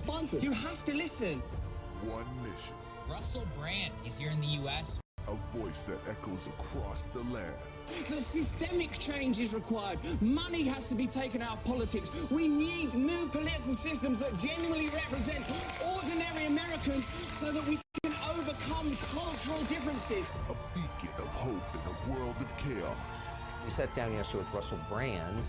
sponsored. You have to listen. One mission. Russell Brand, he's here in the U.S. A voice that echoes across the land. The systemic change is required. Money has to be taken out of politics. We need new political systems that genuinely represent ordinary Americans so that we can overcome cultural differences. A beacon of hope in a world of chaos. We sat down yesterday with Russell Brand.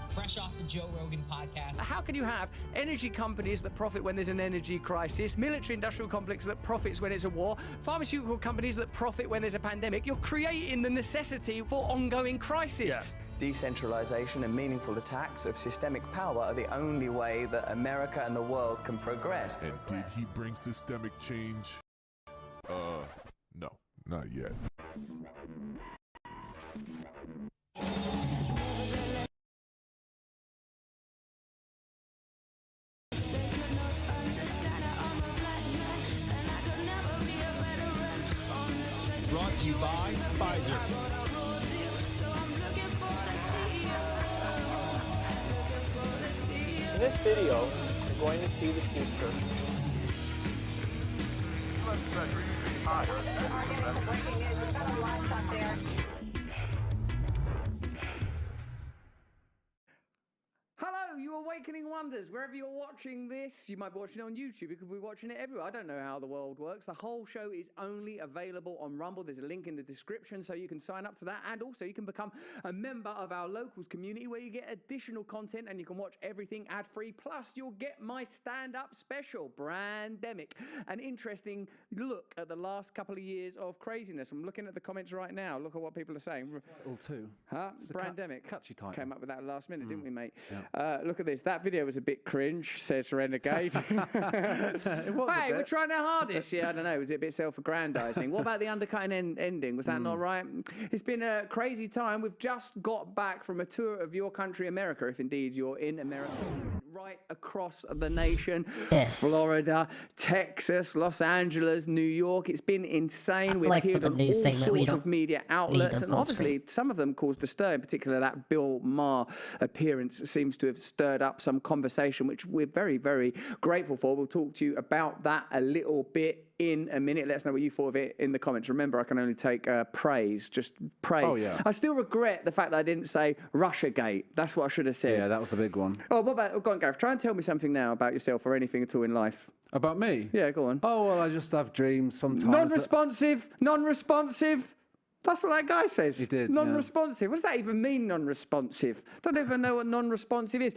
Fresh off the Joe Rogan podcast. How can you have energy companies that profit when there's an energy crisis, military-industrial complex that profits when it's a war, pharmaceutical companies that profit when there's a pandemic? You're creating the necessity for ongoing crisis. Yes. Decentralization and meaningful attacks of systemic power are the only way that America and the world can progress. And did he bring systemic change? No, not yet. Brought to you by Pfizer. In this video, you're going to see the future. Hello, you Awakening Wonders. Wherever you're watching this, you might be watching it on YouTube. You could be watching it everywhere. I don't know how the world works. The whole show is only available on Rumble. There's a link in the description so you can sign up to that. And also you can become a member of our locals community where you get additional content and you can watch everything ad-free. Plus, you'll get my stand-up special, Brandemic. An interesting look at the last couple of years of craziness. I'm looking at the comments right now. Look at what people are saying. All two. Huh? Brandemic. Catchy title. Came up with that last minute, didn't we, mate? Yeah. Look at this. That video was a bit cringe, says Renegade. It was hey, we're trying our hardest. Yeah, I don't know. Was it a bit self-aggrandizing? What about the undercutting ending? Was that not right? It's been a crazy time. We've just got back from a tour of your country, America, if indeed you're in America. Right across the nation. Yes. Florida, Texas, Los Angeles, New York. It's been insane. We've like heard the on news all segment, we sorts don't of media outlets. them And on obviously, screen. some of them caused a stir. In particular, that Bill Maher appearance seems to have stirred up some conversation, which we're very, very grateful for. We'll talk to you about that a little bit in a minute. Let us know what you thought of it in the comments. Remember, I can only take praise, just praise. Oh, yeah. I still regret the fact that I didn't say Russiagate. That's what I should have said. Yeah, that was the big one. Oh, what about, go on, Gareth. Try and tell me something now about yourself or anything at all in life. About me? Yeah, go on. Oh, well, I just have dreams sometimes. Non-responsive, non-responsive. That's what that guy says. He did, yeah. Non-responsive. What does that even mean, non-responsive? Don't even know what non-responsive is.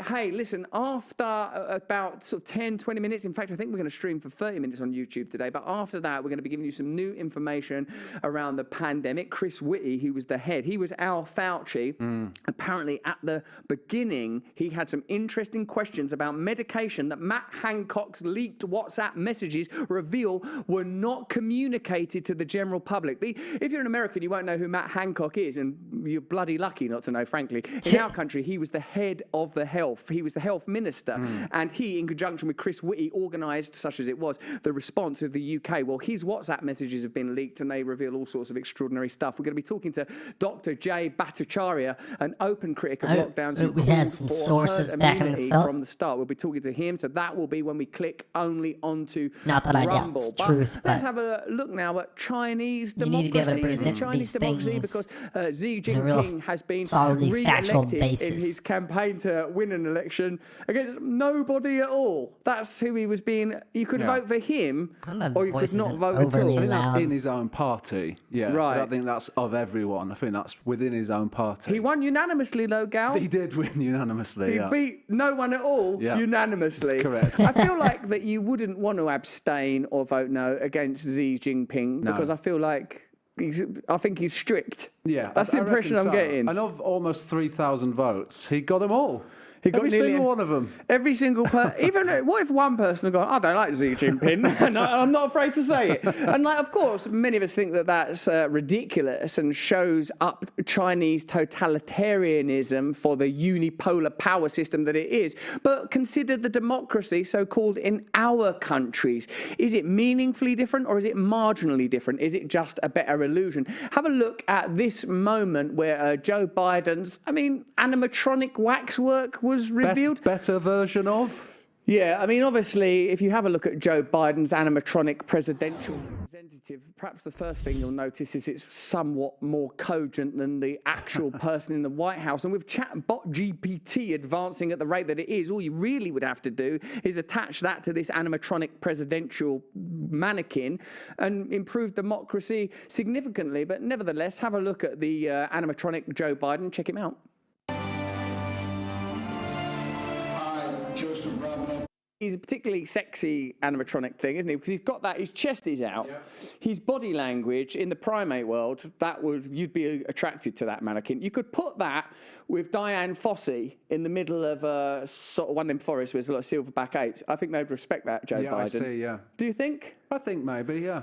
Hey, listen, after about sort of 10, 20 minutes, in fact, I think we're going to stream for 30 minutes on YouTube today, but after that, we're going to be giving you some new information around the pandemic. Chris Whitty, who was the head, he was Al Fauci. Apparently, at the beginning, he had some interesting questions about medication that Matt Hancock's leaked WhatsApp messages reveal were not communicated to the general public. If you're an American, you won't know who Matt Hancock is, and you're bloody lucky not to know, frankly. In our country, he was the head of the health. He was the health minister, and he, in conjunction with Chris Whitty, organised, such as it was, the response of the UK. Well, his WhatsApp messages have been leaked, and they reveal all sorts of extraordinary stuff. We're going to be talking to Dr. Jay Bhattacharya, an open critic of lockdowns. We had some sources back in the from the start. We'll be talking to him, so that will be when we click only onto Not that I doubt Rumble. it's truth, Let's but have a look now at Chinese you need to be able to democracy. present Chinese these democracy things because Xi in a real Jinping has been solidly factual re-elected in basis. his campaign to win an election against nobody at all. That's who he was being. You could vote for him, or you could not vote at all. I think that's in his own party. Yeah, Right. I don't think that's of everyone. I think that's within his own party. He won unanimously, though, Gal. He did win unanimously. He yeah. beat no one at all unanimously. That's correct. I feel like that you wouldn't want to abstain or vote no against Xi Jinping because I feel like I think he's strict. Yeah, that's the I impression reckon I'm getting. And of almost 3,000 votes, he got them all. He got every nearly single one of them. Every single person. Even what if one person had gone, I don't like Xi Jinping, and I'm not afraid to say it. And like, of course, many of us think that that's ridiculous and shows up Chinese totalitarianism for the unipolar power system that it is. But consider the democracy, so-called, in our countries. Is it meaningfully different, or is it marginally different? Is it just a better illusion? Have a look at this moment where Joe Biden's, animatronic waxwork was revealed. Better version of? Yeah, I mean, obviously, if you have a look at Joe Biden's animatronic presidential representative, perhaps the first thing you'll notice is it's somewhat more cogent than the actual person in the White House. And with chatbot GPT advancing at the rate that it is, all you really would have to do is attach that to this animatronic presidential mannequin and improve democracy significantly. But nevertheless, have a look at the animatronic Joe Biden. Check him out. He's a particularly sexy animatronic thing, isn't he? Because he's got that, his chest is out. Yeah. His body language in the primate world, you'd be attracted to that mannequin. You could put that with Diane Fossey in the middle of a sort of one of them forests with a lot of silverback apes. I think they'd respect that, Joe Biden. Yeah, I see, yeah. Do you think? I think maybe, yeah.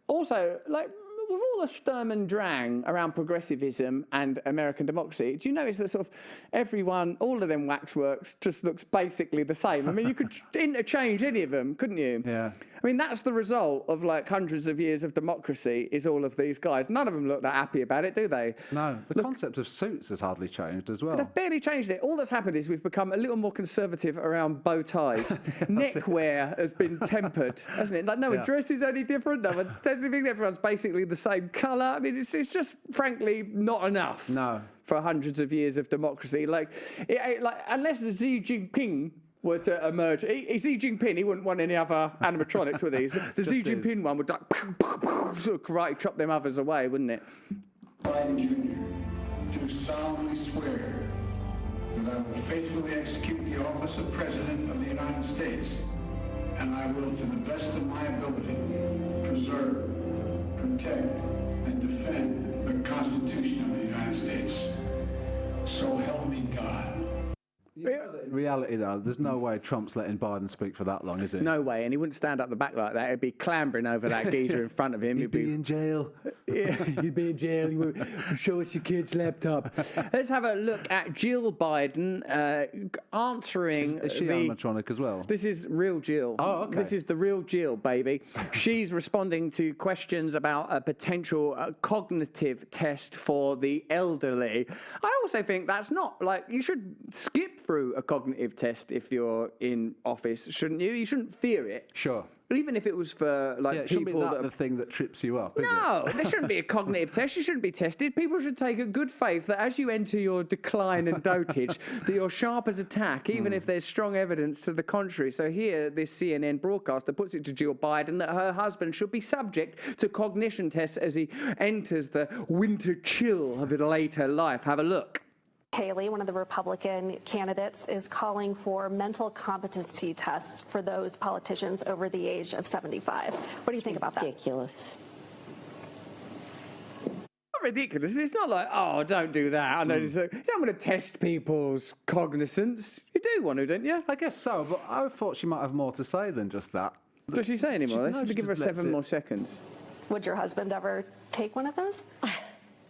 Also, like, with all the Sturm and Drang around progressivism and American democracy, do you notice that sort of everyone, all of them waxworks just looks basically the same? I mean, you could interchange any of them, couldn't you? Yeah. I mean, that's the result of like hundreds of years of democracy is all of these guys. None of them look that happy about it, do they? No. The concept of suits has hardly changed as well. They've barely changed it. All that's happened is we've become a little more conservative around bow ties. Neckwear has been tempered, hasn't it? Like no one dresses any different. No one says anything. Everyone's basically the same colour. I mean, it's just frankly not enough. No. For hundreds of years of democracy, like unless Xi Jinping were to emerge, Xi Jinping, he wouldn't want any other animatronics with these. The Xi Jinping one would like sort of karate chop them others away, wouldn't it? Biden Jr. do solemnly swear that I will faithfully execute the office of President of the United States, and I will, to the best of my ability, preserve, protect, and defend the Constitution of the United States. So help me God. In reality, though, there's no way Trump's letting Biden speak for that long, is he? No way, and he wouldn't stand up the back like that. He'd be clambering over that geezer in front of him. He'd be in jail. Yeah, you'd be in jail. You would show us your kid's laptop. Let's have a look at Jill Biden answering. Is she animatronic as well? This is real Jill. Oh, okay. This is the real Jill, baby. She's responding to questions about a potential cognitive test for the elderly. I also think that's not like you should skip through a cognitive test if you're in office, shouldn't you? You shouldn't fear it. Sure. Even if it was for like it people shouldn't be that are the thing that trips you up. No, there shouldn't be a cognitive test. You shouldn't be tested. People should take a good faith that as you enter your decline and dotage, that you're sharp as a tack, even if there's strong evidence to the contrary. So here, this CNN broadcaster puts it to Jill Biden that her husband should be subject to cognition tests as he enters the winter chill of later life. Have a look. Haley, one of the Republican candidates, is calling for mental competency tests for those politicians over the age of 75. What do you think about that? Ridiculous. Not ridiculous. It's not like, oh, don't do that. I know you don't want to test people's cognizance. You do want to, don't you? I guess so, but I thought she might have more to say than just that. Does she say any more? Let's give her 7 more seconds. Would your husband ever take one of those?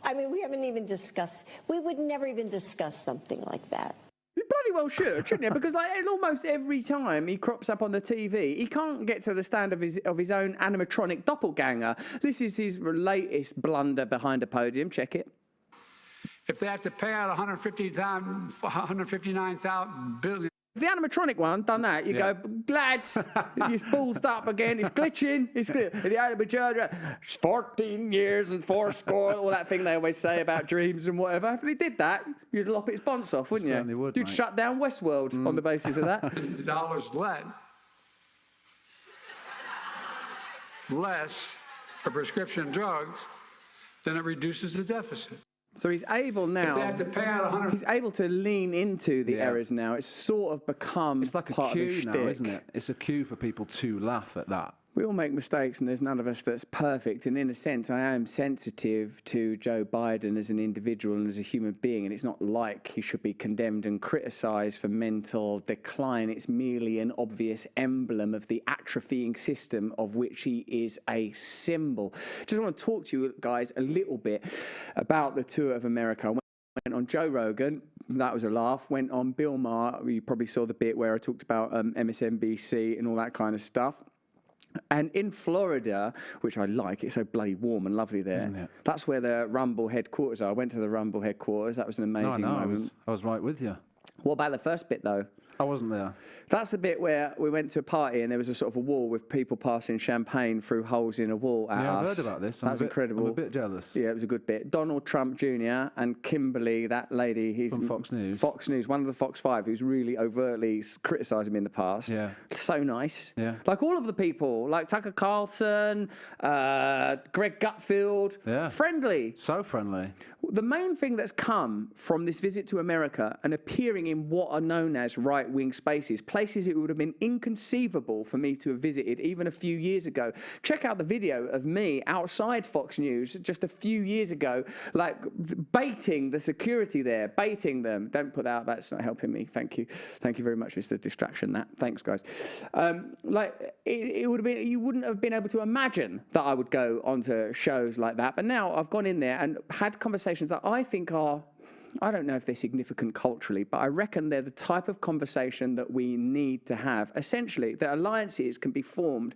I mean, we haven't even discussed, we would never even discuss something like that. You bloody well should, shouldn't you? Because like almost every time he crops up on the TV, he can't get to the stand of his own animatronic doppelganger. This is his latest blunder behind a podium. Check it. If they have to pay out $159 billion. If the animatronic one done that, you go, lads, it's ballsed up again, it's glitching, it's clear. And the animatronic, 14 years and 4 score, all that thing they always say about dreams and whatever. If they did that, you'd lop its bonce off, wouldn't you? Certainly would, You'd shut down Westworld on the basis of that. Dollars less for prescription drugs, then it reduces the deficit. So he's able now. If they have to pay out he's able to lean into the errors now. It's sort of become. It's like a cue now, isn't it? It's a cue for people to laugh at that. We all make mistakes, and there's none of us that's perfect. And in a sense, I am sensitive to Joe Biden as an individual and as a human being. And it's not like he should be condemned and criticised for mental decline. It's merely an obvious emblem of the atrophying system of which he is a symbol. Just want to talk to you guys a little bit about the tour of America. Went on Joe Rogan, that was a laugh. Went on Bill Maher, you probably saw the bit where I talked about MSNBC and all that kind of stuff. And in Florida, which I like, it's so bloody warm and lovely there. Isn't it? That's where the Rumble headquarters are. I went to the Rumble headquarters. That was an amazing moment. I was right with you. What about the first bit, though? I wasn't there. That's the bit where we went to a party and there was a sort of a wall with people passing champagne through holes in a wall at us. Yeah, I've heard about this. That was incredible. I'm a bit jealous. Yeah, it was a good bit. Donald Trump Jr. and Kimberly, that lady, he's from Fox News. Fox News, one of the Fox 5, who's really overtly criticised him in the past. Yeah. So nice. Yeah. Like all of the people, like Tucker Carlson, Greg Gutfield. Yeah. Friendly. So friendly. The main thing that's come from this visit to America and appearing in what are known as right-wing spaces, places it would have been inconceivable for me to have visited even a few years ago. Check out the video of me outside Fox News just a few years ago, like baiting the security there, baiting them. Don't put that out, that's not helping me. Thank you. Thank you very much. It's the distraction, that. Thanks, guys. Like, it would have been, you wouldn't have been able to imagine that I would go onto shows like that. But now I've gone in there and had conversations that I think are, I don't know if they're significant culturally, but I reckon they're the type of conversation that we need to have. Essentially, that alliances can be formed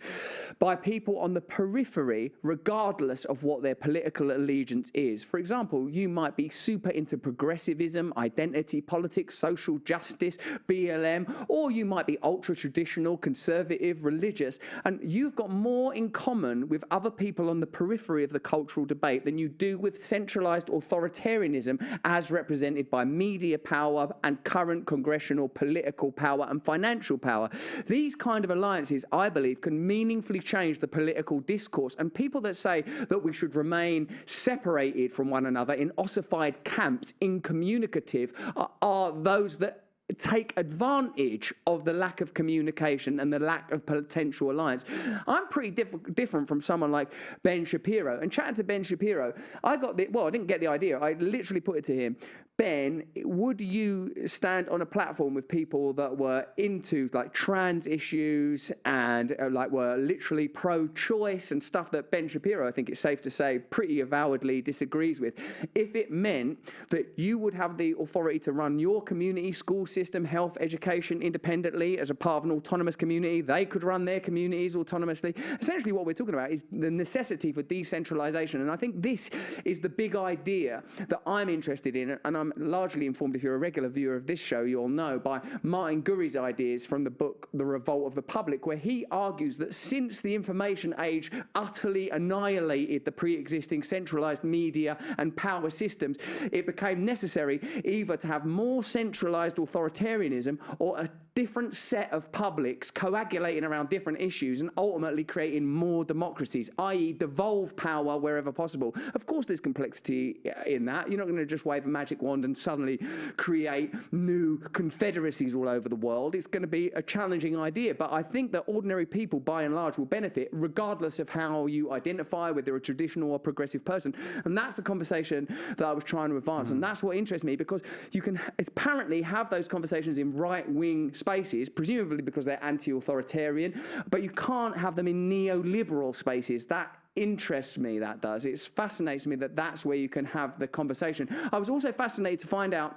by people on the periphery, regardless of what their political allegiance is. For example, you might be super into progressivism, identity politics, social justice, BLM, or you might be ultra-traditional, conservative, religious, and you've got more in common with other people on the periphery of the cultural debate than you do with centralized authoritarianism as represented by media power and current congressional political power and financial power. These kind of alliances, I believe, can meaningfully change the political discourse. And people that say that we should remain separated from one another in ossified camps, incommunicative, are those that take advantage of the lack of communication and the lack of potential alliance. I'm pretty different from someone like Ben Shapiro. And chatting to Ben Shapiro, I didn't get the idea. I literally put it to him, Ben, would you stand on a platform with people that were into like trans issues and like were literally pro-choice and stuff that Ben Shapiro, I think it's safe to say, pretty avowedly disagrees with, if it meant that you would have the authority to run your community, school system, health, education independently as a part of an autonomous community, they could run their communities autonomously. Essentially what we're talking about is the necessity for decentralization. And I think this is the big idea that I'm interested in, and I'm largely informed, if you're a regular viewer of this show, you'll know, by Martin Gurri's ideas from the book The Revolt of the Public, where he argues that since the information age utterly annihilated the pre-existing centralized media and power systems, it became necessary either to have more centralized authoritarianism or a different set of publics coagulating around different issues and ultimately creating more democracies, i.e. devolve power wherever possible. Of course there's complexity in that. You're not going to just wave a magic wand and suddenly create new confederacies all over the world. It's going to be a challenging idea, but I think that ordinary people by and large will benefit regardless of how you identify, whether you're a traditional or progressive person. And that's the conversation that I was trying to advance. And that's what interests me, because you can apparently have those conversations in right-wing spaces, presumably because they're anti-authoritarian, but you can't have them in neoliberal spaces. That interests me, that does. It fascinates me that that's where you can have the conversation. I was also fascinated to find out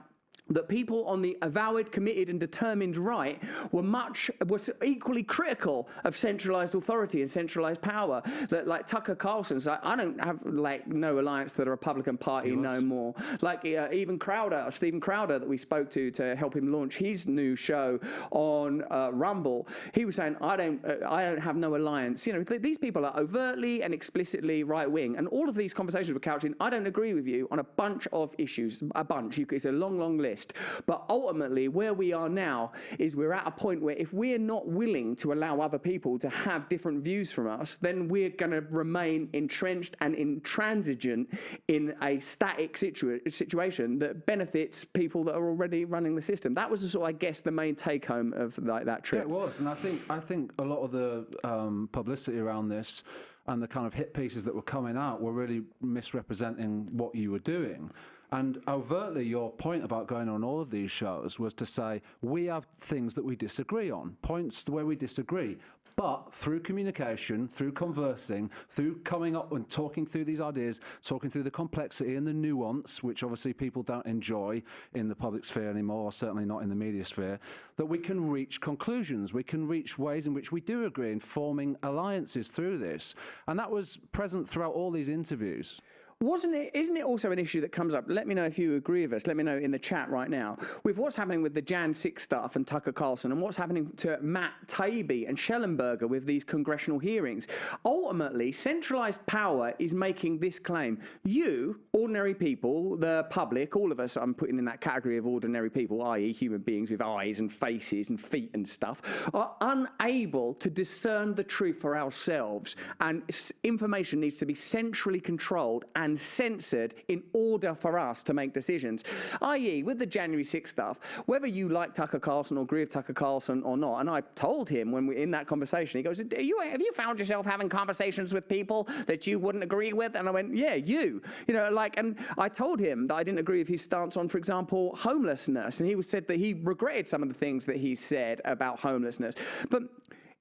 that people on the avowed, committed and determined right was equally critical of centralized authority and centralized power. That, like Tucker Carlson's, like, I don't have like no alliance to the Republican Party no more. Like even Stephen Crowder, that we spoke to help him launch his new show on Rumble, he was saying, I don't have no alliance. You know, these people are overtly and explicitly right wing, and all of these conversations were couching, I don't agree with you on a bunch of issues, it's a long list. But ultimately, where we are now is we're at a point where if we're not willing to allow other people to have different views from us, then we're going to remain entrenched and intransigent in a static situation that benefits people that are already running the system. That was sort of, I guess, the main take home of like that trip. Yeah, it was, and I think a lot of the publicity around this and the kind of hit pieces that were coming out were really misrepresenting what you were doing. And overtly, your point about going on all of these shows was to say, we have things that we disagree on, points where we disagree. But through communication, through conversing, through coming up and talking through these ideas, talking through the complexity and the nuance, which obviously people don't enjoy in the public sphere anymore, certainly not in the media sphere, that we can reach conclusions. We can reach ways in which we do agree in forming alliances through this. And that was present throughout all these interviews. Isn't it also an issue that comes up? Let me know if you agree with us. Let me know in the chat right now with what's happening with the Jan 6 stuff and Tucker Carlson, and what's happening to Matt Taibbi and Schellenberger with these congressional hearings. Ultimately, centralized power is making this claim. You, ordinary people, the public, all of us, I'm putting in that category of ordinary people, i.e. human beings with eyes and faces and feet and stuff, are unable to discern the truth for ourselves, and information needs to be centrally controlled and censored in order for us to make decisions. I.e., with the January 6th stuff, whether you like Tucker Carlson or agree with Tucker Carlson or not, and I told him when we in that conversation, he goes, have you found yourself having conversations with people that you wouldn't agree with? And I went, yeah, you know, like, and I told him that I didn't agree with his stance on, for example, homelessness, and he said that he regretted some of the things that he said about homelessness. But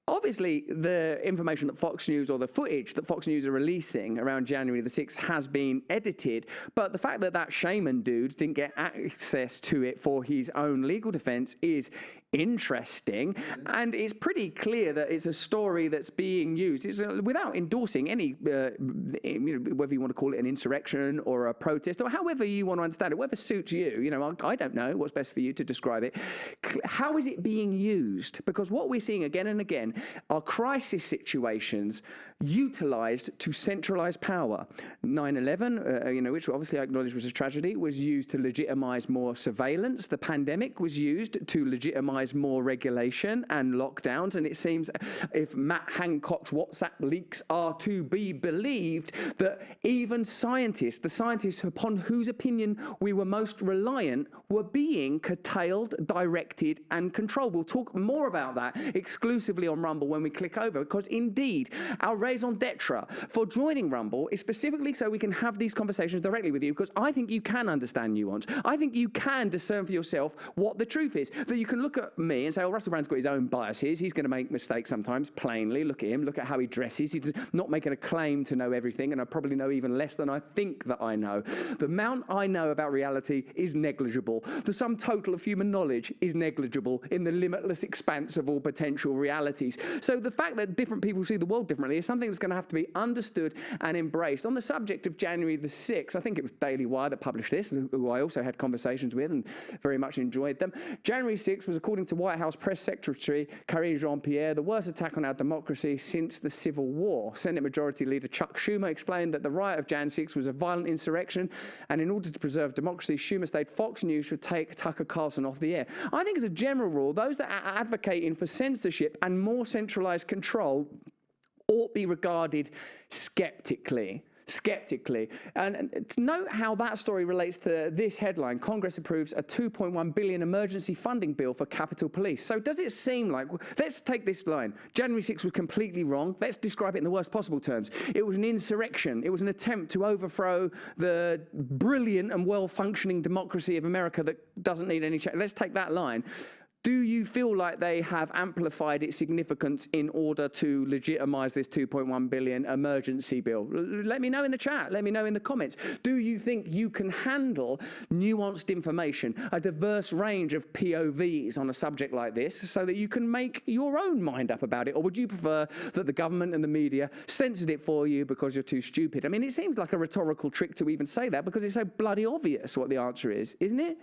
obviously, the information that Fox News, or the footage that Fox News are releasing around January the 6th has been edited, but the fact that that shaman dude didn't get access to it for his own legal defense is interesting, and it's pretty clear that it's a story that's being used. It's without endorsing any, whether you want to call it an insurrection or a protest, or however you want to understand it, whatever suits you. You know, I don't know what's best for you to describe it. How is it being used? Because what we're seeing again and again are crisis situations utilized to centralize power. 9/11, which obviously I acknowledge was a tragedy, was used to legitimize more surveillance. The pandemic was used to legitimize more regulation and lockdowns. And it seems, if Matt Hancock's WhatsApp leaks are to be believed, that even scientists, the scientists upon whose opinion we were most reliant, were being curtailed, directed, and controlled. We'll talk more about that exclusively on Rumble when we click over, because indeed, our raison d'etre for joining Rumble is specifically so we can have these conversations directly with you, because I think you can understand nuance. I think you can discern for yourself what the truth is. That you can look at me and say, oh, Russell Brand's got his own biases. He's going to make mistakes sometimes, plainly. Look at him. Look at how he dresses. He's not making a claim to know everything, and I probably know even less than I think that I know. The amount I know about reality is negligible. The sum total of human knowledge is negligible in the limitless expanse of all potential realities. So the fact that different people see the world differently is something that's going to have to be understood and embraced. On the subject of January the 6th, I think it was Daily Wire that published this, who I also had conversations with and very much enjoyed them. January 6th was, according to White House Press Secretary Karine Jean-Pierre, the worst attack on our democracy since the Civil War. Senate Majority Leader Chuck Schumer explained that the riot of Jan 6 was a violent insurrection, and in order to preserve democracy, Schumer stated Fox News should take Tucker Carlson off the air. I think as a general rule, those that are advocating for censorship and more centralized control ought be regarded skeptically. And to note how that story relates to this headline: Congress approves a $2.1 billion emergency funding bill for Capitol Police. So does it seem like, let's take this line, January 6th was completely wrong. Let's describe it in the worst possible terms. It was an insurrection. It was an attempt to overthrow the brilliant and well-functioning democracy of America that doesn't need any change. Let's take that line. Do you feel like they have amplified its significance in order to legitimize this $2.1 billion emergency bill? Let me know in the chat. Let me know in the comments. Do you think you can handle nuanced information, a diverse range of POVs on a subject like this, so that you can make your own mind up about it? Or would you prefer that the government and the media censored it for you because you're too stupid? I mean, it seems like a rhetorical trick to even say that, because it's so bloody obvious what the answer is, isn't it?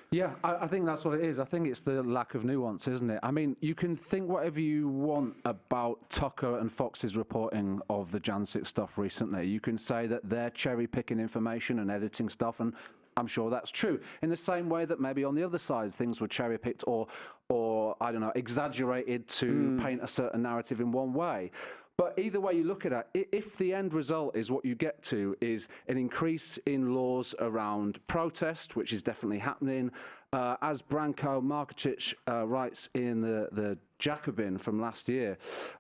Yeah, I think that's what it is. I think it's the lack of nuance, isn't it? I mean, you can think whatever you want about Tucker and Fox's reporting of the Jan 6 stuff recently. You can say that they're cherry-picking information and editing stuff, and I'm sure that's true. In the same way that maybe on the other side, things were cherry-picked or I don't know, exaggerated to paint a certain narrative in one way. But either way you look at it, if the end result is what you get to is an increase in laws around protest, which is definitely happening, as Branko Markovic writes in the Jacobin from last year,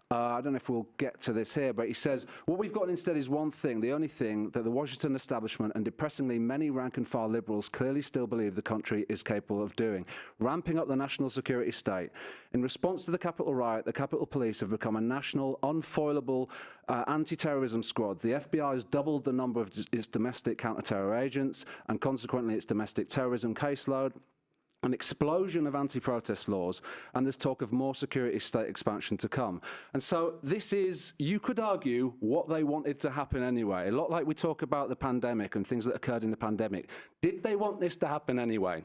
I don't know if we'll get to this here, but he says, what we've got instead is one thing, the only thing that the Washington establishment and depressingly many rank-and-file liberals clearly still believe the country is capable of doing, ramping up the national security state. In response to the Capitol riot, the Capitol Police have become a national, unfoilable anti-terrorism squad. The FBI has doubled the number of its domestic counter-terror agents and consequently its domestic terrorism caseload. an explosion of anti-protest laws, and there's talk of more security state expansion to come. And so this is, you could argue, what they wanted to happen anyway. A lot like we talk about the pandemic and things that occurred in the pandemic. Did they want this to happen anyway?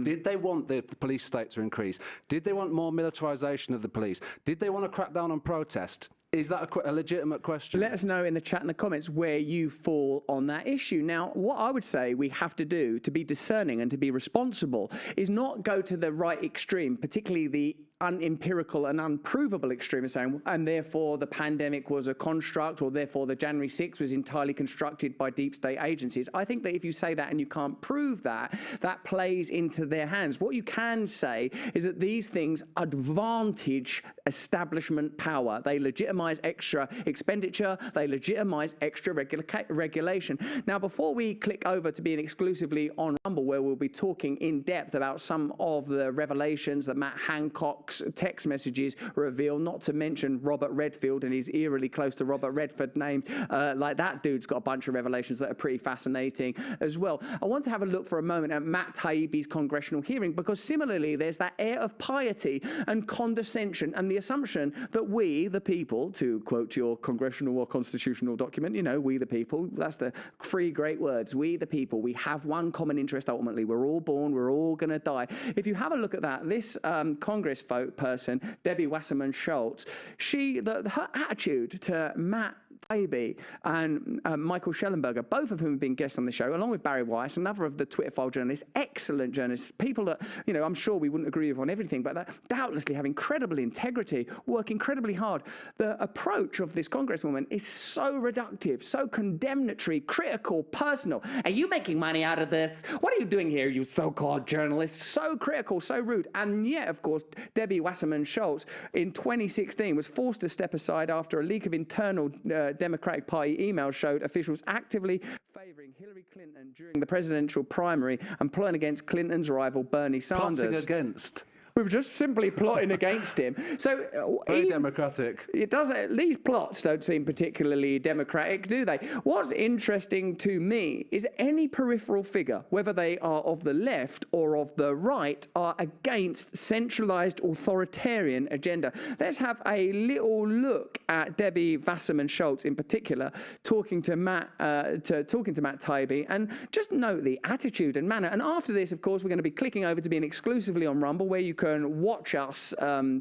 Did they want the police state to increase? Did they want more militarization of the police? Did they want to crack down on protest? Is that a legitimate question? Let us know in the chat and the comments where you fall on that issue. Now, what I would say we have to do to be discerning and to be responsible is not go to the right extreme, particularly the unempirical and unprovable extreme of saying, and therefore the pandemic was a construct, or therefore the January 6th was entirely constructed by deep state agencies. I think that if you say that and you can't prove that, that plays into their hands. What you can say is that these things advantage establishment power. They legitimize extra expenditure. They legitimize extra regulation. Now, before we click over to being exclusively on Rumble, where we'll be talking in depth about some of the revelations that Matt Hancock text messages reveal, not to mention Robert Redfield and his eerily close to Robert Redford name. Like that dude's got a bunch of revelations that are pretty fascinating as well. I want to have a look for a moment at Matt Taibbi's congressional hearing, because similarly there's that air of piety and condescension and the assumption that we, the people, to quote your congressional or constitutional document, you know, we the people, that's the three great words, we the people, we have one common interest ultimately. We're all born, we're all going to die. If you have a look at that, this Congress person, Debbie Wasserman Schultz, her attitude to Matt Taibbi and Michael Schellenberger, both of whom have been guests on the show, along with Barry Weiss, another of the Twitter file journalists, excellent journalists, people that, you know, I'm sure we wouldn't agree with on everything, but that doubtlessly have incredible integrity, work incredibly hard. The approach of this Congresswoman is so reductive, so condemnatory, critical, personal. Are you making money out of this? What are you doing here, you so-called journalists? So critical, so rude. And yet, of course, Debbie Wasserman Schultz in 2016 was forced to step aside after a leak of internal Democratic Party emails showed officials actively favoring Hillary Clinton during the presidential primary and plotting against Clinton's rival Bernie Sanders. Plotting against. We were just simply plotting against him. So very democratic. It doesn't. These plots don't seem particularly democratic, do they? What's interesting to me is any peripheral figure, whether they are of the left or of the right, are against centralized authoritarian agenda. Let's have a little look at Debbie Wasserman Schultz in particular talking to Matt Taibbi, and just note the attitude and manner. And after this, of course, we're going to be clicking over to being exclusively on Rumble, where you can watch us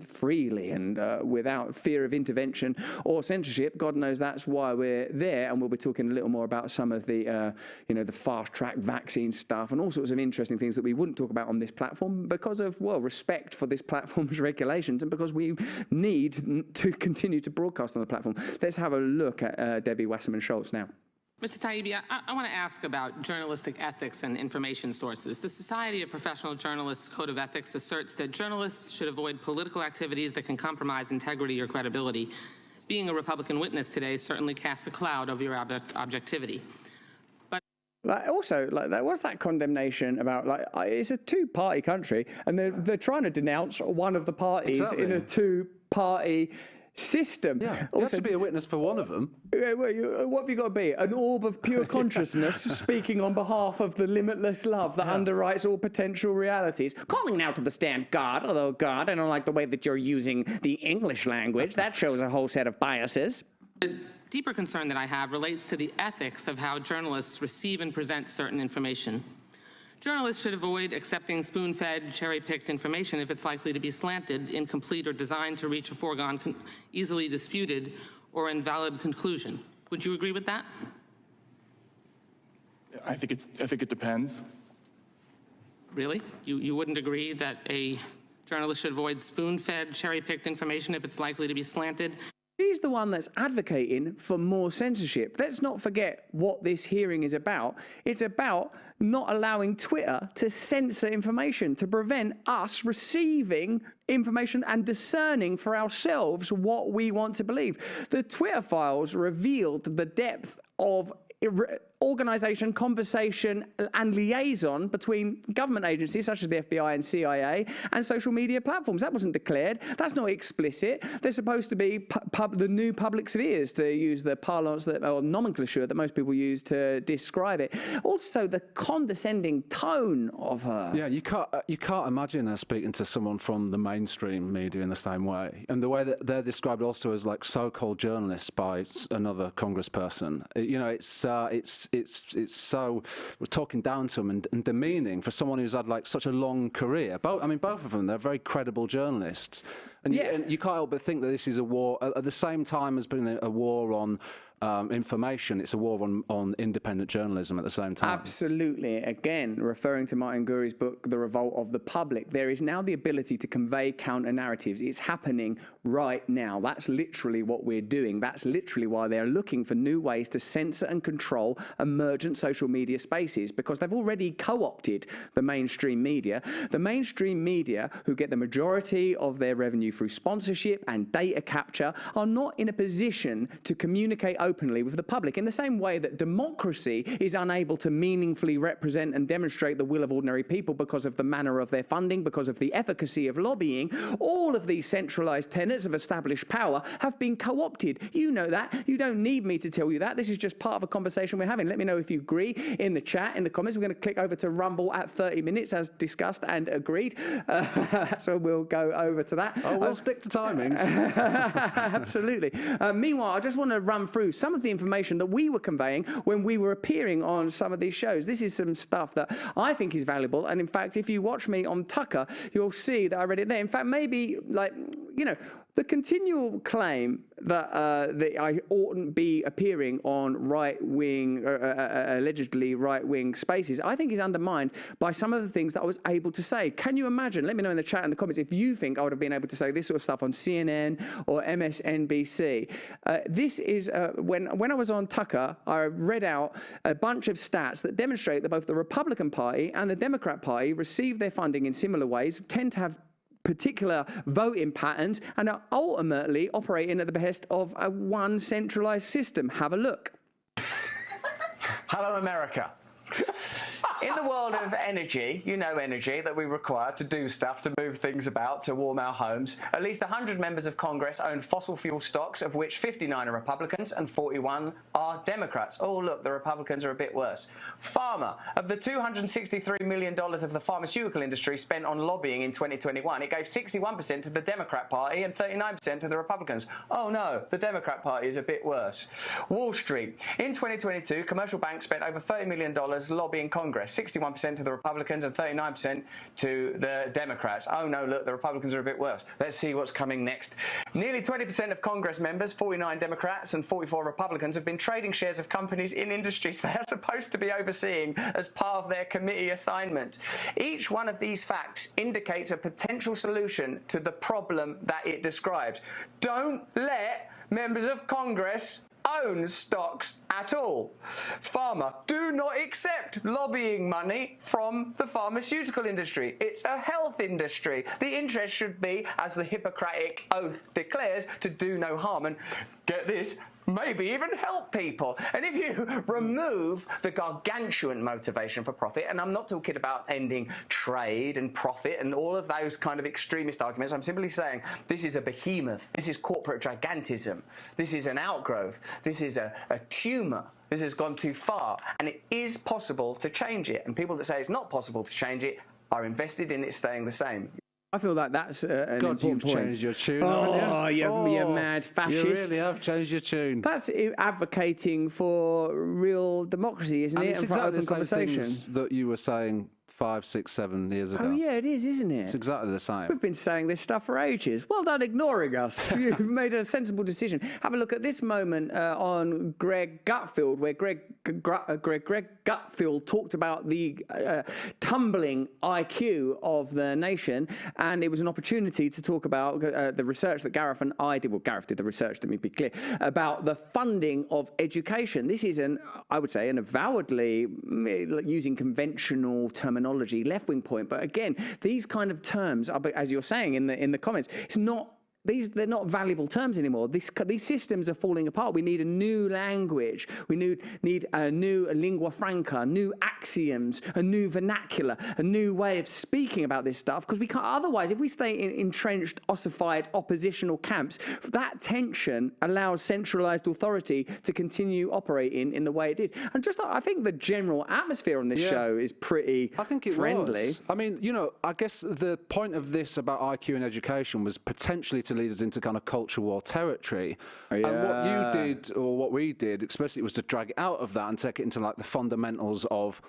freely and without fear of intervention or censorship. God knows that's why we're there, and we'll be talking a little more about some of the, the fast-track vaccine stuff and all sorts of interesting things that we wouldn't talk about on this platform because of, well, respect for this platform's regulations and because we need to continue to broadcast on the platform. Let's have a look at Debbie Wasserman Schultz now. Mr. Taibbi, I want to ask about journalistic ethics and information sources. The Society of Professional Journalists Code of Ethics asserts that journalists should avoid political activities that can compromise integrity or credibility. Being a Republican witness today certainly casts a cloud over your objectivity. What's that condemnation about? It's a two-party country, and they're trying to denounce one of the parties in a two-party system. Yeah, you have to be a witness for one of them. What have you got to be? An orb of pure consciousness speaking on behalf of the limitless love that underwrites all potential realities. Calling now to the stand God, although God, I don't like the way that you're using the English language. That shows a whole set of biases. The deeper concern that I have relates to the ethics of how journalists receive and present certain information. Journalists should avoid accepting spoon-fed, cherry-picked information if it's likely to be slanted, incomplete, or designed to reach a foregone, easily disputed, or invalid conclusion. Would you agree with that? I think it depends. Really? You wouldn't agree that a journalist should avoid spoon-fed, cherry-picked information if it's likely to be slanted? He's the one that's advocating for more censorship. Let's not forget what this hearing is about. It's about not allowing Twitter to censor information, to prevent us receiving information and discerning for ourselves what we want to believe. The Twitter files revealed the depth of organisation, conversation and liaison between government agencies such as the FBI and CIA and social media platforms. That wasn't declared. That's not explicit. They're supposed to be the new public spheres, to use the parlance or nomenclature that most people use to describe it. Also, the condescending tone of her. Yeah, you can't imagine her speaking to someone from the mainstream media in the same way, and the way that they're described also as like so-called journalists by another congressperson. You know, it's so, we're talking down to them and demeaning for someone who's had like such a long career. Both of them, they're very credible journalists. And you can't help but think that this is a war, at the same time as being a war on information, it's a war on independent journalism at the same time. Absolutely. Again, referring to Martin Gurri's book, The Revolt of the Public, there is now the ability to convey counter-narratives. It's happening right now. That's literally what we're doing. That's literally why they're looking for new ways to censor and control emergent social media spaces, because they've already co-opted the mainstream media. The mainstream media, who get the majority of their revenue through sponsorship and data capture, are not in a position to communicate openly with the public, in the same way that democracy is unable to meaningfully represent and demonstrate the will of ordinary people because of the manner of their funding, because of the efficacy of lobbying. All of these centralized tenets of established power have been co-opted. You know that. You don't need me to tell you that. This is just part of a conversation we're having. Let me know if you agree in the chat, in the comments. We're going to click over to Rumble at 30 minutes, as discussed and agreed. So we'll go over to that. Oh, we'll stick to timings. Absolutely. Meanwhile, I just want to run through some of the information that we were conveying when we were appearing on some of these shows. This is some stuff that I think is valuable. And in fact, if you watch me on Tucker, you'll see that I read it there. In fact, maybe, like, you know, the continual claim that I oughtn't be appearing on right-wing, allegedly right-wing spaces, I think is undermined by some of the things that I was able to say. Can you imagine? Let me know in the chat and the comments if you think I would have been able to say this sort of stuff on CNN or MSNBC. This is, when I was on Tucker, I read out a bunch of stats that demonstrate that both the Republican Party and the Democrat Party receive their funding in similar ways, tend to have particular voting patterns, and are ultimately operating at the behest of one centralized system. Have a look. Hello, America. In the world of energy, you know, energy that we require to do stuff, to move things about, to warm our homes, at least 100 members of Congress own fossil fuel stocks, of which 59 are Republicans and 41 are Democrats. Oh, look, the Republicans are a bit worse. Pharma. Of the $263 million of the pharmaceutical industry spent on lobbying in 2021, it gave 61% to the Democrat Party and 39% to the Republicans. Oh, no, the Democrat Party is a bit worse. Wall Street. In 2022, commercial banks spent over $30 million lobbying Congress. 61% to the Republicans and 39% to the Democrats. Oh no, look, the Republicans are a bit worse. Let's see what's coming next. Nearly 20% of Congress members, 49 Democrats and 44 Republicans, have been trading shares of companies in industries they are supposed to be overseeing as part of their committee assignment. Each one of these facts indicates a potential solution to the problem that it describes. Don't let members of Congress own stocks at all. Pharma. Do not accept lobbying money from the pharmaceutical industry. It's a health industry. The interest should be, as the Hippocratic Oath declares, to do no harm. And get this, maybe even help people. And if you remove the gargantuan motivation for profit, and I'm not talking about ending trade and profit and all of those kind of extremist arguments, I'm simply saying this is a behemoth. This is corporate gigantism. This is an outgrowth. This is a tumor. This has gone too far. And it is possible to change it. And people that say it's not possible to change it are invested in it staying the same. I feel like that's an God, important you've point. changed your tune, Oh, haven't you? you mad fascist. You really have changed your tune. That's advocating for real democracy, isn't And it? it's And for exactly open the same conversation. things that you were saying 5, 6, 7 years ago. Oh, yeah, it is, isn't it? It's exactly the same. We've been saying this stuff for ages. Well done ignoring us. You've made a sensible decision. Have a look at this moment on Greg Gutfeld, where Greg Gutfeld talked about the tumbling IQ of the nation, and it was an opportunity to talk about the research that Gareth and I did. Well, Gareth did the research, let me be clear, about the funding of education. This is I would say, an avowedly, using conventional terminology, left-wing point. But again, these kind of terms, are, as you're saying in the comments, it's not they're not valuable terms anymore. These systems are falling apart. We need a new language. We need a new lingua franca, new axioms, a new vernacular, a new way of speaking about this stuff, because we can't, otherwise, if we stay in entrenched, ossified, oppositional camps, that tension allows centralized authority to continue operating in the way it is. And just, I think the general atmosphere on this show is pretty friendly. Was. I mean, you know, I guess the point of this about IQ and education was potentially to lead us into kind of culture war territory. And what you did, or what we did, especially, was to drag it out of that and take it into like the fundamentals of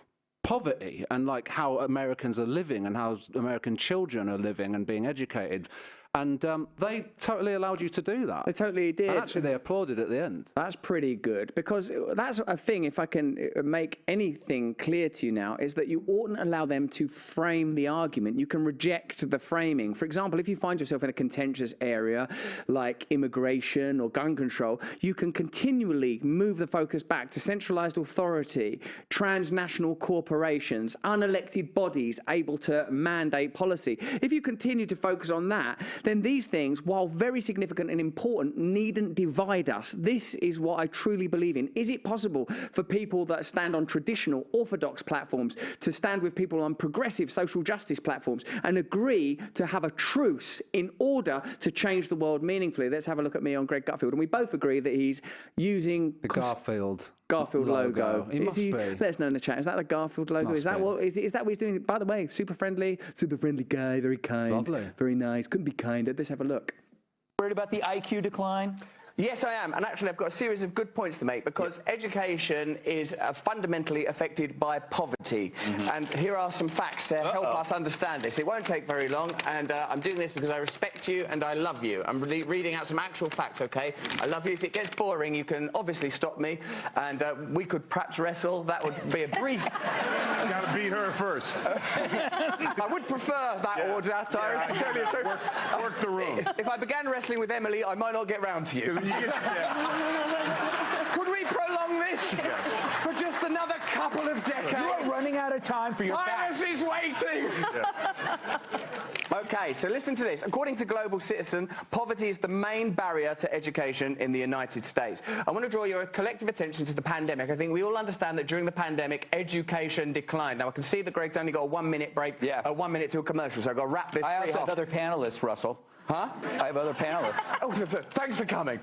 poverty and like how Americans are living and how American children are living and being educated. And they totally allowed you to do that. They totally did. And actually, they applauded at the end. That's pretty good, because that's a thing, if I can make anything clear to you now, is that you oughtn't allow them to frame the argument. You can reject the framing. For example, if you find yourself in a contentious area like immigration or gun control, you can continually move the focus back to centralized authority, transnational corporations, unelected bodies able to mandate policy. If you continue to focus on that, then these things, while very significant and important, needn't divide us. This is what I truly believe in. Is it possible for people that stand on traditional, orthodox platforms to stand with people on progressive social justice platforms and agree to have a truce in order to change the world meaningfully? Let's have a look at me on Greg Gutfield. And we both agree that he's using the Garfield logo. He must be. Let us know in the chat. Is that the Garfield logo? Is that what he's doing? By the way, super friendly guy, very kind, lovely, very nice. Couldn't be kinder. Let's have a look. Worried about the IQ decline? Yes, I am. And actually, I've got a series of good points to make, because education is fundamentally affected by poverty. And here are some facts to help us understand this. It won't take very long, and I'm doing this because I respect you and I love you. I'm reading out some actual facts, okay? I love you. If it gets boring, you can obviously stop me, and we could perhaps wrestle. That would be a brief... You gotta beat her first. I would prefer that order, Tyrus. Yeah. Work the room. If I began wrestling with Emily, I might not get round to you. Could we prolong this for just another couple of decades? You are running out of time for your facts. Tyrus is waiting. Okay, so listen to this. According to Global Citizen, poverty is the main barrier to education in the United States. I want to draw your collective attention to the pandemic. I think we all understand that during the pandemic, education declined. Now, I can see that Greg's only got a 1 minute break, 1 minute to a commercial, so I've got to wrap this. I also have other panelists, Russell. Huh? I have other panelists. Oh, thanks for coming.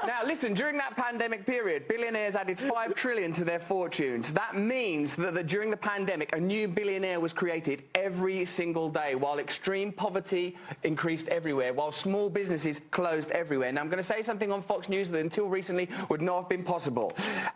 Now, listen, during that pandemic period, billionaires added $5 trillion to their fortunes. That means that during the pandemic, a new billionaire was created every single day, while extreme poverty increased everywhere, while small businesses closed everywhere. Now, I'm going to say something on Fox News that until recently would not have been possible.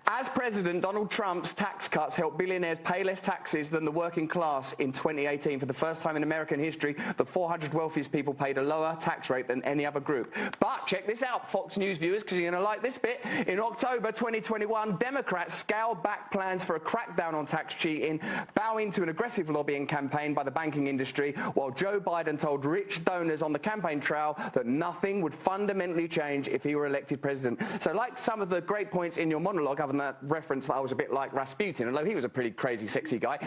As president, Donald Trump's tax cuts helped billionaires pay less taxes than the working class in 2018. For the first time in American history, the 400 wealthiest people paid a lower tax rate than any other group. But check this out, Fox News viewers, because you're going to like this bit. In October 2021, Democrats scaled back plans for a crackdown on tax cheating, bowing to an aggressive lobbying campaign by the banking industry, while Joe Biden told rich donors on the campaign trail that nothing would fundamentally change if he were elected president. So like some of the great points in your monologue, other than that reference that I was a bit like Rasputin, although he was a pretty crazy, sexy guy,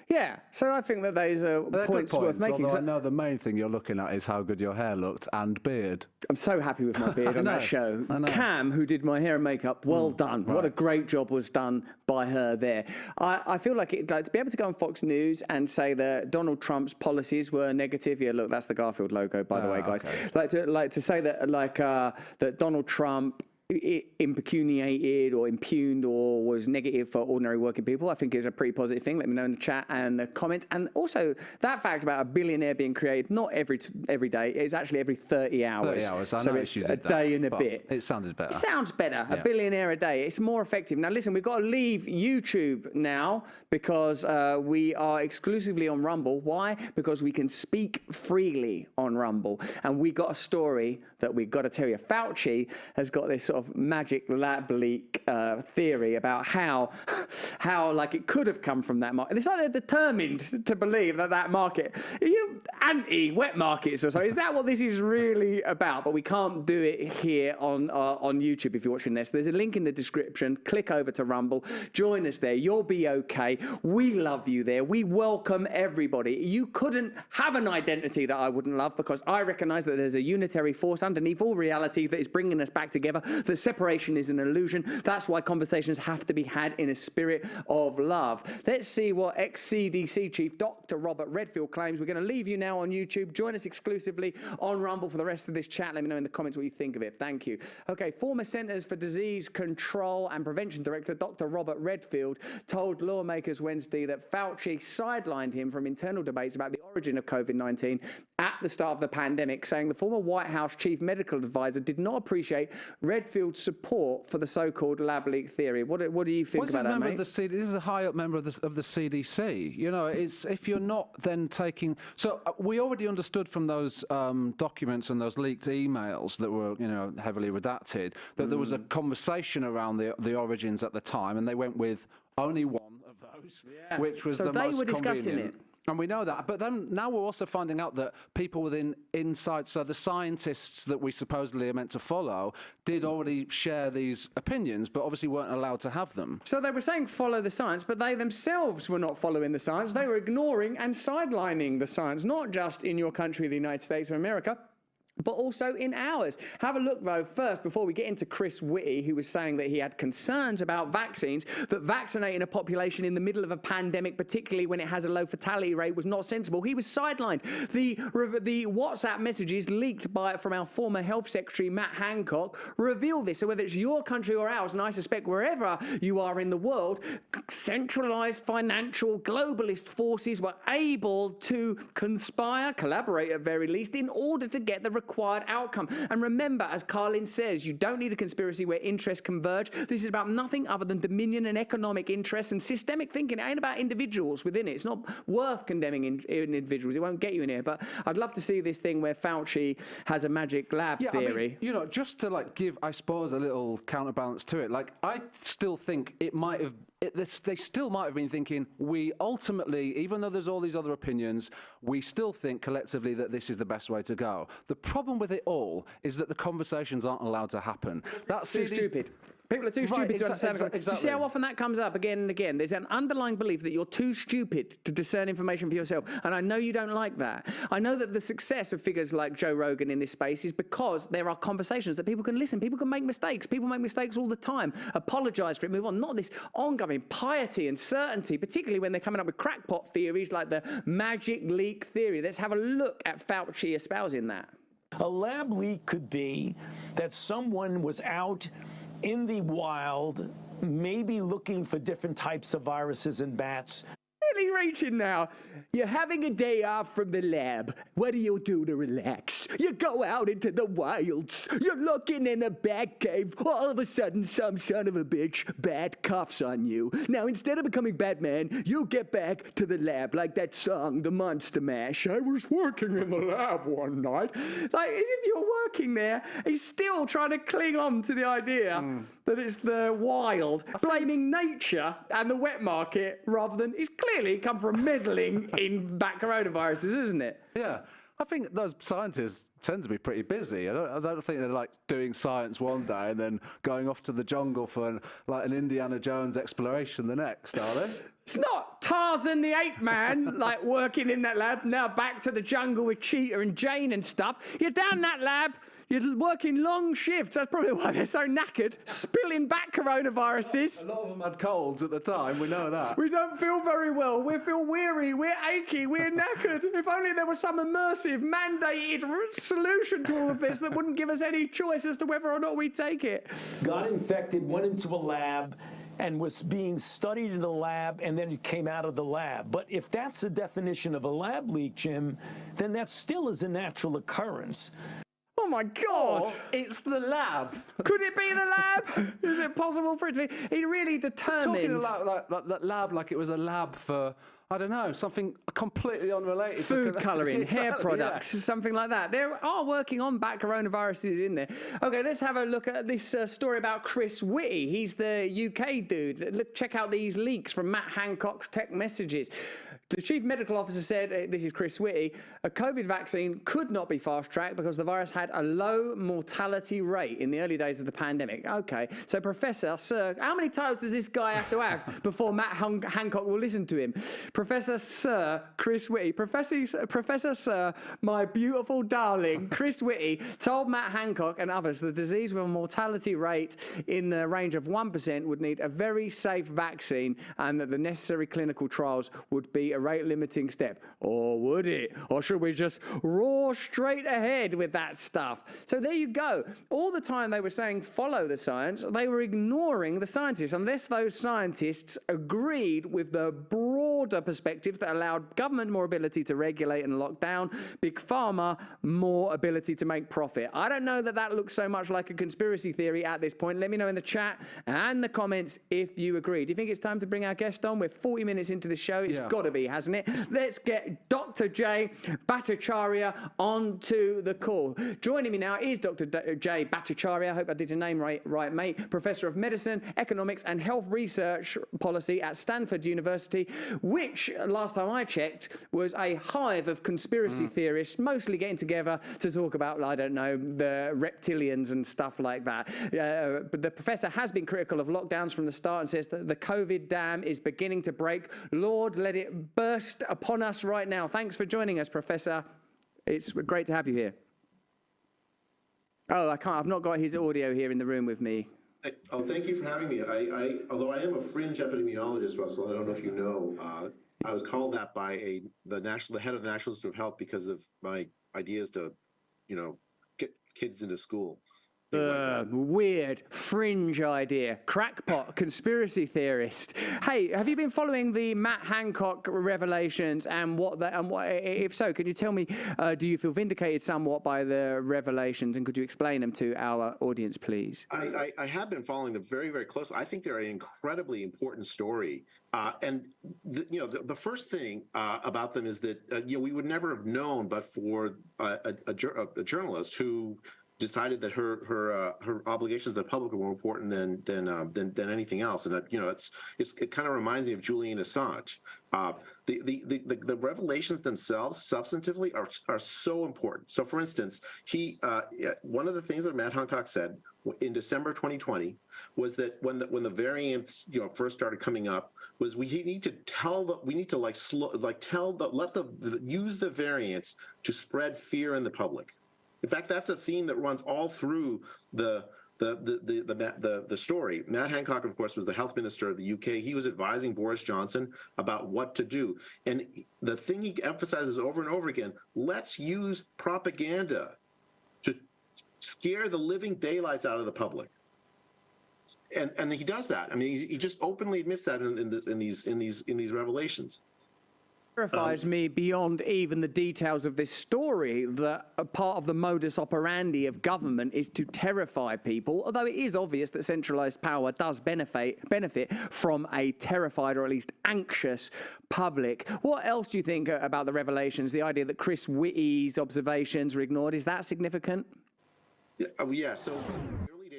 Yeah, so I think that those are points worth making. So I know the main thing you're looking at is how good your hair looked and beard. I'm so happy with my beard on that show. Cam, who did my hair and makeup, well done. Right. What a great job was done by her there. I feel like to be able to go on Fox News and say that Donald Trump's policies were negative. Yeah, look, that's the Garfield logo, by the way, guys. Okay. Like to say that that Donald Trump impecuniated or impugned or was negative for ordinary working people, I think is a pretty positive thing. Let me know in the chat and the comments. And also that fact about a billionaire being created, not every day, it's actually every 30 hours. 30 hours, I so know it's a day and a bit. It sounded better. It sounds better, yeah. A billionaire a day. It's more effective. Now listen, we've got to leave YouTube now because we are exclusively on Rumble. Why? Because we can speak freely on Rumble. And we got a story that we've got to tell you. Fauci has got this sort of magic lab leak theory about how like it could have come from that market. It's like they're determined to believe that market. anti-wet markets or so. Is that what this is really about? But we can't do it here on YouTube if you're watching this. There's a link in the description. Click over to Rumble. Join us there. You'll be okay. We love you there. We welcome everybody. You couldn't have an identity that I wouldn't love, because I recognise that there's a unitary force underneath all reality that is bringing us back together. The separation is an illusion. That's why conversations have to be had in a spirit of love. Let's see what ex-CDC chief Dr. Robert Redfield claims. We're going to leave you now on YouTube. Join us exclusively on Rumble for the rest of this chat. Let me know in the comments what you think of it. Thank you. Okay, former Centers for Disease Control and Prevention Director Dr. Robert Redfield told lawmakers Wednesday that Fauci sidelined him from internal debates about the origin of COVID-19 at the start of the pandemic, saying the former White House chief medical advisor did not appreciate Redfield's support for the so-called lab leak theory. What do you think about that, mate? This is a high-up member of the CDC. You know, it's if you're not then taking... So we already understood from those documents and those leaked emails that were, you know, heavily redacted, that there was a conversation around the origins at the time, and they went with only one of those, which was the most convenient. So they were discussing it. And we know that. But then now we're also finding out that people within inside, so the scientists that we supposedly are meant to follow, did already share these opinions, but obviously weren't allowed to have them. So they were saying follow the science, but they themselves were not following the science. They were ignoring and sidelining the science, not just in your country, the United States of America, but also in ours. Have a look, though, first, before we get into Chris Whitty, who was saying that he had concerns about vaccines, that vaccinating a population in the middle of a pandemic, particularly when it has a low fatality rate, was not sensible. He was sidelined. The WhatsApp messages leaked from our former Health Secretary, Matt Hancock, reveal this. So whether it's your country or ours, and I suspect wherever you are in the world, centralized financial globalist forces were able to conspire, collaborate at very least, in order to get the required outcome. And remember, as Carlin says, you don't need a conspiracy where interests converge. This is about nothing other than dominion and economic interests and systemic thinking. It ain't about individuals within it. It's not worth condemning individuals. It won't get you in here. But I'd love to see this thing where Fauci has a magic lab theory. I mean, you know, just to like give, I suppose, a little counterbalance to it. Like, I still think it might have. They still might have been thinking, we ultimately, even though there's all these other opinions, we still think collectively that this is the best way to go. The problem with it all is that the conversations aren't allowed to happen. That's too stupid. People are too stupid to understand. Exactly. Do you see how often that comes up again and again? There's an underlying belief that you're too stupid to discern information for yourself. And I know you don't like that. I know that the success of figures like Joe Rogan in this space is because there are conversations that people can listen. People can make mistakes. People make mistakes all the time. Apologize for it, move on. Not this ongoing piety and certainty, particularly when they're coming up with crackpot theories like the magic leak theory. Let's have a look at Fauci espousing that. A lab leak could be that someone was out in the wild, maybe looking for different types of viruses in bats. Really reaching now. You're having a day off from the lab. What do you do to relax? You go out into the wilds. You're looking in a bat cave. All of a sudden, some son of a bitch bat coughs on you. Now, instead of becoming Batman, you get back to the lab like that song, The Monster Mash. I was working in the lab one night. Like, as if you're working there, he's still trying to cling on to the idea that it's the wild, blaming nature and the wet market rather than... It's clearly come from meddling in bat coronaviruses, isn't it? Yeah. I think those scientists tend to be pretty busy. I don't think they're like doing science one day and then going off to the jungle for like an Indiana Jones exploration the next, are they? It's not Tarzan the Ape Man, like working in that lab, now back to the jungle with Cheetah and Jane and stuff. You're down that lab, you're working long shifts. That's probably why they're so knackered, spilling back coronaviruses. A lot of them had colds at the time, we know that. We don't feel very well. We feel weary, we're achy, we're knackered. If only there was some immersive, mandated solution to all of this that wouldn't give us any choice as to whether or not we take it. Got infected, went into a lab, and was being studied in the lab, and then it came out of the lab. But if that's the definition of a lab leak, Jim, then that still is a natural occurrence. Oh my God! Oh, it's the lab. Could it be the lab? Is it possible for it to be? He really determined. He's talking about that lab like it was a lab for, I don't know, something completely unrelated. Food colouring, exactly, hair products, something like that. They are working on bat coronaviruses in there. Okay, let's have a look at this story about Chris Whitty. He's the UK dude. Check out these leaks from Matt Hancock's tech messages. The chief medical officer said, this is Chris Whitty, a COVID vaccine could not be fast-tracked because the virus had a low mortality rate in the early days of the pandemic. Okay, so Professor Sir, how many titles does this guy have to have before Matt Hancock will listen to him? Professor Sir Chris Whitty, Professor Sir, my beautiful darling Chris Whitty told Matt Hancock and others the disease with a mortality rate in the range of 1% would need a very safe vaccine and that the necessary clinical trials would be a rate-limiting step. Or would it? Or should we just roar straight ahead with that stuff? So there you go. All the time they were saying follow the science, they were ignoring the scientists, unless those scientists agreed with the broader perspectives that allowed government more ability to regulate and lock down, big pharma more ability to make profit. I don't know that that looks so much like a conspiracy theory at this point. Let me know in the chat and the comments if you agree. Do you think it's time to bring our guest on? We're 40 minutes into the show. It's got to be, hasn't it? Let's get Dr. Jay Bhattacharya onto the call. Joining me now is Dr. Jay Bhattacharya. I hope I did your name right, mate. Professor of Medicine, Economics and Health Research Policy at Stanford University, which, last time I checked, was a hive of conspiracy theorists, mostly getting together to talk about, I don't know, the reptilians and stuff like that. But the professor has been critical of lockdowns from the start and says that the COVID dam is beginning to break. Lord, let it burst upon us right now. Thanks for joining us, Professor. It's great to have you here. Oh, I've not got his audio here in the room with me. Oh, thank you for having me. Although I am a fringe epidemiologist, Russell, I don't know if you know, I was called that by the head of the National Institute of Health because of my ideas to, get kids into school. Weird, fringe idea, crackpot, conspiracy theorist. Hey, have you been following the Matt Hancock revelations and if so, can you tell me, do you feel vindicated somewhat by the revelations, and could you explain them to our audience, please? I have been following them very, very close. I think they're an incredibly important story. And the first thing about them is that we would never have known, but for a journalist who decided that her obligations to the public were more important than anything else, and that it kind of reminds me of Julian Assange. The revelations themselves, substantively, are so important. So, for instance, one of the things that Matt Hancock said in December 2020 was that when the variants first started coming up, was we need to use the variants to spread fear in the public. In fact, that's a theme that runs all through the story. Matt Hancock, of course, was the health minister of the UK. He was advising Boris Johnson about what to do. And the thing he emphasizes over and over again, let's use propaganda to scare the living daylights out of the public. And he does that. I mean, he just openly admits that in these revelations. Terrifies me beyond even the details of this story that a part of the modus operandi of government is to terrify people, although it is obvious that centralized power does benefit from a terrified or at least anxious public. What else do you think about the revelations, the idea that Chris Whitty's observations were ignored? Is that significant? Yeah, so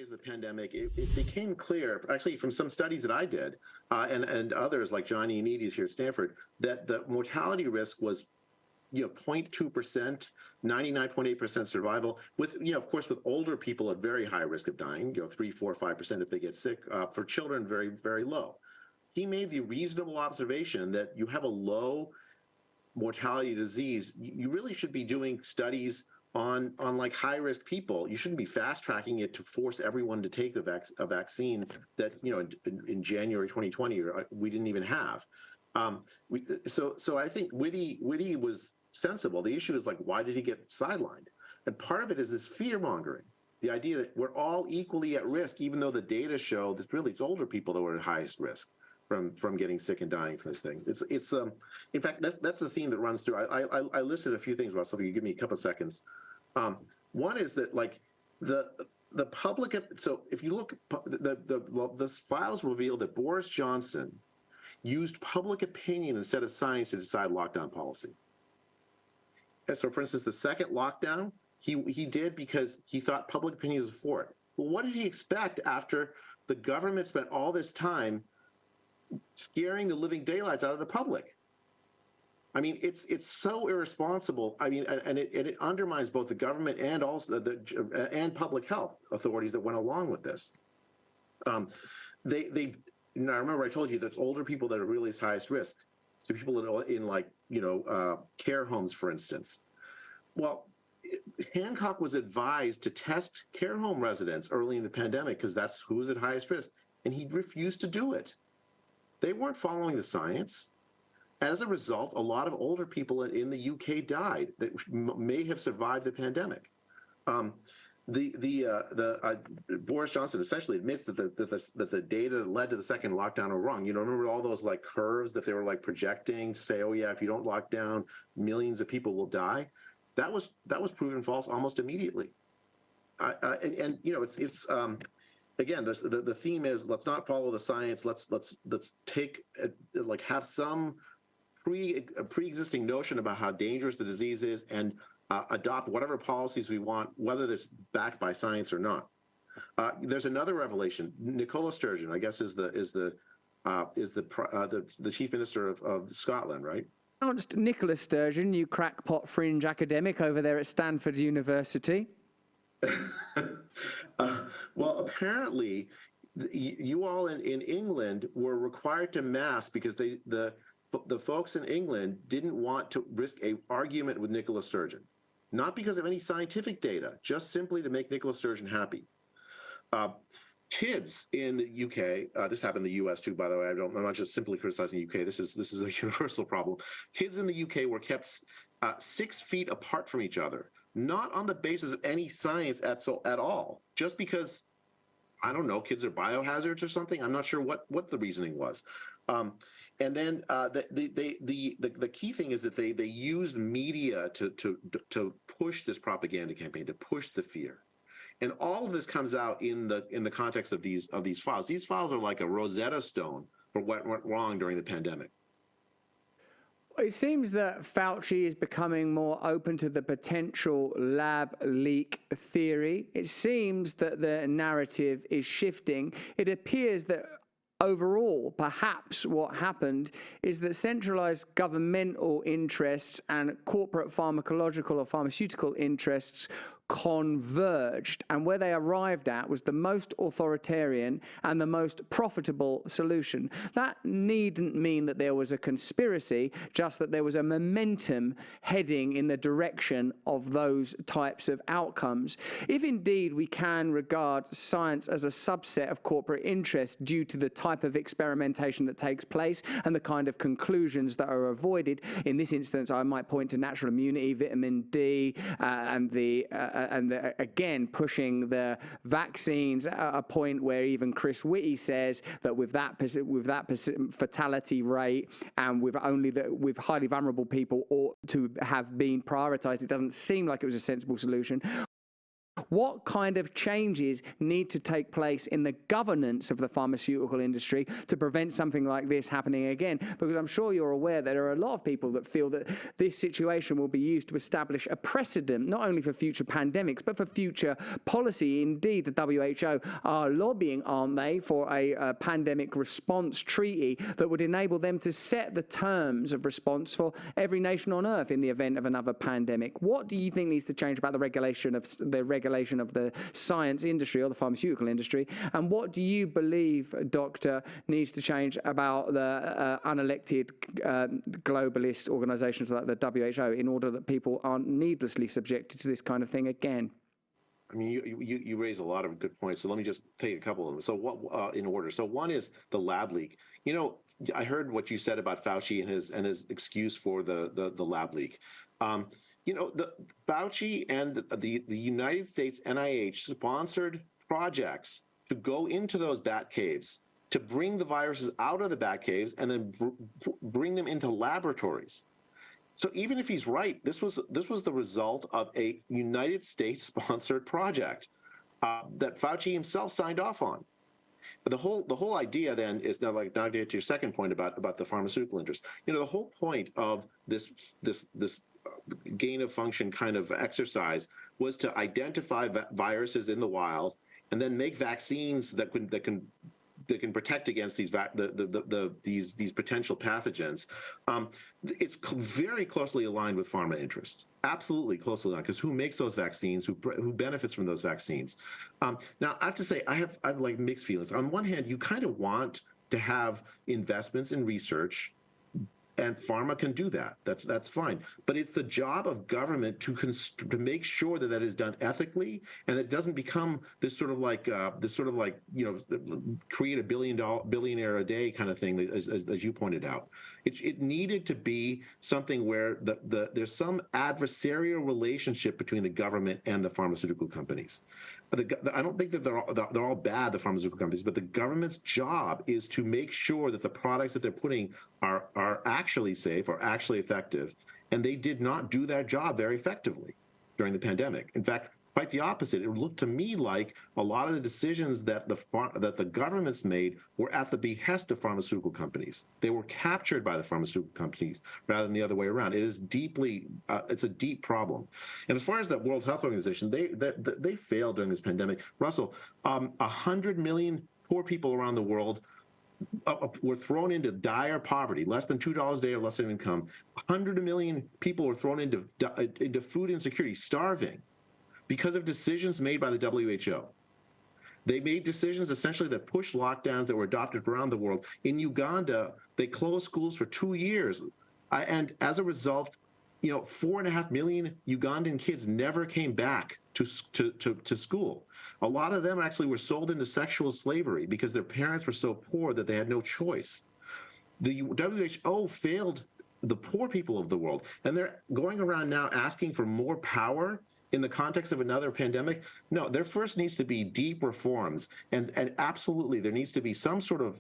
of the pandemic, it became clear, actually, from some studies that I did, and others like John Ioannidis here at Stanford, that the mortality risk was 0.2%, 99.8% survival, with, of course, with older people at very high risk of dying, 3, 4, 5% if they get sick. For children, very, very low. He made the reasonable observation that you have a low mortality disease, you really should be doing studies on like high risk people. You shouldn't be fast tracking it to force everyone to take a vaccine that in January 2020 we didn't even have. So I think Whitty was sensible. The issue is like, why did he get sidelined? And part of it is this fear mongering, the idea that we're all equally at risk, even though the data show that really it's older people that were at highest risk from getting sick and dying from this thing. It's in fact that's the theme that runs through. I listed a few things, Russell. If you give me a couple seconds. One is that like the public. So if you look, the files reveal that Boris Johnson used public opinion instead of science to decide lockdown policy. And so, for instance, the second lockdown he did because he thought public opinion was for it. Well, what did he expect after the government spent all this time scaring the living daylights out of the public? I mean, it's so irresponsible. I mean, and it undermines both the government and also and public health authorities that went along with this. Now, remember I told you that's older people that are really at highest risk. So people in like, care homes, for instance. Well, Hancock was advised to test care home residents early in the pandemic because that's who was at highest risk, and he refused to do it. They weren't following the science. As a result, a lot of older people in the UK died that may have survived the pandemic. Boris Johnson essentially admits that the data that led to the second lockdown are wrong. Remember all those like curves that they were like projecting to say, oh yeah, if you don't lock down, millions of people will die. That was proven false almost immediately. It's again, the theme is let's not follow the science. Let's take have some pre-existing notion about how dangerous the disease is and adopt whatever policies we want, whether it's backed by science or not. There's another revelation. Nicola Sturgeon, I guess, is the chief minister of Scotland, right? Not Nicola Sturgeon, you crackpot fringe academic over there at Stanford University. Well, apparently, you all in England were required to mask because the folks in England didn't want to risk an argument with Nicola Sturgeon, not because of any scientific data, just simply to make Nicola Sturgeon happy. Kids in the UK, this happened in the US too, by the way. I'm not just simply criticizing the UK. This is a universal problem. Kids in the UK were kept 6 feet apart from each other, not on the basis of any science at all, just because, I don't know, kids are biohazards or something. I'm not sure what the reasoning was. And then the key thing is that they used media to push this propaganda campaign, to push the fear. And all of this comes out in the context of these files. These files are like a Rosetta Stone for what went wrong during the pandemic. It seems that Fauci is becoming more open to the potential lab leak theory. It seems that the narrative is shifting. It appears that overall, perhaps what happened is that centralized governmental interests and corporate pharmacological or pharmaceutical interests converged, and where they arrived at was the most authoritarian and the most profitable solution. That needn't mean that there was a conspiracy, just that there was a momentum heading in the direction of those types of outcomes. If indeed we can regard science as a subset of corporate interest due to the type of experimentation that takes place and the kind of conclusions that are avoided, in this instance I might point to natural immunity, vitamin D, and again pushing the vaccines at a point where even Chris Whitty says that with that fatality rate and with highly vulnerable people ought to have been prioritized, it doesn't seem like it was a sensible solution. What kind of changes need to take place in the governance of the pharmaceutical industry to prevent something like this happening again? Because I'm sure you're aware that there are a lot of people that feel that this situation will be used to establish a precedent, not only for future pandemics, but for future policy. Indeed, the WHO are lobbying, aren't they, for a pandemic response treaty that would enable them to set the terms of response for every nation on earth in the event of another pandemic. What do you think needs to change about the regulation of the science industry or the pharmaceutical industry? And what do you believe, Doctor, needs to change about the unelected globalist organizations like the WHO in order that people aren't needlessly subjected to this kind of thing again? I mean, you raise a lot of good points. So let me just take a couple of them. So what in order? So one is the lab leak. I heard what you said about Fauci and his excuse for the lab leak. The Fauci and the United States NIH sponsored projects to go into those bat caves, to bring the viruses out of the bat caves and then bring them into laboratories. So even if he's right, this was the result of a United States sponsored project that Fauci himself signed off on. The whole idea then is now, like, now to get to your second point about the pharmaceutical interest. The whole point of this gain of function kind of exercise was to identify viruses in the wild and then make vaccines that can protect against these these potential pathogens. It's very closely aligned with pharma interest. Absolutely closely aligned, because who makes those vaccines? Who benefits from those vaccines? Now, I have to say, I have like mixed feelings. On one hand, you kind of want to have investments in research, and pharma can do that. That's fine. But it's the job of government to make sure that is done ethically, and it doesn't become this sort of like create a billionaire a day kind of thing, as you pointed out. It needed to be something where there's some adversarial relationship between the government and the pharmaceutical companies. I don't think that they're all bad, the pharmaceutical companies, but the government's job is to make sure that the products that they're putting are actually safe, or actually effective, and they did not do their job very effectively during the pandemic. In fact, quite the opposite. It looked to me like a lot of the decisions that the governments made were at the behest of pharmaceutical companies. They were captured by the pharmaceutical companies rather than the other way around. It is it's a deep problem. And as far as the World Health Organization, they failed during this pandemic. Russell, 100 million poor people around the world were thrown into dire poverty, less than $2 a day or less of income. 100 million people were thrown into food insecurity, starving, because of decisions made by the WHO. They made decisions essentially that pushed lockdowns that were adopted around the world. In Uganda, they closed schools for 2 years. And as a result, 4.5 million Ugandan kids never came back to school. A lot of them actually were sold into sexual slavery because their parents were so poor that they had no choice. The WHO failed the poor people of the world, and they're going around now asking for more power in the context of another pandemic. No, there first needs to be deep reforms, and absolutely there needs to be some sort of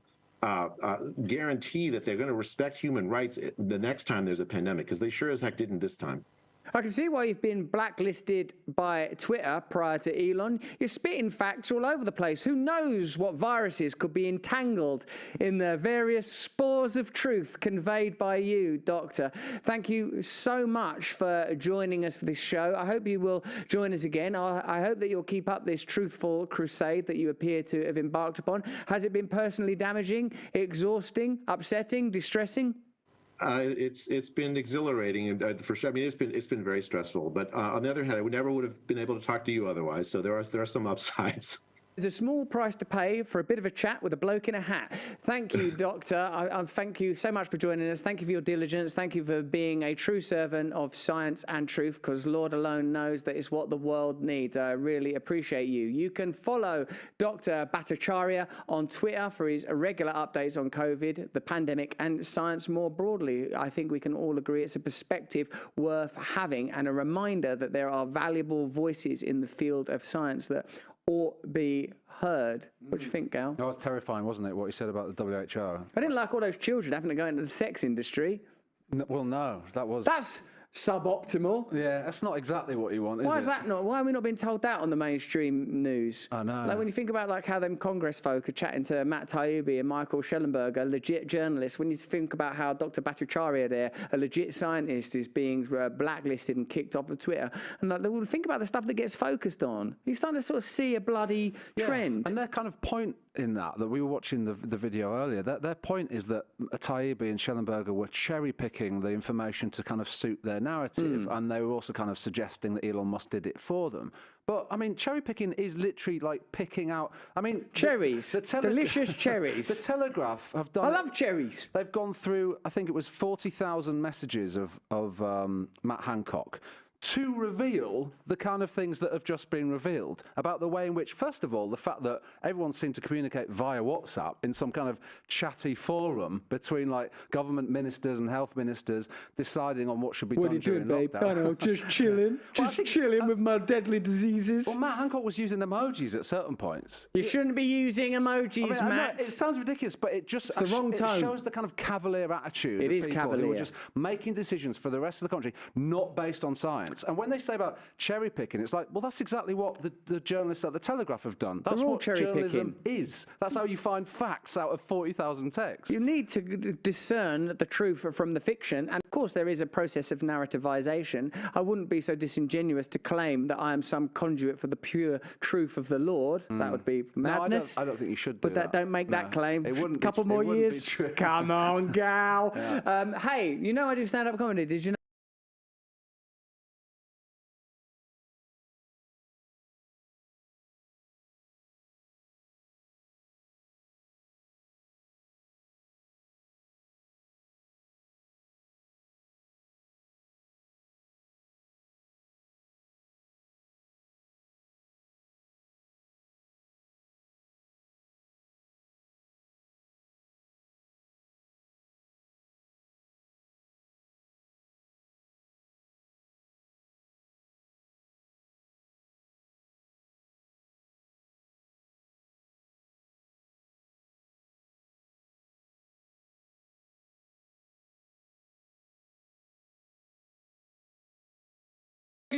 guarantee that they're going to respect human rights the next time there's a pandemic, because they sure as heck didn't this time. I can see why you've been blacklisted by Twitter prior to Elon. You're spitting facts all over the place. Who knows what viruses could be entangled in the various spores of truth conveyed by you, Doctor. Thank you so much for joining us for this show. I hope you will join us again. I hope that you'll keep up this truthful crusade that you appear to have embarked upon. Has it been personally damaging, exhausting, upsetting, distressing? It's been exhilarating, for sure. I mean, it's been very stressful. But on the other hand, I never would have been able to talk to you otherwise. So there are some upsides. There's a small price to pay for a bit of a chat with a bloke in a hat. Thank you, Doctor. I thank you so much for joining us. Thank you for your diligence. Thank you for being a true servant of science and truth, because Lord alone knows that it's what the world needs. I really appreciate you. You can follow Dr. Bhattacharya on Twitter for his regular updates on COVID, the pandemic, and science more broadly. I think we can all agree it's a perspective worth having, and a reminder that there are valuable voices in the field of science that ought be heard. What do you think, Gal? That was terrifying, wasn't it, what he said about the WHO? I didn't like all those children having to go into the sex industry. Well, no, that's suboptimal. Yeah, that's not exactly what you want, is it? Why is that not? Why are we not being told that on the mainstream news? I know. Like when you think about like how them Congress folk are chatting to Matt Taibbi and Michael Schellenberger, legit journalists. When you think about how Dr. Bhattacharya there, a legit scientist, is being blacklisted and kicked off of Twitter, and like, think about the stuff that gets focused on. You're starting to sort of see a bloody trend. And their kind of point in that we were watching the video earlier, their point is that Taibbi and Schellenberger were cherry picking the information to kind of suit their narrative, and they were also kind of suggesting that Elon Musk did it for them. But I mean, cherry picking is literally like picking out. I mean, cherries, delicious cherries. The Telegraph have done. I love cherries. They've gone through, I think it was 40,000 messages of Matt Hancock, to reveal the kind of things that have just been revealed about the way in which, first of all, the fact that everyone seemed to communicate via WhatsApp in some kind of chatty forum between like government ministers and health ministers deciding on what should be done during lockdown. What are you doing, babe? I know, just chilling. Chilling with my deadly diseases. Well, Matt Hancock was using emojis at certain points. You shouldn't be using emojis, Matt. It sounds ridiculous, but it just the wrong tone. It shows the kind of cavalier attitude of people cavalier. who are just making decisions for the rest of the country, not based on science. facts. And when they say about cherry picking, it's like, well, that's exactly what the journalists at the Telegraph have done. That's They're all what cherry-picking. journalism is. That's how you find facts out of 40,000 texts. You need to discern the truth from the fiction, and of course there is a process of narrativization. I wouldn't be so disingenuous to claim that I am some conduit for the pure truth of the Lord. That would be madness. No, I don't think you should do but that. Don't make that claim. It wouldn't. A couple more years. Come on, gal. Yeah. Hey, you know I do stand-up comedy. Did you know?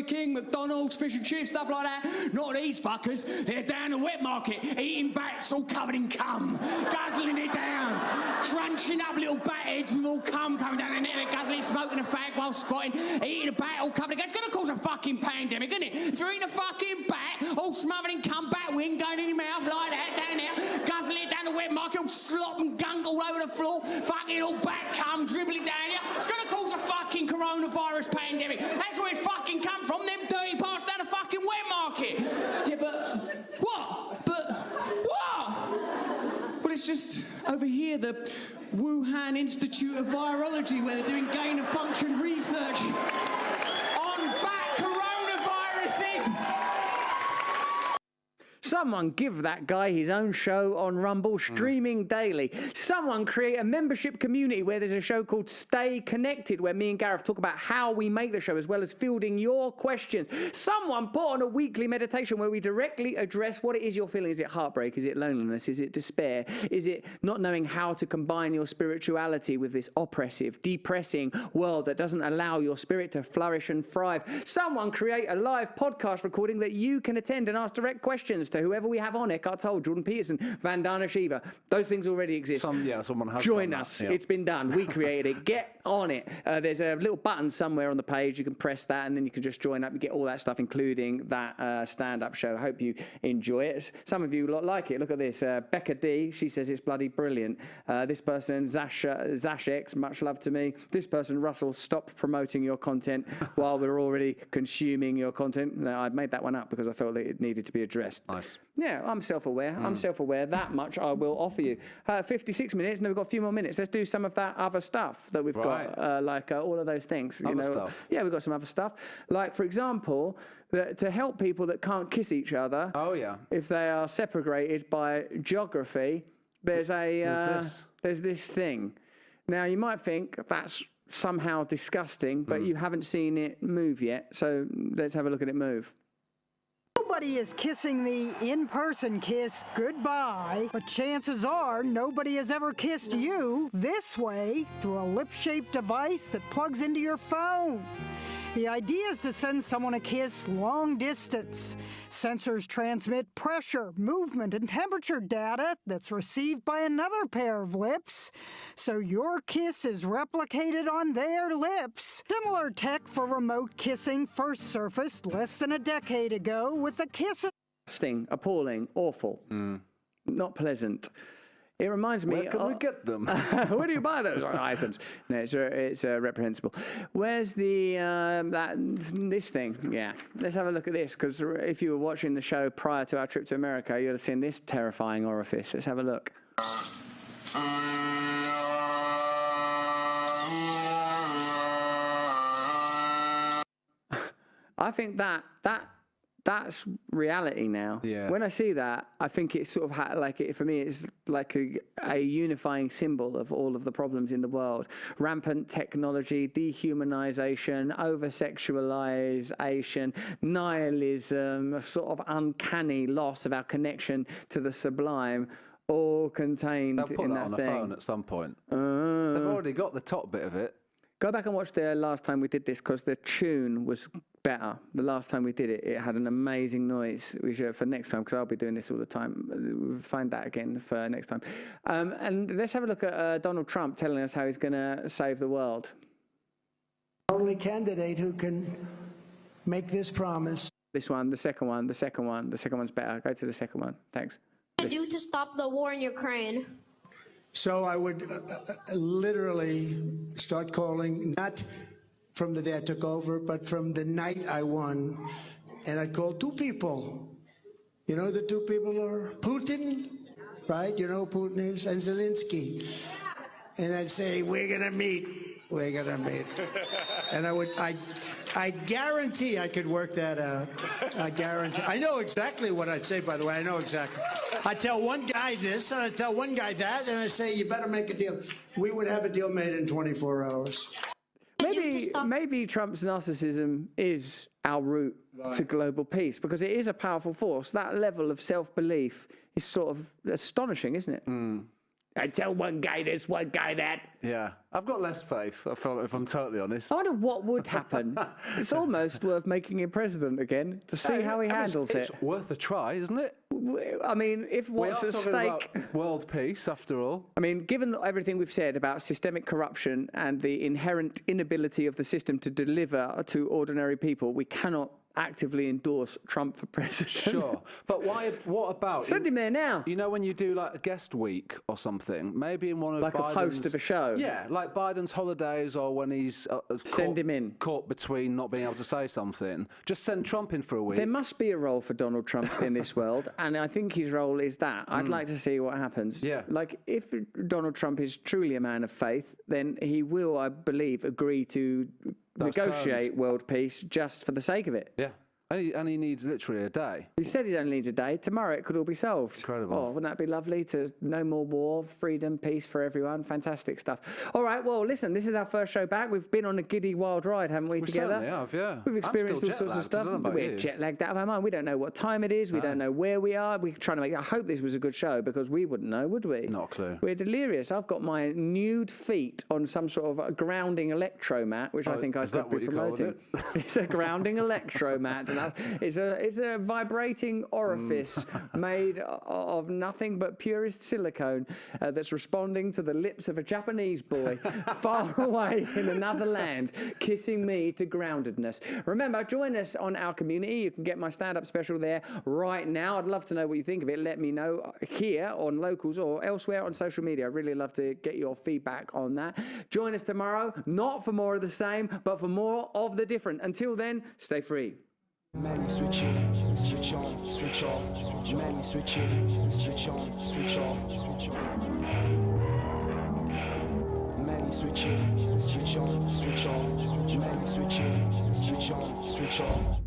King, McDonald's, fish and chips, stuff like that. Not these fuckers. They're down the wet market, eating bats all covered in cum, guzzling it down, crunching up little bat heads with all cum coming down their neck. They're guzzling, smoking a fag while squatting, eating a bat all covered in cum. It's going to cause a fucking pandemic, isn't it? If you're eating a fucking bat, all smothered in cum, bat wing going in your mouth like that, down there, guzzling it down the wet market, all slop and gunk all over the floor, fucking all bat cum dribbling down here. It's going to cause a fucking coronavirus pandemic. That's where it's fucking come from, them dirty parts down the fucking wet market. Yeah, but what? Well, it's just over here, the Wuhan Institute of Virology, where they're doing gain of function research on bat coronaviruses. Someone give that guy his own show on Rumble, streaming daily. Someone create a membership community where there's a show called Stay Connected, where me and Gareth talk about how we make the show, as well as fielding your questions. Someone put on a weekly meditation where we directly address what it is you're feeling. Is it heartbreak? Is it loneliness? Is it despair? Is it not knowing how to combine your spirituality with this oppressive, depressing world that doesn't allow your spirit to flourish and thrive? Someone create a live podcast recording that you can attend and ask direct questions to whoever we have on, Eckhart Tolle, Jordan Peterson, Vandana Shiva. Those things already exist. Someone has Join done us. that, yeah. It's been done. We created it. Get on it. There's a little button somewhere on the page. You can press that, and then you can just join up. You get all that stuff, including that stand-up show. Hope you enjoy it. Some of you like it. Look at this. Becca D, she says it's bloody brilliant. This person, Zashex, much love to me. This person, Russell, stop promoting your content while we're already consuming your content. No, I made that one up because I felt that it needed to be addressed. Nice. Yeah, I'm self-aware. I'm self-aware. That much I will offer you. 56 minutes. No, we've got a few more minutes. Let's do some of that other stuff that we've got, like all of those things. You know, stuff. Yeah, we've got some other stuff. Like, for example, to help people that can't kiss each other. Oh yeah. If they are separated by geography, there's this thing. Now you might think that's somehow disgusting, but you haven't seen it move yet. So let's have a look at it move. Nobody is kissing the in-person kiss goodbye, but chances are nobody has ever kissed you this way through a lip-shaped device that plugs into your phone. The idea is to send someone a kiss long distance. Sensors transmit pressure, movement, and temperature data that's received by another pair of lips, so your kiss is replicated on their lips. Similar tech for remote kissing first surfaced less than a decade ago with the kiss. Appalling, awful, not pleasant. It reminds me. Where can we get them? Where do you buy those items? No, it's reprehensible. Where's the this thing? Yeah, let's have a look at this, because if you were watching the show prior to our trip to America, you'd have seen this terrifying orifice. Let's have a look. I think that's reality now. Yeah. When I see that, I think it's sort of for me, it's like a unifying symbol of all of the problems in the world. Rampant technology, dehumanization, over-sexualization, nihilism, a sort of uncanny loss of our connection to the sublime, all contained They'll put in that on thing. a phone at some point. They've already got the top bit of it. Go back and watch the last time we did this, because the tune was better. The last time we did it, it had an amazing noise. We should, for next time, because I'll be doing this all the time. We'll find that again for next time. And let's have a look at Donald Trump telling us how he's going to save the world. Only candidate who can make this promise. This one, the second one, the second one. The second one's better. Go to the second one. Thanks. What do to stop the war in Ukraine? So I would literally start calling, not from the day I took over, but from the night I won. And I'd call two people. You know who the two people are? Putin, right? You know who Putin is? And Zelensky. And I'd say, we're going to meet. We're going to meet. And I guarantee I could work that out. I guarantee. I know exactly what I'd say, by the way. I know exactly. I tell one guy this, and I tell one guy that, and I say, you better make a deal. We would have a deal made in 24 hours. Maybe Trump's narcissism is our route to global peace, because it is a powerful force. That level of self-belief is sort of astonishing, isn't it? I tell one guy this, one guy that. Yeah, I've got less faith, if I'm totally honest. I wonder what would happen. It's almost worth making him president again to see how he handles it. It's worth a try, isn't it? I mean, if what's at stake... About world peace, after all. I mean, given everything we've said about systemic corruption and the inherent inability of the system to deliver to ordinary people, we cannot actively endorse Trump for president. Sure, but what about... Send him there now. You know when you do like a guest week or something, maybe in one of like Biden's... a host of a show? Yeah, like Biden's holidays, or when he's send him in. Caught between not being able to say something. Just send Trump in for a week. There must be a role for Donald Trump in this world, and I think his role is that. I'd like to see what happens. Yeah. Like, if Donald Trump is truly a man of faith, then he will, I believe, agree to negotiate world peace just for the sake of it. Yeah. And he needs literally a day. He said he only needs a day. Tomorrow it could all be solved. Incredible. Oh, wouldn't that be lovely? To no more war, freedom, peace for everyone. Fantastic stuff. All right, well, listen, this is our first show back. We've been on a giddy wild ride, haven't we, together? We certainly have, yeah. We've experienced all sorts of stuff. We're jet lagged out of our mind. We don't know what time it is. We don't know where we are. We're trying to make... I hope this was a good show, because we wouldn't know, would we? Not a clue. We're delirious. I've got my nude feet on some sort of a grounding electromat, which I think I could be promoting. It's a grounding electromat. And it's a vibrating orifice made of nothing but purest silicone that's responding to the lips of a Japanese boy far away in another land, kissing me to groundedness. Remember, join us on our community. You can get my stand-up special there right now. I'd love to know what you think of it. Let me know here on Locals or elsewhere on social media. I'd really love to get your feedback on that. Join us tomorrow, not for more of the same, but for more of the different. Until then, stay free. Many switch in, switch on, switch off. Many switch in, switch on, switch off, switch on. Many switch in, switch on, switch off. Many switch in, switch on, switch off.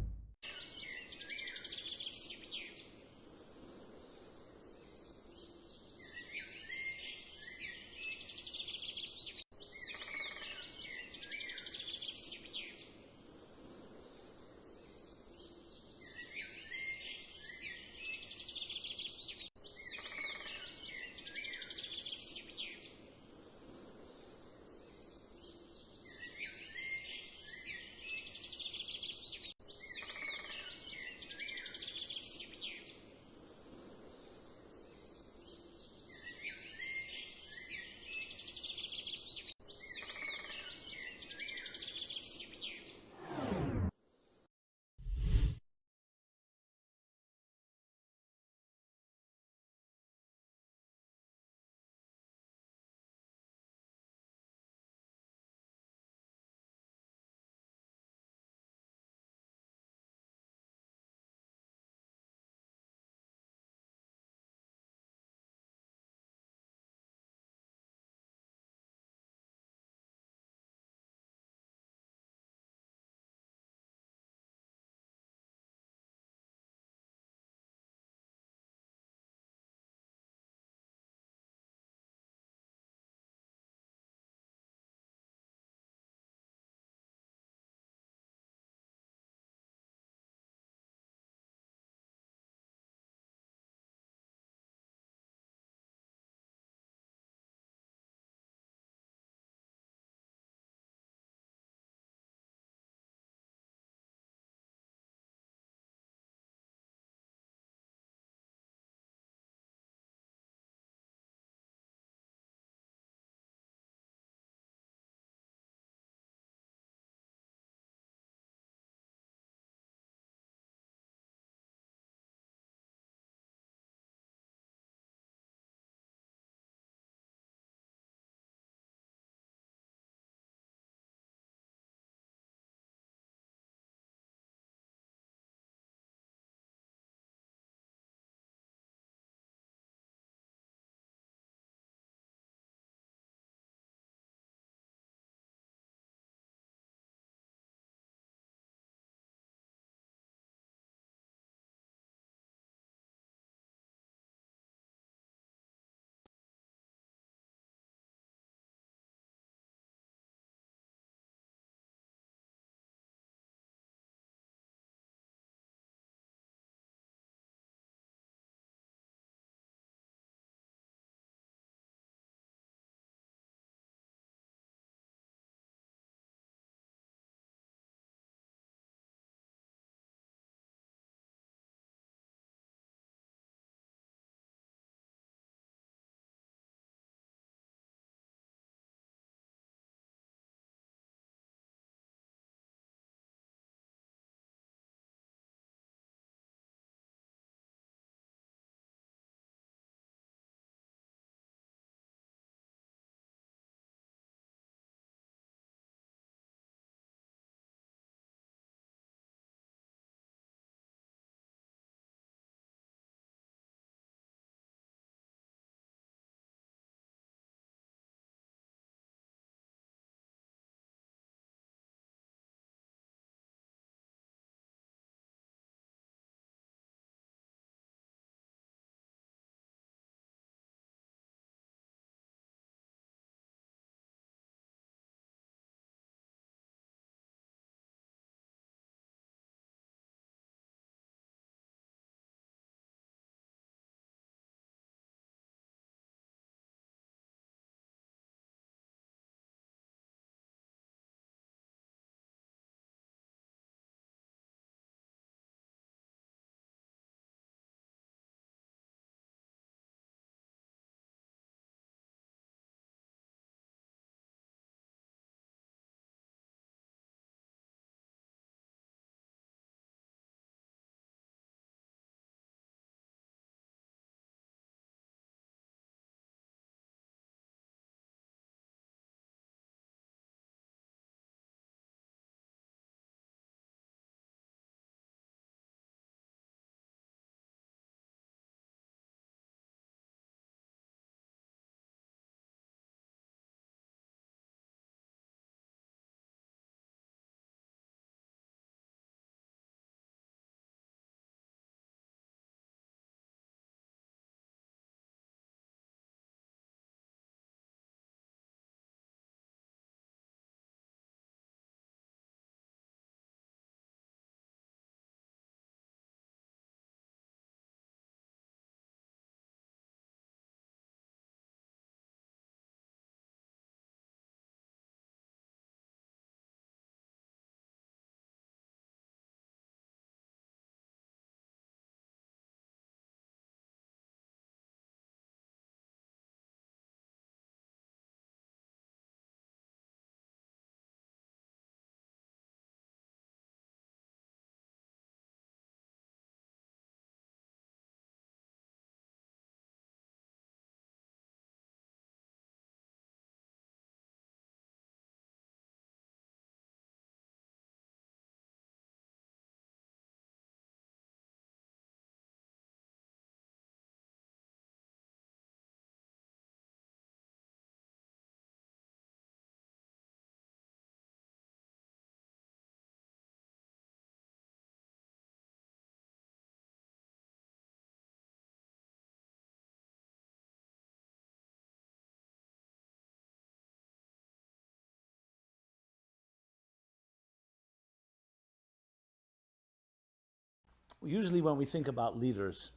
Usually when we think about leaders,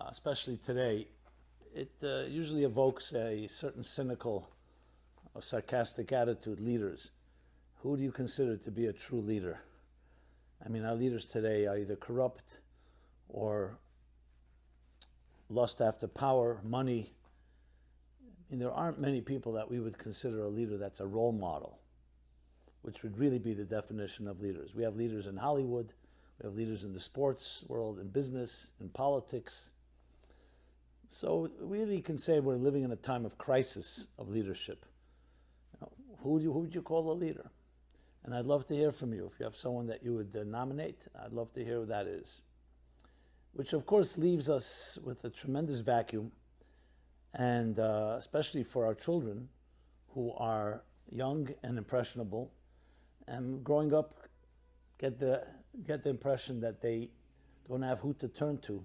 especially today, it usually evokes a certain cynical or sarcastic attitude. Leaders. Who do you consider to be a true leader? I mean, our leaders today are either corrupt or lust after power, money. I mean, there aren't many people that we would consider a leader that's a role model, which would really be the definition of leaders. We have leaders in Hollywood, we have leaders in the sports world, in business, in politics. So really you can say we're living in a time of crisis of leadership. Who would you call a leader? And I'd love to hear from you. If you have someone that you would nominate, I'd love to hear who that is. Which of course leaves us with a tremendous vacuum, and especially for our children who are young and impressionable, and growing up get the impression that they don't have who to turn to.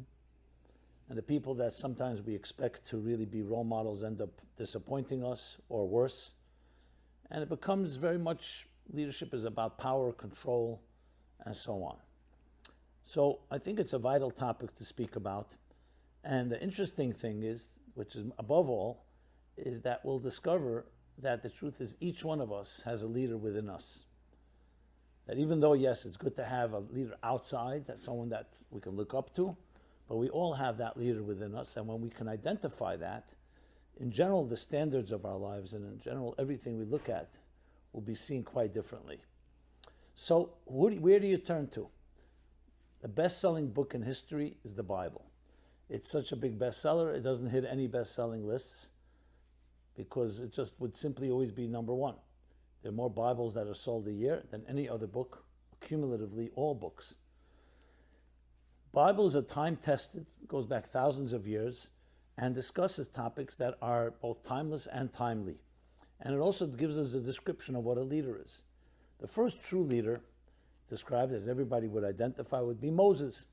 And the people that sometimes we expect to really be role models end up disappointing us or worse. And it becomes very much, leadership is about power, control, and so on. So I think it's a vital topic to speak about. And the interesting thing is, which is above all, is that we'll discover that the truth is each one of us has a leader within us. That even though, yes, it's good to have a leader outside, that's someone that we can look up to, but we all have that leader within us. And when we can identify that, in general, the standards of our lives and in general, everything we look at will be seen quite differently. So where do you turn to? The best-selling book in history is the Bible. It's such a big bestseller, it doesn't hit any best-selling lists because it just would simply always be number one. There are more Bibles that are sold a year than any other book, cumulatively all books. Bible is a time-tested, goes back thousands of years, and discusses topics that are both timeless and timely. And it also gives us a description of what a leader is. The first true leader, described as everybody would identify, would be Moses.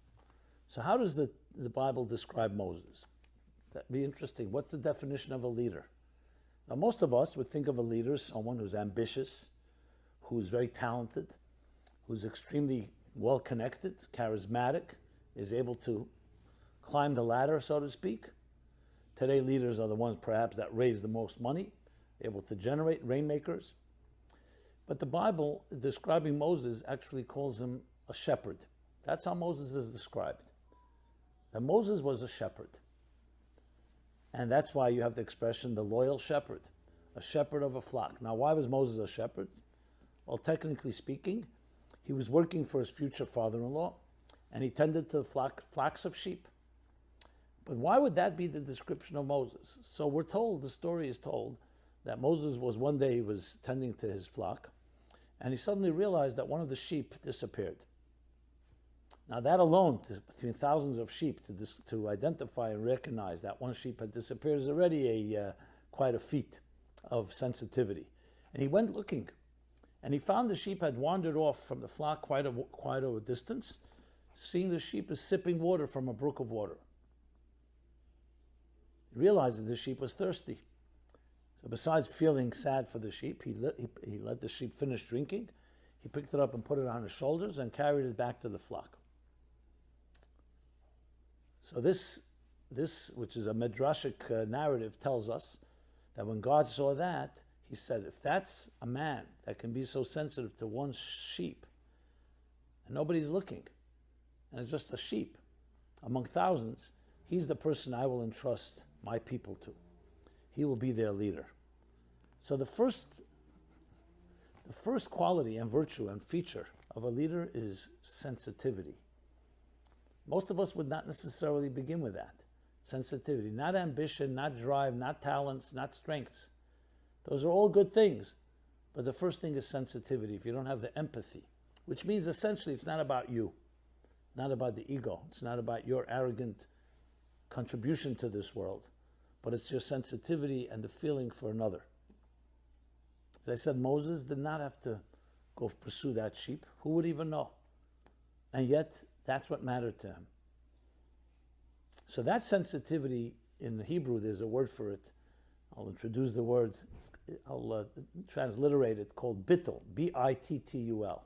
So how does the Bible describe Moses? That'd be interesting. What's the definition of a leader? Now, most of us would think of a leader as someone who's ambitious, who's very talented, who's extremely well-connected, charismatic, is able to climb the ladder, so to speak. Today, leaders are the ones perhaps that raise the most money, able to generate rainmakers. But the Bible, describing Moses, actually calls him a shepherd. That's how Moses is described. That Moses was a shepherd. And that's why you have the expression, the loyal shepherd, a shepherd of a flock. Now, why was Moses a shepherd? Well, technically speaking, he was working for his future father-in-law, and he tended to flocks of sheep. But why would that be the description of Moses? So we're told, the story is told, that Moses was one day, he was tending to his flock, and he suddenly realized that one of the sheep disappeared. Now that alone, between thousands of sheep, to identify and recognize that one sheep had disappeared is already quite a feat of sensitivity. And he went looking, and he found the sheep had wandered off from the flock quite a distance, seeing the sheep is sipping water from a brook of water. He realized that the sheep was thirsty. So besides feeling sad for the sheep, he let the sheep finish drinking. He picked it up and put it on his shoulders and carried it back to the flock. So this which is a midrashic narrative, tells us that when God saw that, he said, if that's a man that can be so sensitive to one sheep, and nobody's looking, and it's just a sheep among thousands, he's the person I will entrust my people to. He will be their leader. So the first quality and virtue and feature of a leader is sensitivity. Most of us would not necessarily begin with that. Sensitivity, not ambition, not drive, not talents, not strengths. Those are all good things. But the first thing is sensitivity. If you don't have the empathy, which means essentially it's not about you, not about the ego. It's not about your arrogant contribution to this world, but it's your sensitivity and the feeling for another. As I said, Moses did not have to go pursue that sheep. Who would even know? And yet, that's what mattered to him. So that sensitivity, in Hebrew, there's a word for it. I'll introduce the word. I'll transliterate it, called bittul, B-I-T-T-U-L.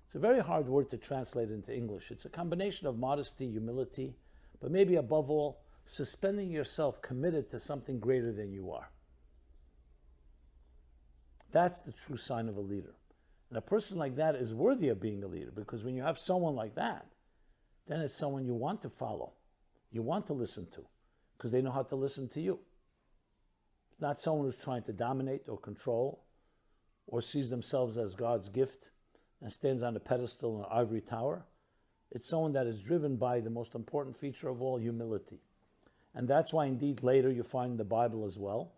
It's a very hard word to translate into English. It's a combination of modesty, humility, but maybe above all, suspending yourself committed to something greater than you are. That's the true sign of a leader. And a person like that is worthy of being a leader, because when you have someone like that, then it's someone you want to follow, you want to listen to, because they know how to listen to you. It's not someone who's trying to dominate or control or sees themselves as God's gift and stands on a pedestal in an ivory tower. It's someone that is driven by the most important feature of all, humility. And that's why indeed later you find in the Bible as well,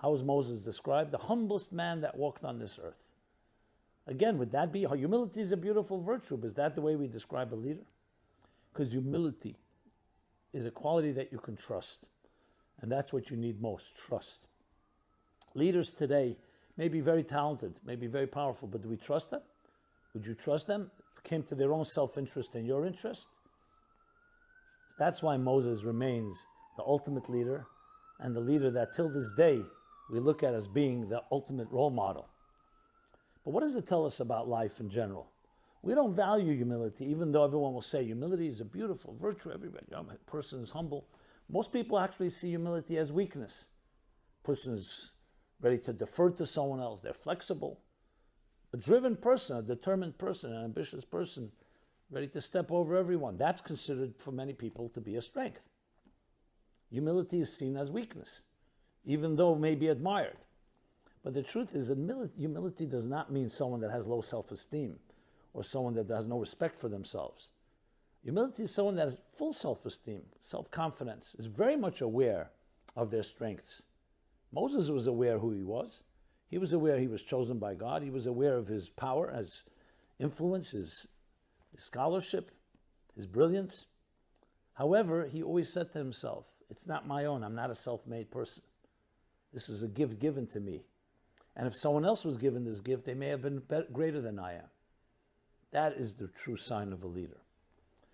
how is Moses described? The humblest man that walked on this earth. Again, would that be, humility is a beautiful virtue, but is that the way we describe a leader? Because humility is a quality that you can trust. And that's what you need most, trust. Leaders today may be very talented, may be very powerful, but do we trust them? Would you trust them? Came to their own self-interest and your interest? That's why Moses remains the ultimate leader, and the leader that till this day we look at as being the ultimate role model. But what does it tell us about life in general? We don't value humility, even though everyone will say humility is a beautiful virtue. Everybody, a person is humble. Most people actually see humility as weakness. A person is ready to defer to someone else. They're flexible. A driven person, a determined person, an ambitious person, ready to step over everyone. That's considered for many people to be a strength. Humility is seen as weakness, even though it may be admired. But the truth is that humility does not mean someone that has low self-esteem or someone that has no respect for themselves. Humility is someone that has full self-esteem, self-confidence, is very much aware of their strengths. Moses was aware who he was. He was aware he was chosen by God. He was aware of his power, his influence, his scholarship, his brilliance. However, he always said to himself, it's not my own. I'm not a self-made person. This was a gift given to me. And if someone else was given this gift, they may have been greater than I am. That is the true sign of a leader.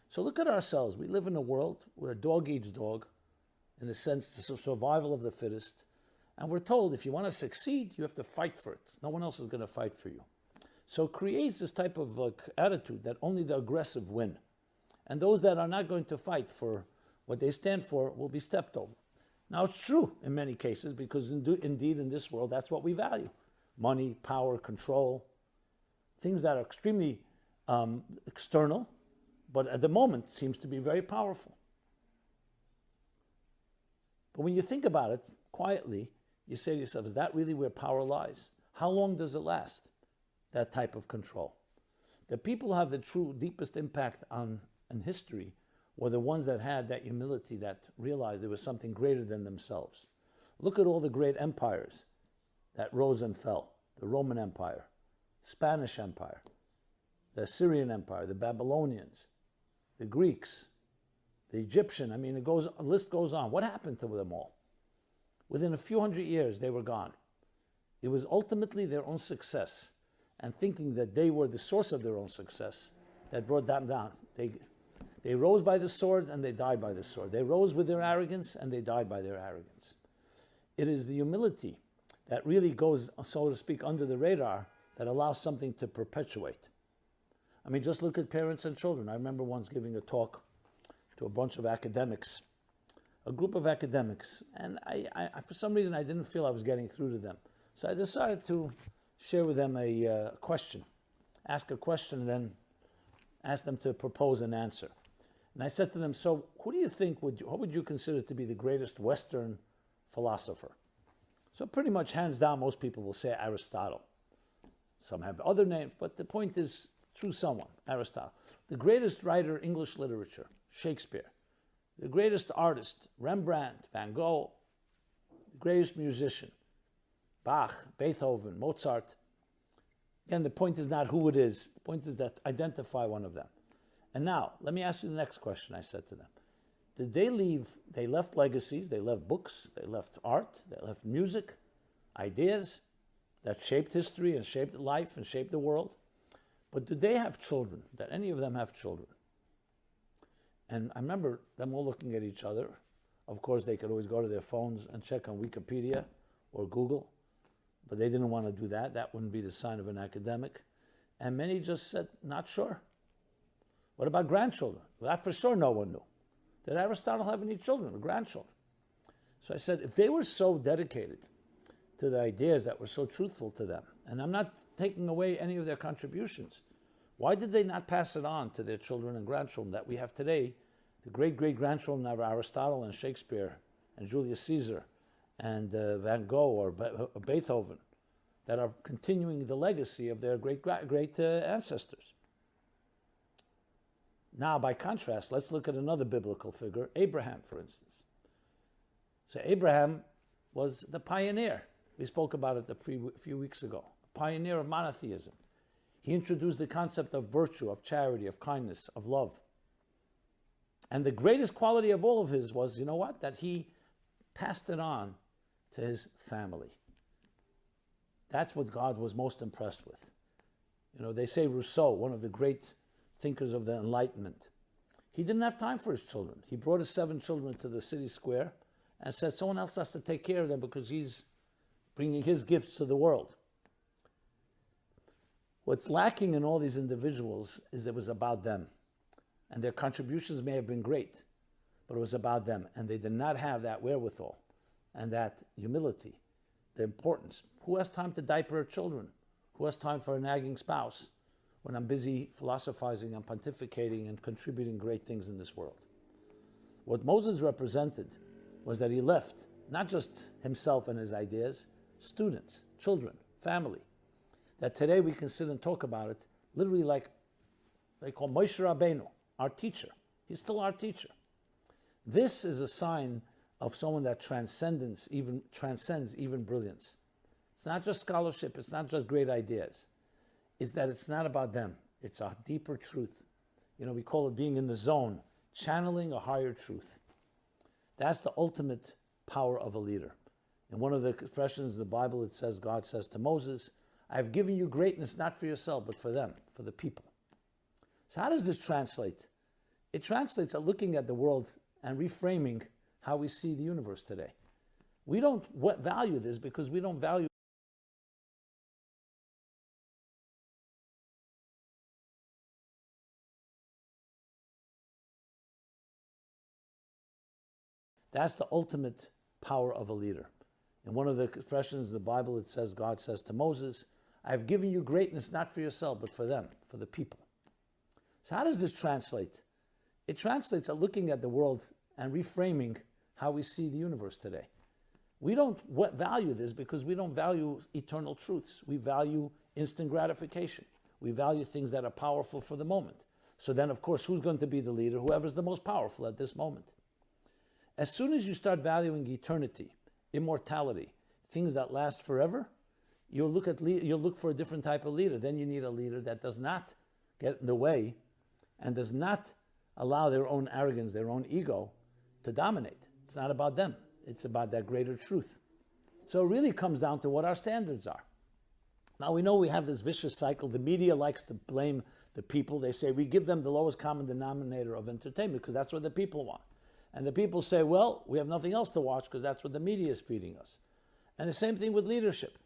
So look at ourselves. We live in a world where dog eats dog, in the sense the survival of the fittest. And we're told if you want to succeed, you have to fight for it. No one else is going to fight for you. So it creates this type of attitude that only the aggressive win. And those that are not going to fight for what they stand for will be stepped over. Now, it's true in many cases, because indeed in this world, that's what we value. Money, power, control, things that are extremely external, but at the moment seems to be very powerful. But when you think about it quietly, you say to yourself, is that really where power lies? How long does it last, that type of control? The people who have the true deepest impact on history were the ones that had that humility, that realized there was something greater than themselves. Look at all the great empires that rose and fell. The Roman Empire, Spanish Empire, the Assyrian Empire, the Babylonians, the Greeks, the Egyptian. I mean, a list goes on. What happened to them all? Within a few hundred years, they were gone. It was ultimately their own success and thinking that they were the source of their own success that brought them down. They rose by the sword and they died by the sword. They rose with their arrogance and they died by their arrogance. It is the humility that really goes, so to speak, under the radar that allows something to perpetuate. I mean, just look at parents and children. I remember once giving a talk to a bunch of academics, a group of academics, and I for some reason, I didn't feel I was getting through to them. So I decided to share with them a question, ask a question, and then ask them to propose an answer. And I said to them, so who do you think, what would you consider to be the greatest Western philosopher? So pretty much hands down, most people will say Aristotle. Some have other names, but the point is, choose someone, Aristotle. The greatest writer, English literature, Shakespeare. The greatest artist, Rembrandt, Van Gogh. The greatest musician, Bach, Beethoven, Mozart. Again, the point is not who it is. The point is that identify one of them. And now, let me ask you the next question, I said to them. Did they leave, they left legacies, they left books, they left art, they left music, ideas that shaped history and shaped life and shaped the world. But did they have children? Did any of them have children? And I remember them all looking at each other. Of course, they could always go to their phones and check on Wikipedia or Google, but they didn't want to do that. That wouldn't be the sign of an academic. And many just said, not sure. What about grandchildren? Well, that for sure no one knew. Did Aristotle have any children or grandchildren? So I said, if they were so dedicated to the ideas that were so truthful to them, and I'm not taking away any of their contributions, why did they not pass it on to their children and grandchildren that we have today, the great-great-grandchildren of Aristotle and Shakespeare and Julius Caesar and Van Gogh or Beethoven, that are continuing the legacy of their great ancestors? Now, by contrast, let's look at another biblical figure, Abraham, for instance. So Abraham was the pioneer. We spoke about it a few weeks ago. Pioneer of monotheism. He introduced the concept of virtue, of charity, of kindness, of love. And the greatest quality of all of his was, you know what? That he passed it on to his family. That's what God was most impressed with. You know, they say Rousseau, one of the great thinkers of the Enlightenment, he didn't have time for his children. He brought his 7 children to the city square and said someone else has to take care of them because he's bringing his gifts to the world. What's lacking in all these individuals is it was about them. And their contributions may have been great, but it was about them. And they did not have that wherewithal and that humility, the importance. Who has time to diaper children? Who has time for a nagging spouse when I'm busy philosophizing and pontificating and contributing great things in this world? What Moses represented was that he left not just himself and his ideas, students, children, family, that today we can sit and talk about it literally like they call Moshe Rabbeinu, our teacher. He's still our teacher. This is a sign of someone that transcends even brilliance. It's not just scholarship, it's not just great ideas. It's that it's not about them. It's a deeper truth. You know, we call it being in the zone, channeling a higher truth. That's the ultimate power of a leader. In one of the expressions in the Bible, it says, God says to Moses, I've given you greatness not for yourself, but for them, for the people. So how does this translate? It translates at looking at the world and reframing how we see the universe today. We don't value this because we don't value That's the ultimate power of a leader. In one of the expressions in the Bible, it says, God says to Moses, I've given you greatness not for yourself, but for them, for the people. So how does this translate? It translates at looking at the world and reframing how we see the universe today. We don't value this because we don't value eternal truths. We value instant gratification. We value things that are powerful for the moment. So then, of course, who's going to be the leader? Whoever's the most powerful at this moment. As soon as you start valuing eternity, immortality, things that last forever, you'll look for a different type of leader. Then you need a leader that does not get in the way and does not allow their own arrogance, their own ego to dominate. It's not about them. It's about that greater truth. So it really comes down to what our standards are. Now we know we have this vicious cycle. The media likes to blame the people. They say we give them the lowest common denominator of entertainment because that's what the people want. And the people say, well, we have nothing else to watch because that's what the media is feeding us. And the same thing with leadership.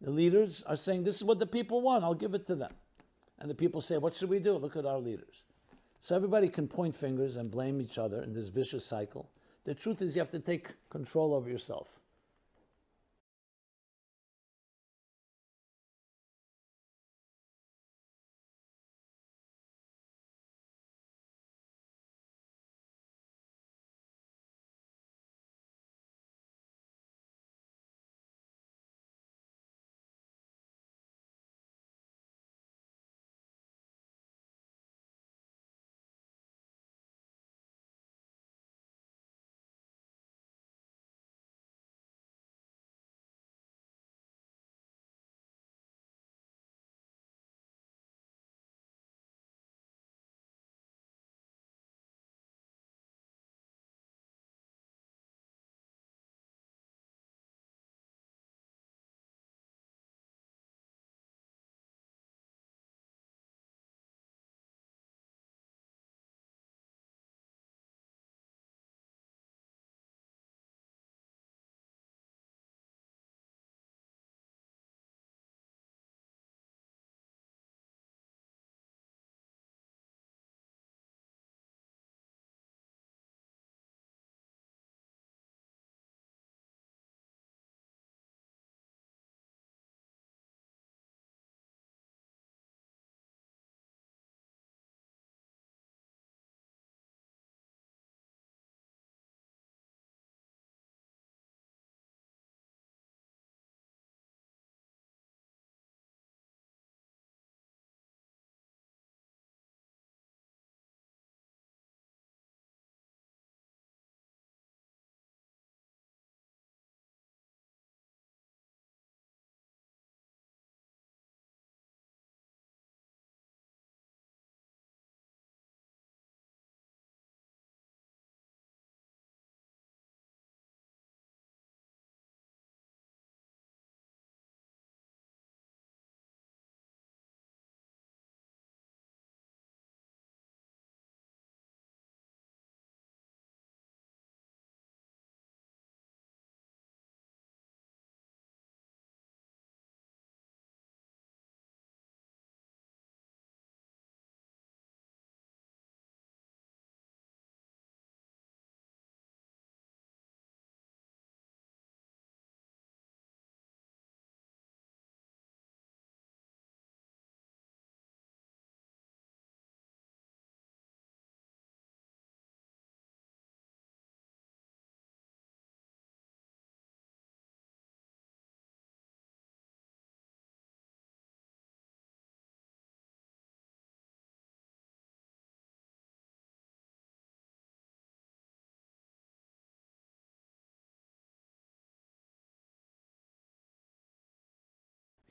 The leaders are saying, this is what the people want, I'll give it to them. And the people say, what should we do? Look at our leaders. So everybody can point fingers and blame each other in this vicious cycle. The truth is you have to take control of yourself.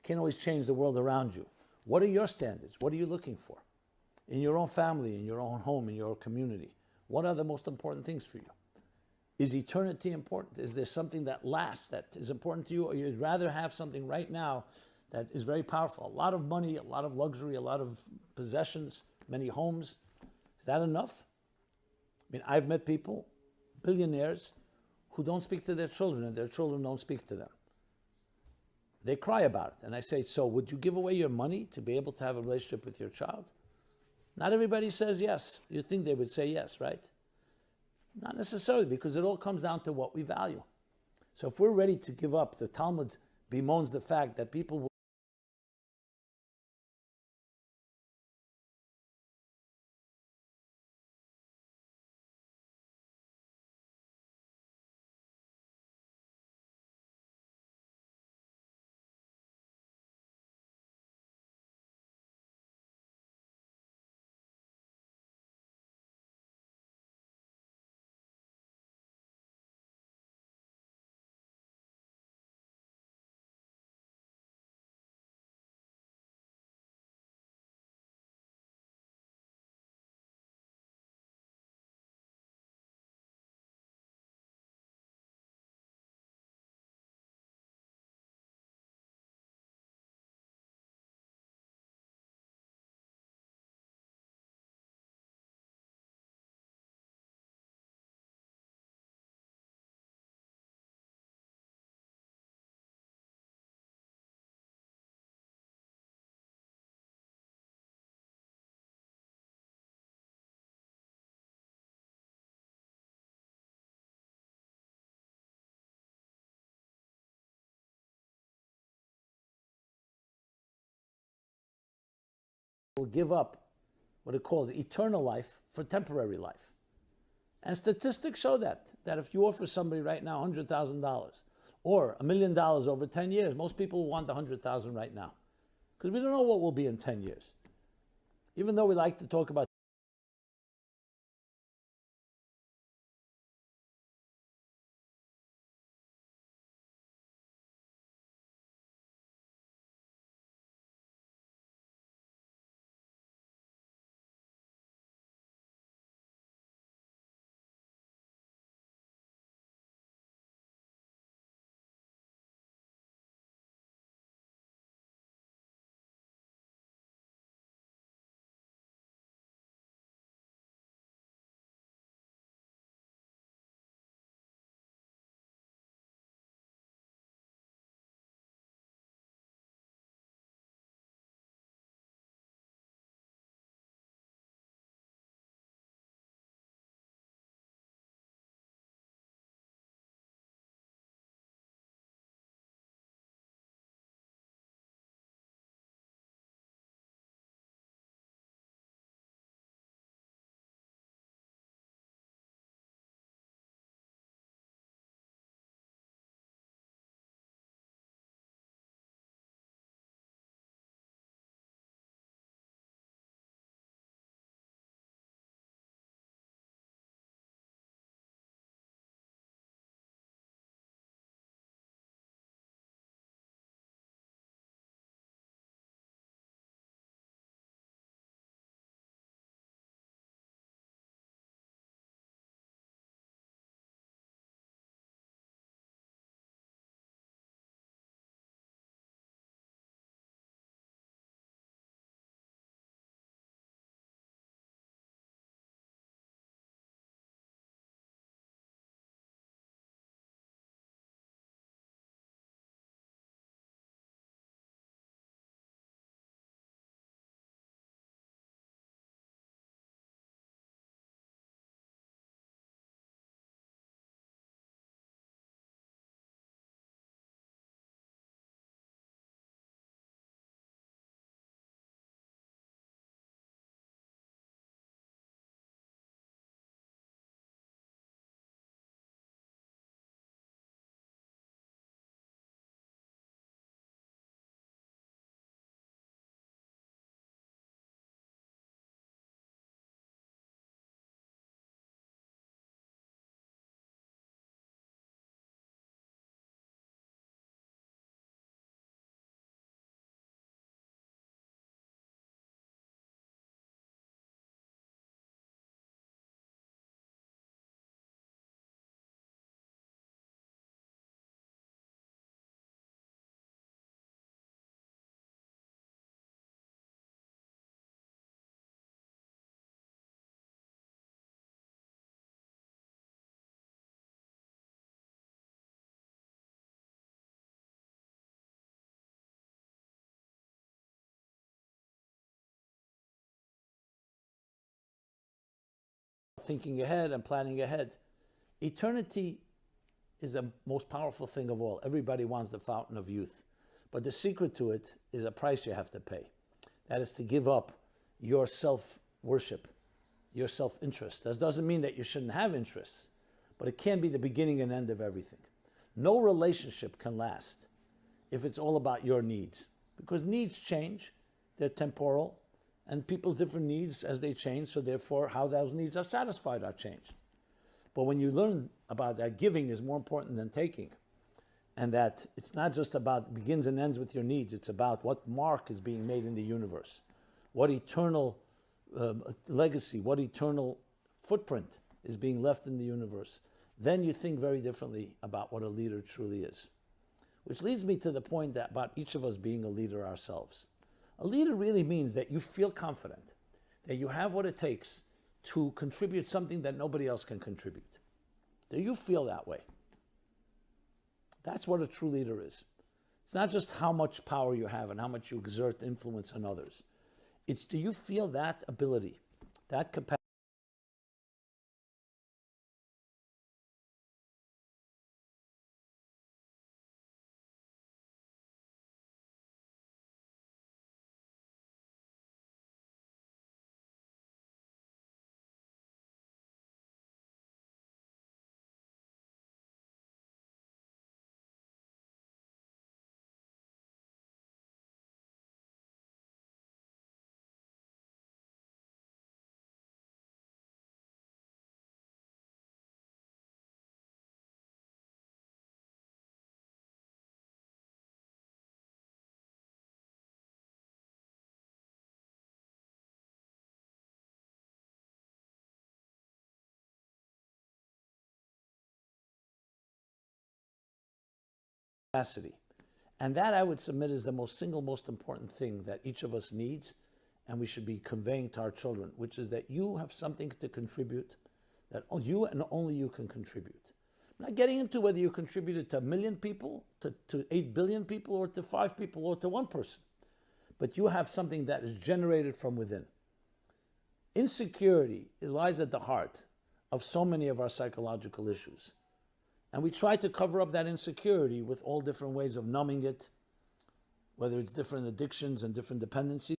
can't always change the world around you. What are your standards? What are you looking for? In your own family, in your own home, in your community? What are the most important things for you? Is eternity important? Is there something that lasts, that is important to you, or you'd rather have something right now that is very powerful? A lot of money, a lot of luxury, a lot of possessions, many homes. Is that enough? I mean, I've met people, billionaires, who don't speak to their children, and their children don't speak to them. They cry about it. And I say, so would you give away your money to be able to have a relationship with your child? Not everybody says yes. You'd think they would say yes, right? Not necessarily, because it all comes down to what we value. So if we're ready to give up, the Talmud bemoans the fact that people will give up what it calls eternal life for temporary life. And statistics show that if you offer somebody right now $100,000 or $1 million over 10 years, most people want the $100,000 right now. Because we don't know what will be in 10 years. Even though we like to talk about thinking ahead and planning ahead. Eternity is the most powerful thing of all. Everybody wants the fountain of youth. But the secret to it is a price you have to pay. That is to give up your self-worship, your self-interest. That doesn't mean that you shouldn't have interests, but it can be the beginning and end of everything. No relationship can last if it's all about your needs, because needs change, they're temporal, and people's different needs as they change, so therefore how those needs are satisfied are changed. But when you learn about that giving is more important than taking, and that it's not just about begins and ends with your needs, it's about what mark is being made in the universe, what eternal legacy, what eternal footprint is being left in the universe, then you think very differently about what a leader truly is. Which leads me to the point that about each of us being a leader ourselves. A leader really means that you feel confident, that you have what it takes to contribute something that nobody else can contribute. Do you feel that way? That's what a true leader is. It's not just how much power you have and how much you exert influence on others. It's, do you feel that ability, that capacity? And that I would submit is the most important thing that each of us needs and we should be conveying to our children, which is that you have something to contribute, that you and only you can contribute. I'm not getting into whether you contributed to 1 million people, to 8 billion people, or to 5 people, or to 1 person. But you have something that is generated from within. Insecurity lies at the heart of so many of our psychological issues. And we try to cover up that insecurity with all different ways of numbing it, whether it's different addictions and different dependencies.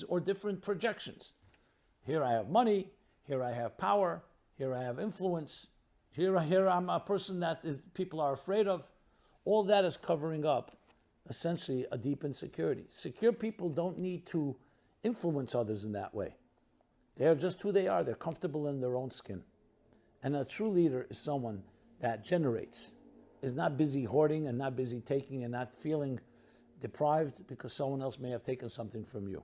Or different projections. Here I have money, here I have power, here I have influence, here I'm a person that people are afraid of. All that is covering up essentially a deep insecurity. Secure people don't need to influence others in that way. They are just who they are. They're comfortable in their own skin. And a true leader is someone that generates, is not busy hoarding and not busy taking and not feeling deprived because someone else may have taken something from you.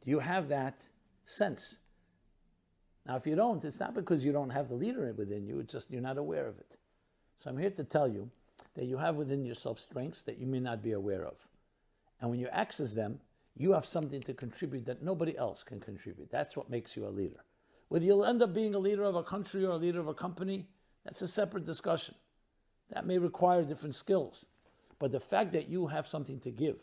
Do you have that sense? Now, if you don't, it's not because you don't have the leader within you, it's just you're not aware of it. So I'm here to tell you that you have within yourself strengths that you may not be aware of. And when you access them, you have something to contribute that nobody else can contribute. That's what makes you a leader. Whether you'll end up being a leader of a country or a leader of a company, that's a separate discussion. That may require different skills. But the fact that you have something to give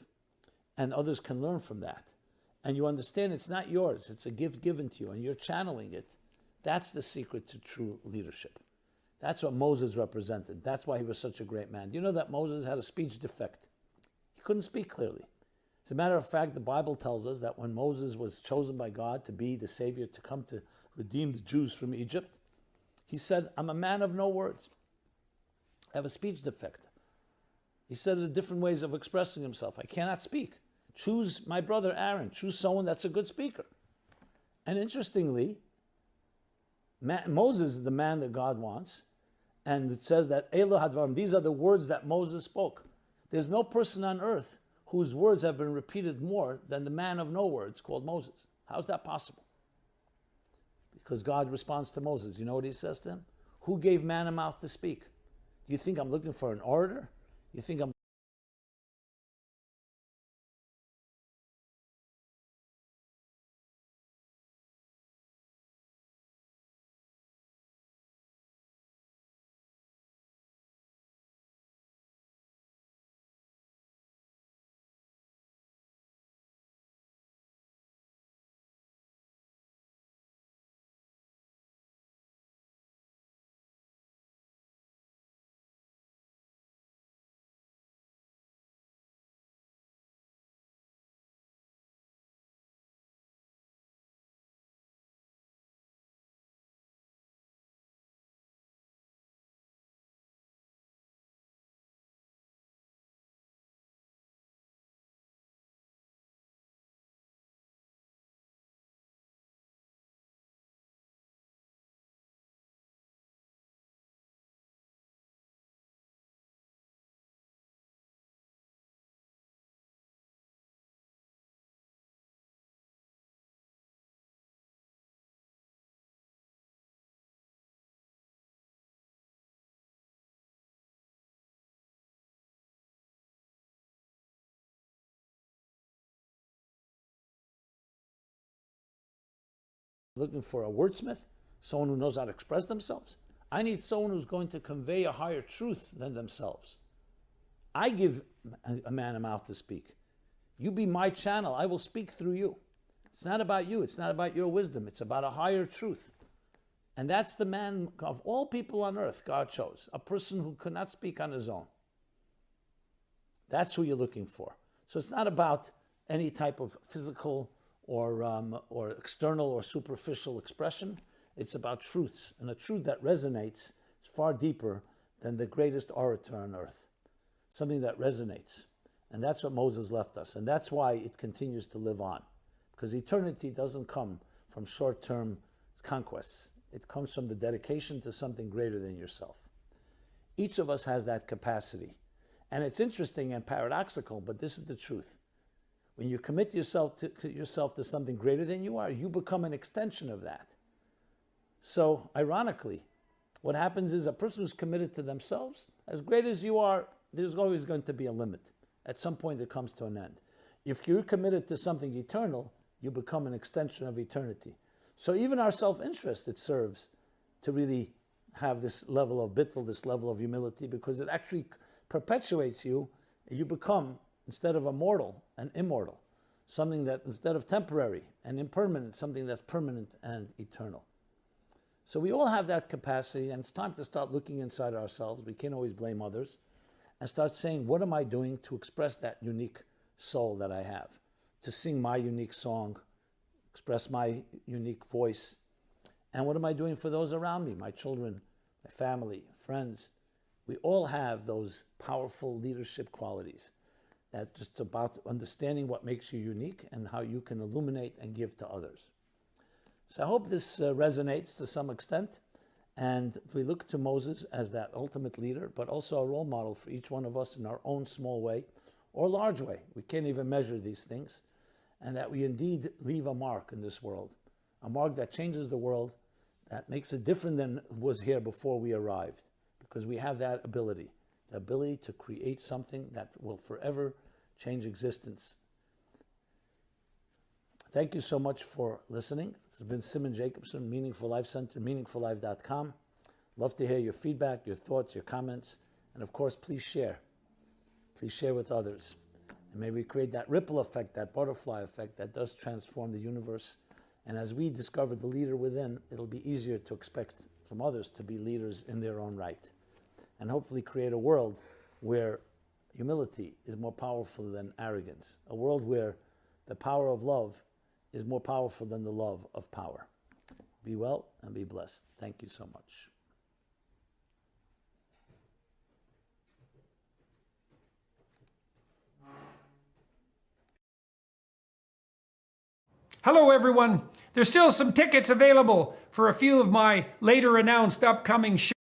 and others can learn from that, and you understand it's not yours, it's a gift given to you, and you're channeling it, that's the secret to true leadership. That's what Moses represented. That's why he was such a great man. Do you know that Moses had a speech defect? He couldn't speak clearly. As a matter of fact, the Bible tells us that when Moses was chosen by God to be the Savior, to come to redeem the Jews from Egypt, he said, I'm a man of no words. I have a speech defect. He said it different ways of expressing himself. I cannot speak. Choose my brother Aaron. Choose someone that's a good speaker. And interestingly, Moses is the man that God wants. And it says that Elo Hadvarim, these are the words that Moses spoke. There's no person on earth whose words have been repeated more than the man of no words called Moses. How's that possible? Because God responds to Moses. You know what he says to him? Who gave man a mouth to speak? Do you think I'm looking for an orator? You think I'm looking for a wordsmith, someone who knows how to express themselves? I need someone who's going to convey a higher truth than themselves. I give a man a mouth to speak. You be my channel. I will speak through you. It's not about you. It's not about your wisdom. It's about a higher truth. And that's the man of all people on earth God chose, a person who could not speak on his own. That's who you're looking for. So it's not about any type of physical or external or superficial expression. It's about truths, and a truth that resonates is far deeper than the greatest orator on earth. Something that resonates. And that's what Moses left us. And that's why it continues to live on. Because eternity doesn't come from short-term conquests. It comes from the dedication to something greater than yourself. Each of us has that capacity. And it's interesting and paradoxical, but this is the truth. When you commit yourself to something greater than you are, you become an extension of that. So, ironically, what happens is a person who's committed to themselves, as great as you are, there's always going to be a limit. At some point, it comes to an end. If you're committed to something eternal, you become an extension of eternity. So even our self-interest, it serves to really have this level of bittul, this level of humility, because it actually perpetuates you. You become, instead of a mortal, an immortal. Something that, instead of temporary and impermanent, something that's permanent and eternal. So we all have that capacity, and it's time to start looking inside ourselves. We can't always blame others. And start saying, what am I doing to express that unique soul that I have? To sing my unique song, express my unique voice. And what am I doing for those around me, my children, my family, friends? We all have those powerful leadership qualities. That's just about understanding what makes you unique and how you can illuminate and give to others. So I hope this resonates to some extent. And we look to Moses as that ultimate leader, but also a role model for each one of us in our own small way or large way. We can't even measure these things. And that we indeed leave a mark in this world, a mark that changes the world, that makes it different than was here before we arrived, because we have that ability, the ability to create something that will forever change existence. Thank you so much for listening. This has been Simon Jacobson, Meaningful Life Center, meaningfullife.com. Love to hear your feedback, your thoughts, your comments, and of course, please share. Please share with others. And may we create that ripple effect, that butterfly effect that does transform the universe. And as we discover the leader within, it'll be easier to expect from others to be leaders in their own right. And hopefully create a world where humility is more powerful than arrogance. A world where the power of love is more powerful than the love of power. Be well and be blessed. Thank you so much. Hello, everyone. There's still some tickets available for a few of my later announced upcoming shows.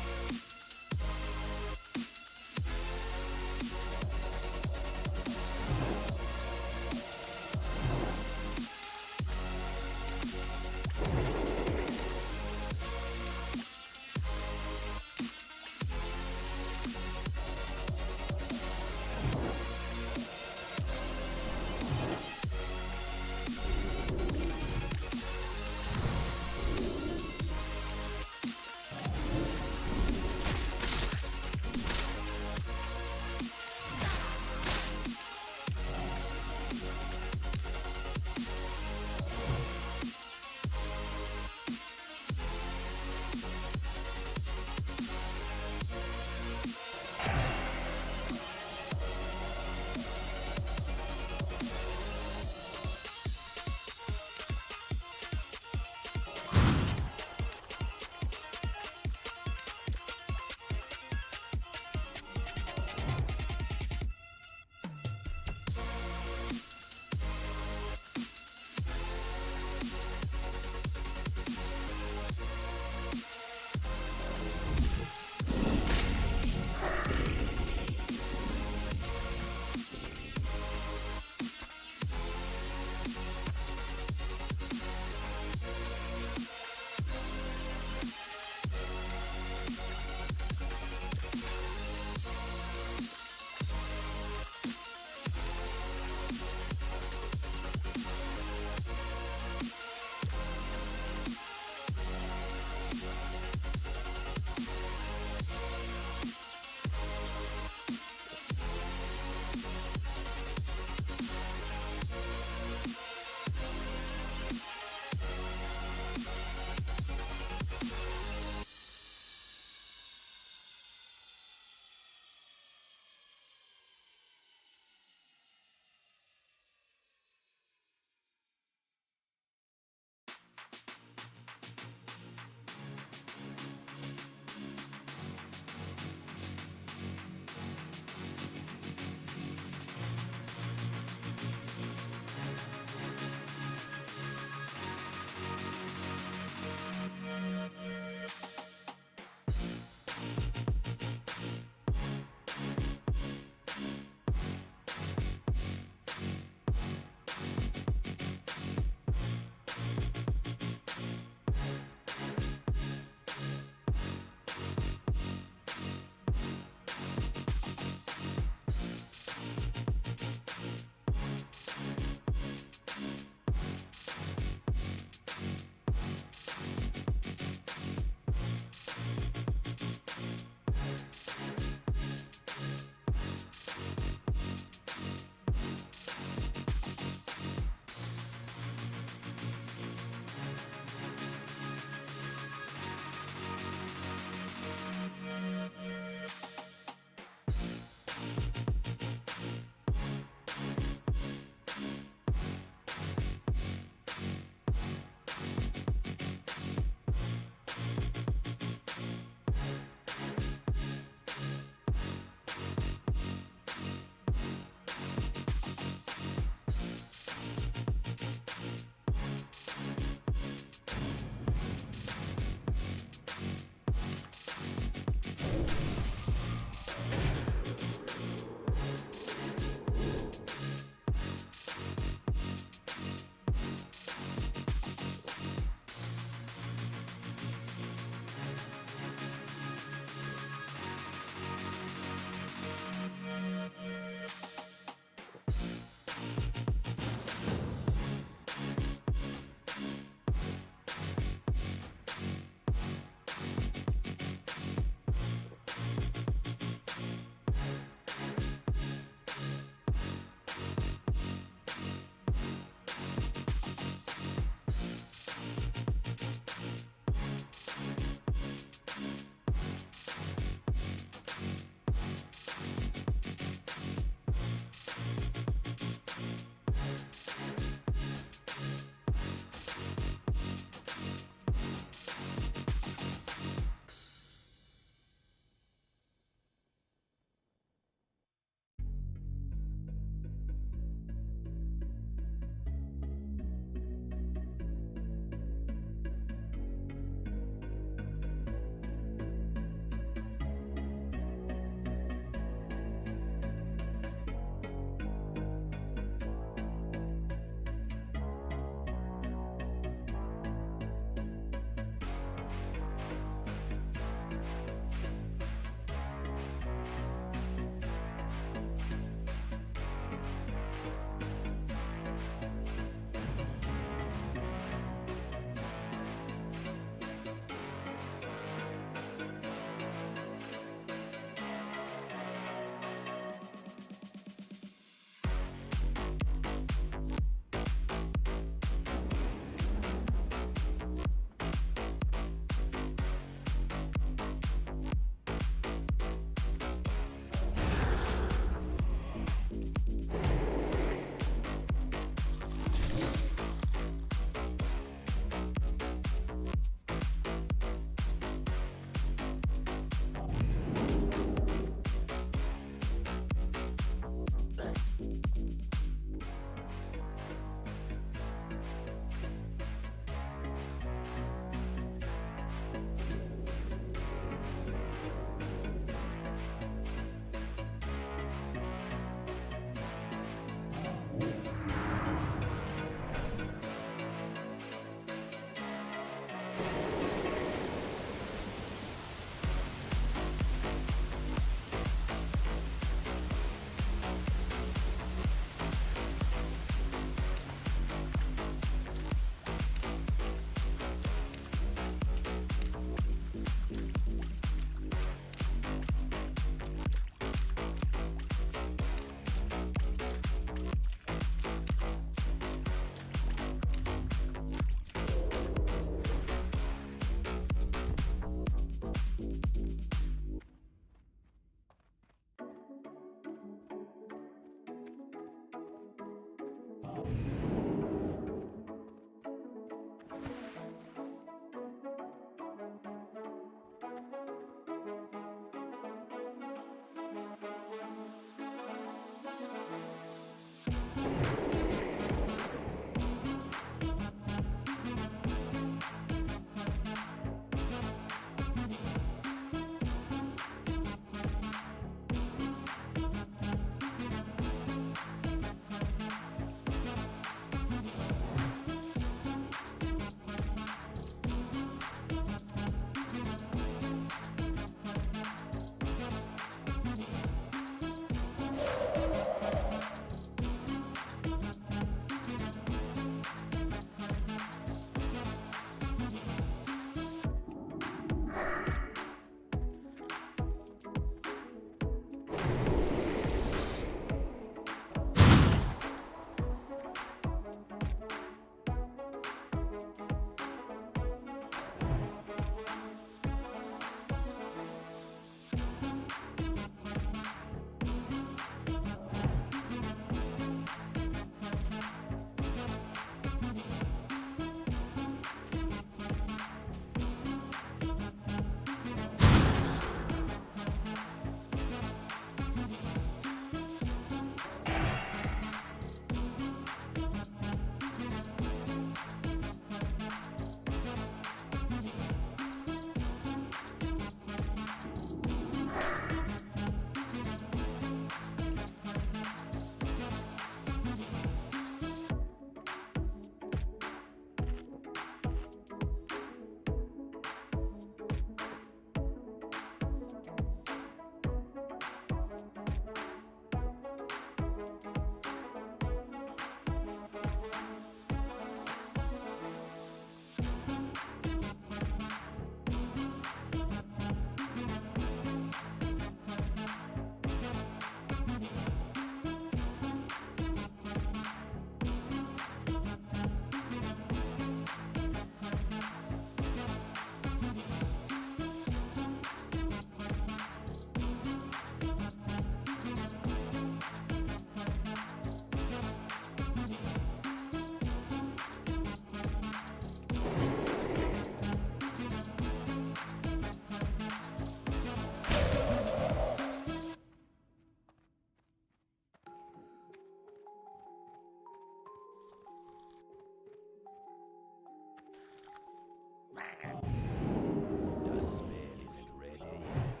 The spell isn't ready yet.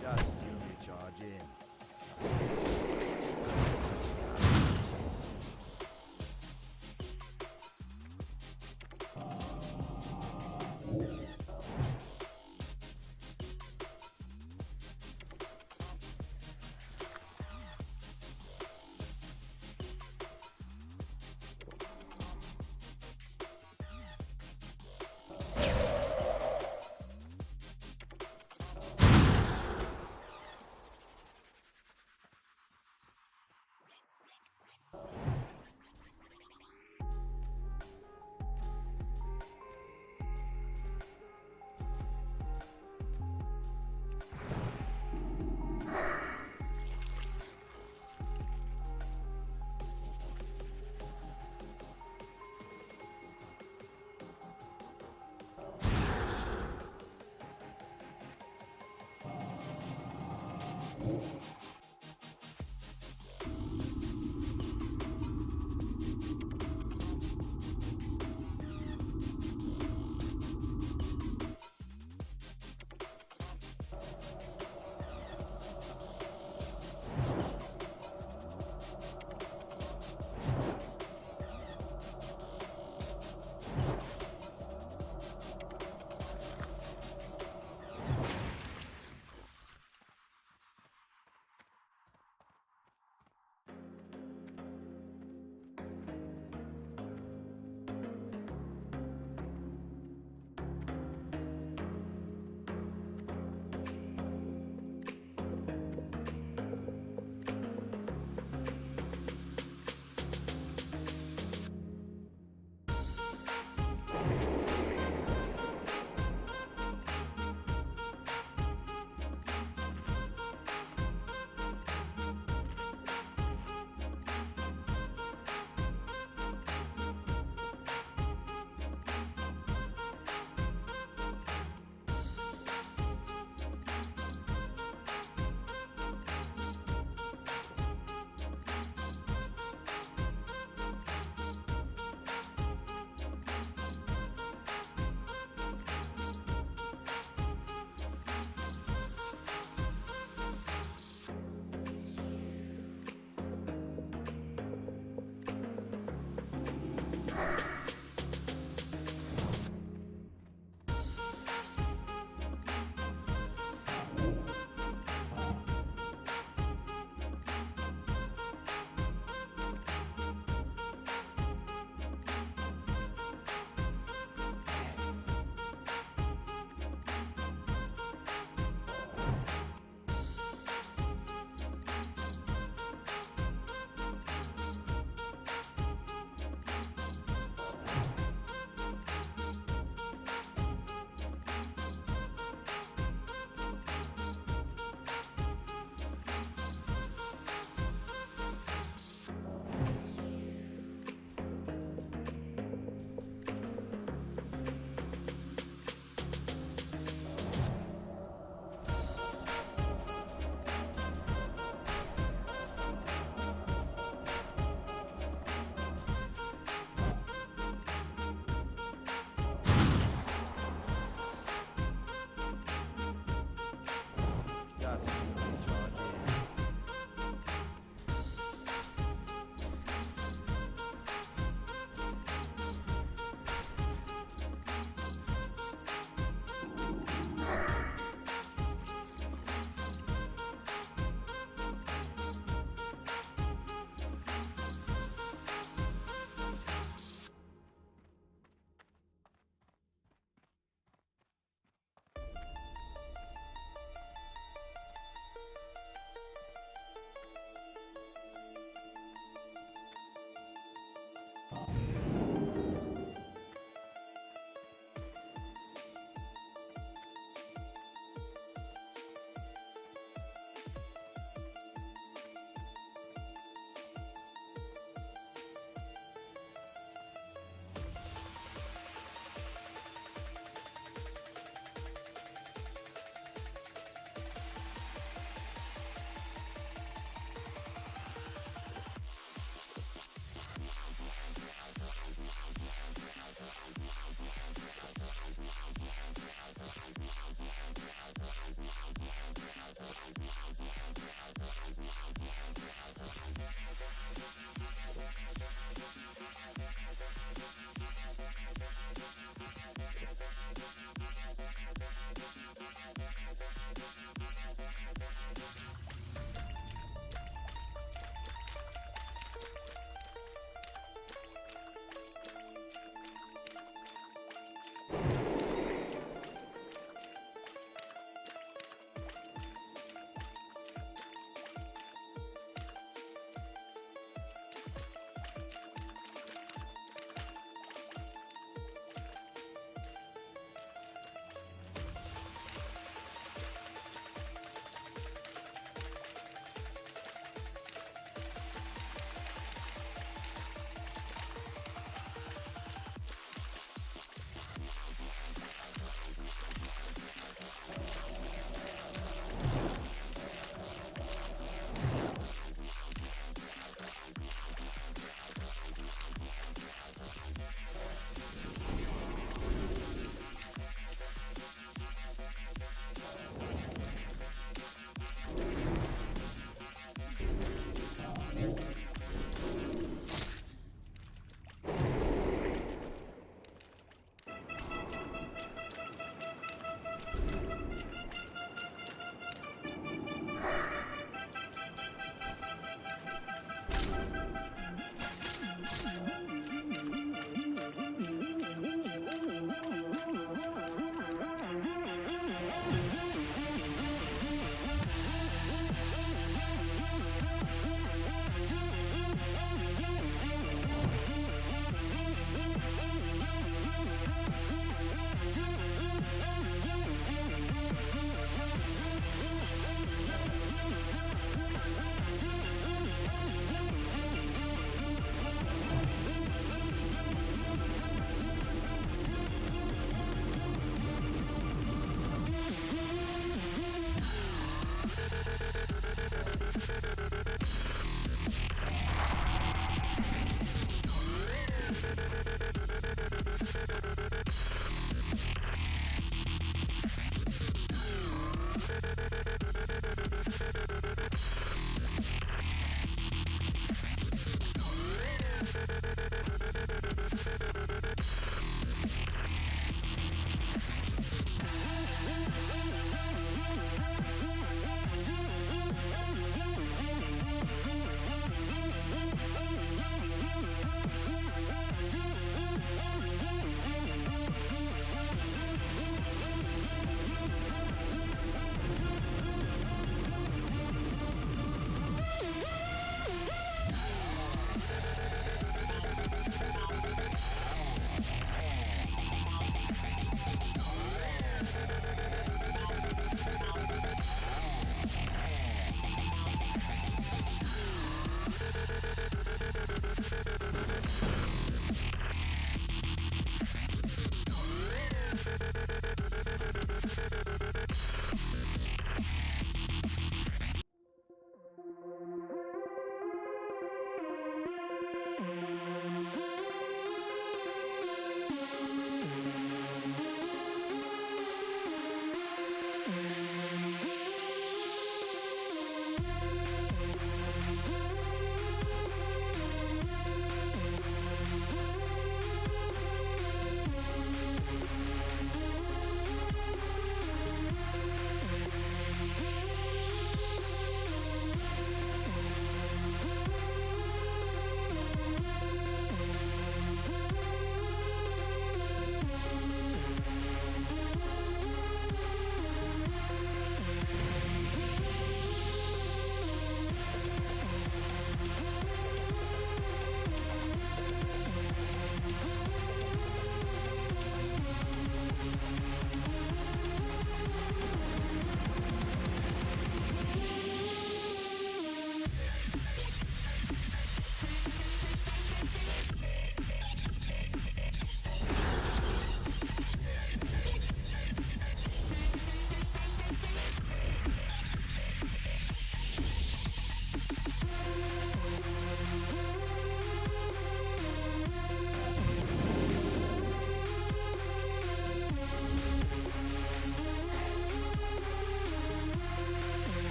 Just still recharging.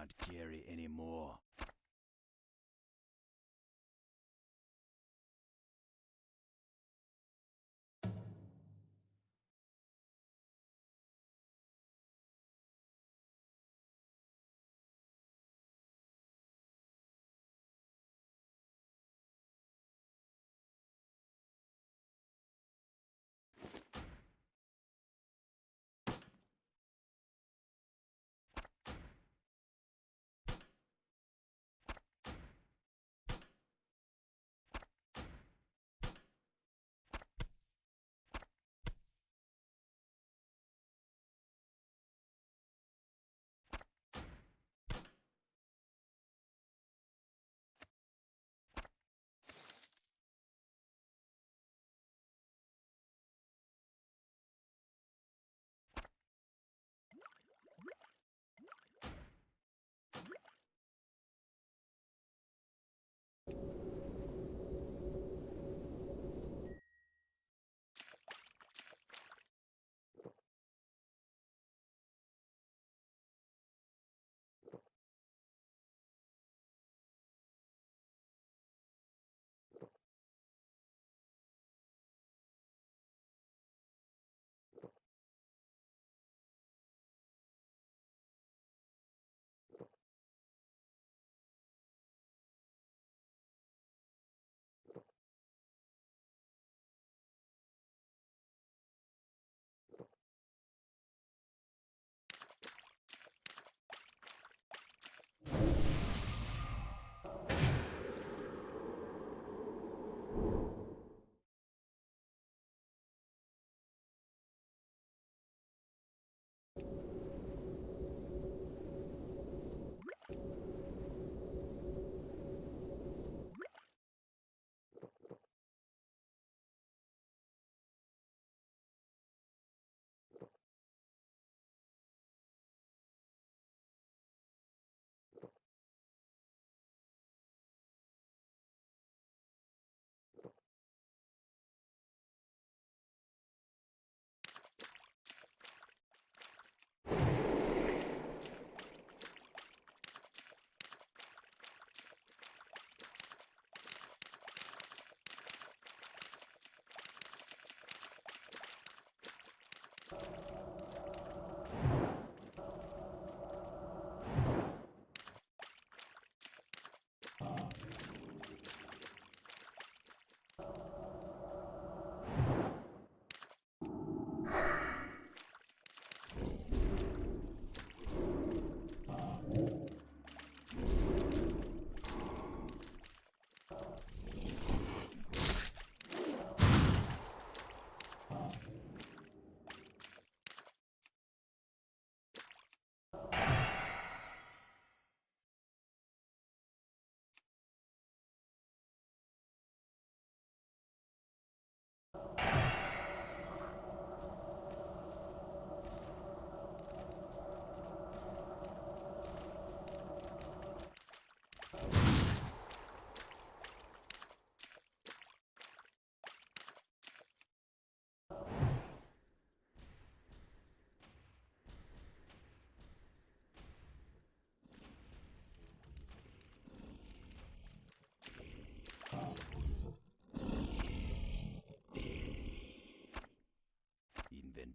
can't carry anymore.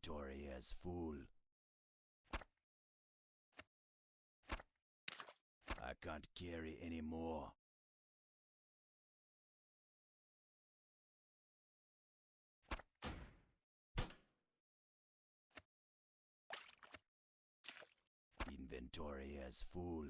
Inventory is full. I can't carry anymore. Inventory is full.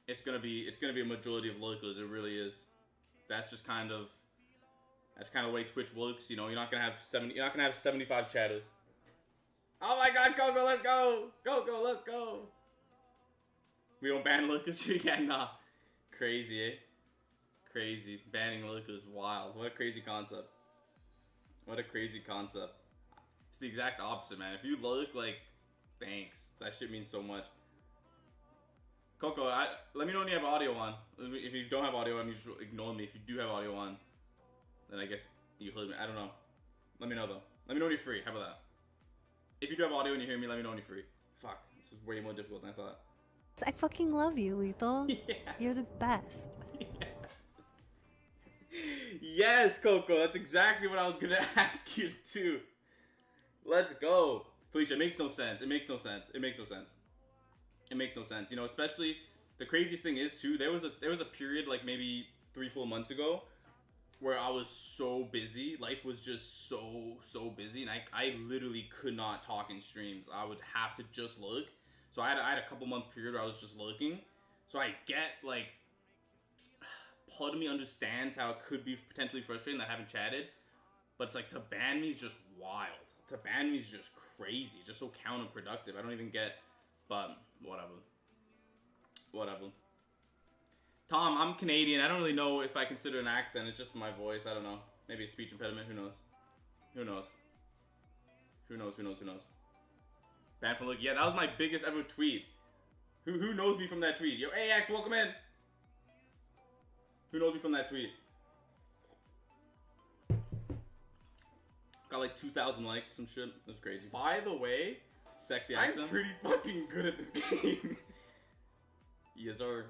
it's gonna be a majority of locals. It really is. That's kind of the way Twitch works. You know, you're not gonna have 75 chatters. Oh my God, Coco, let's go! Coco, let's go! We don't ban locals? Yeah, nah. Crazy, eh? Crazy. Banning locals, wild. What a crazy concept. What a crazy concept. It's the exact opposite, man. If you look, like, thanks. That shit means so much. Coco, let me know when you have audio on. If you don't have audio on, you just ignore me. If you do have audio on, then I guess you heard me. I don't know. Let me know, though. Let me know when you're free. How about that? If you do have audio and you hear me, let me know when you're free. Fuck. This was way more difficult than I thought. I fucking love you, Lethal. Yeah. You're the best. Yes, Coco. That's exactly what I was gonna ask you to do. Let's go. Felicia, it makes no sense. It makes no sense. It makes no sense. It makes no sense. You know, especially the craziest thing is too, there was a period like maybe 3-4 months ago where I was so busy. Life was just so busy, and I literally could not talk in streams. I would have to just look. So I had a couple month period where I was just looking. So I get, like, part of me understands how it could be potentially frustrating that I haven't chatted, but it's like, to ban me is just wild. To ban me is just crazy, just so counterproductive. I don't even get, but whatever. Whatever. Tom, I'm Canadian. I don't really know if I consider an accent. It's just my voice. I don't know. Maybe a speech impediment. Who knows? Who knows? Who knows? Who knows? Who knows? Banned from look. Yeah, that was my biggest ever tweet. Who knows me from that tweet? Yo, AX, welcome in. Who knows me from that tweet? Got like 2,000 likes or some shit. That was crazy. By the way, sexy accent. I'm pretty fucking good at this game. Yes, sir.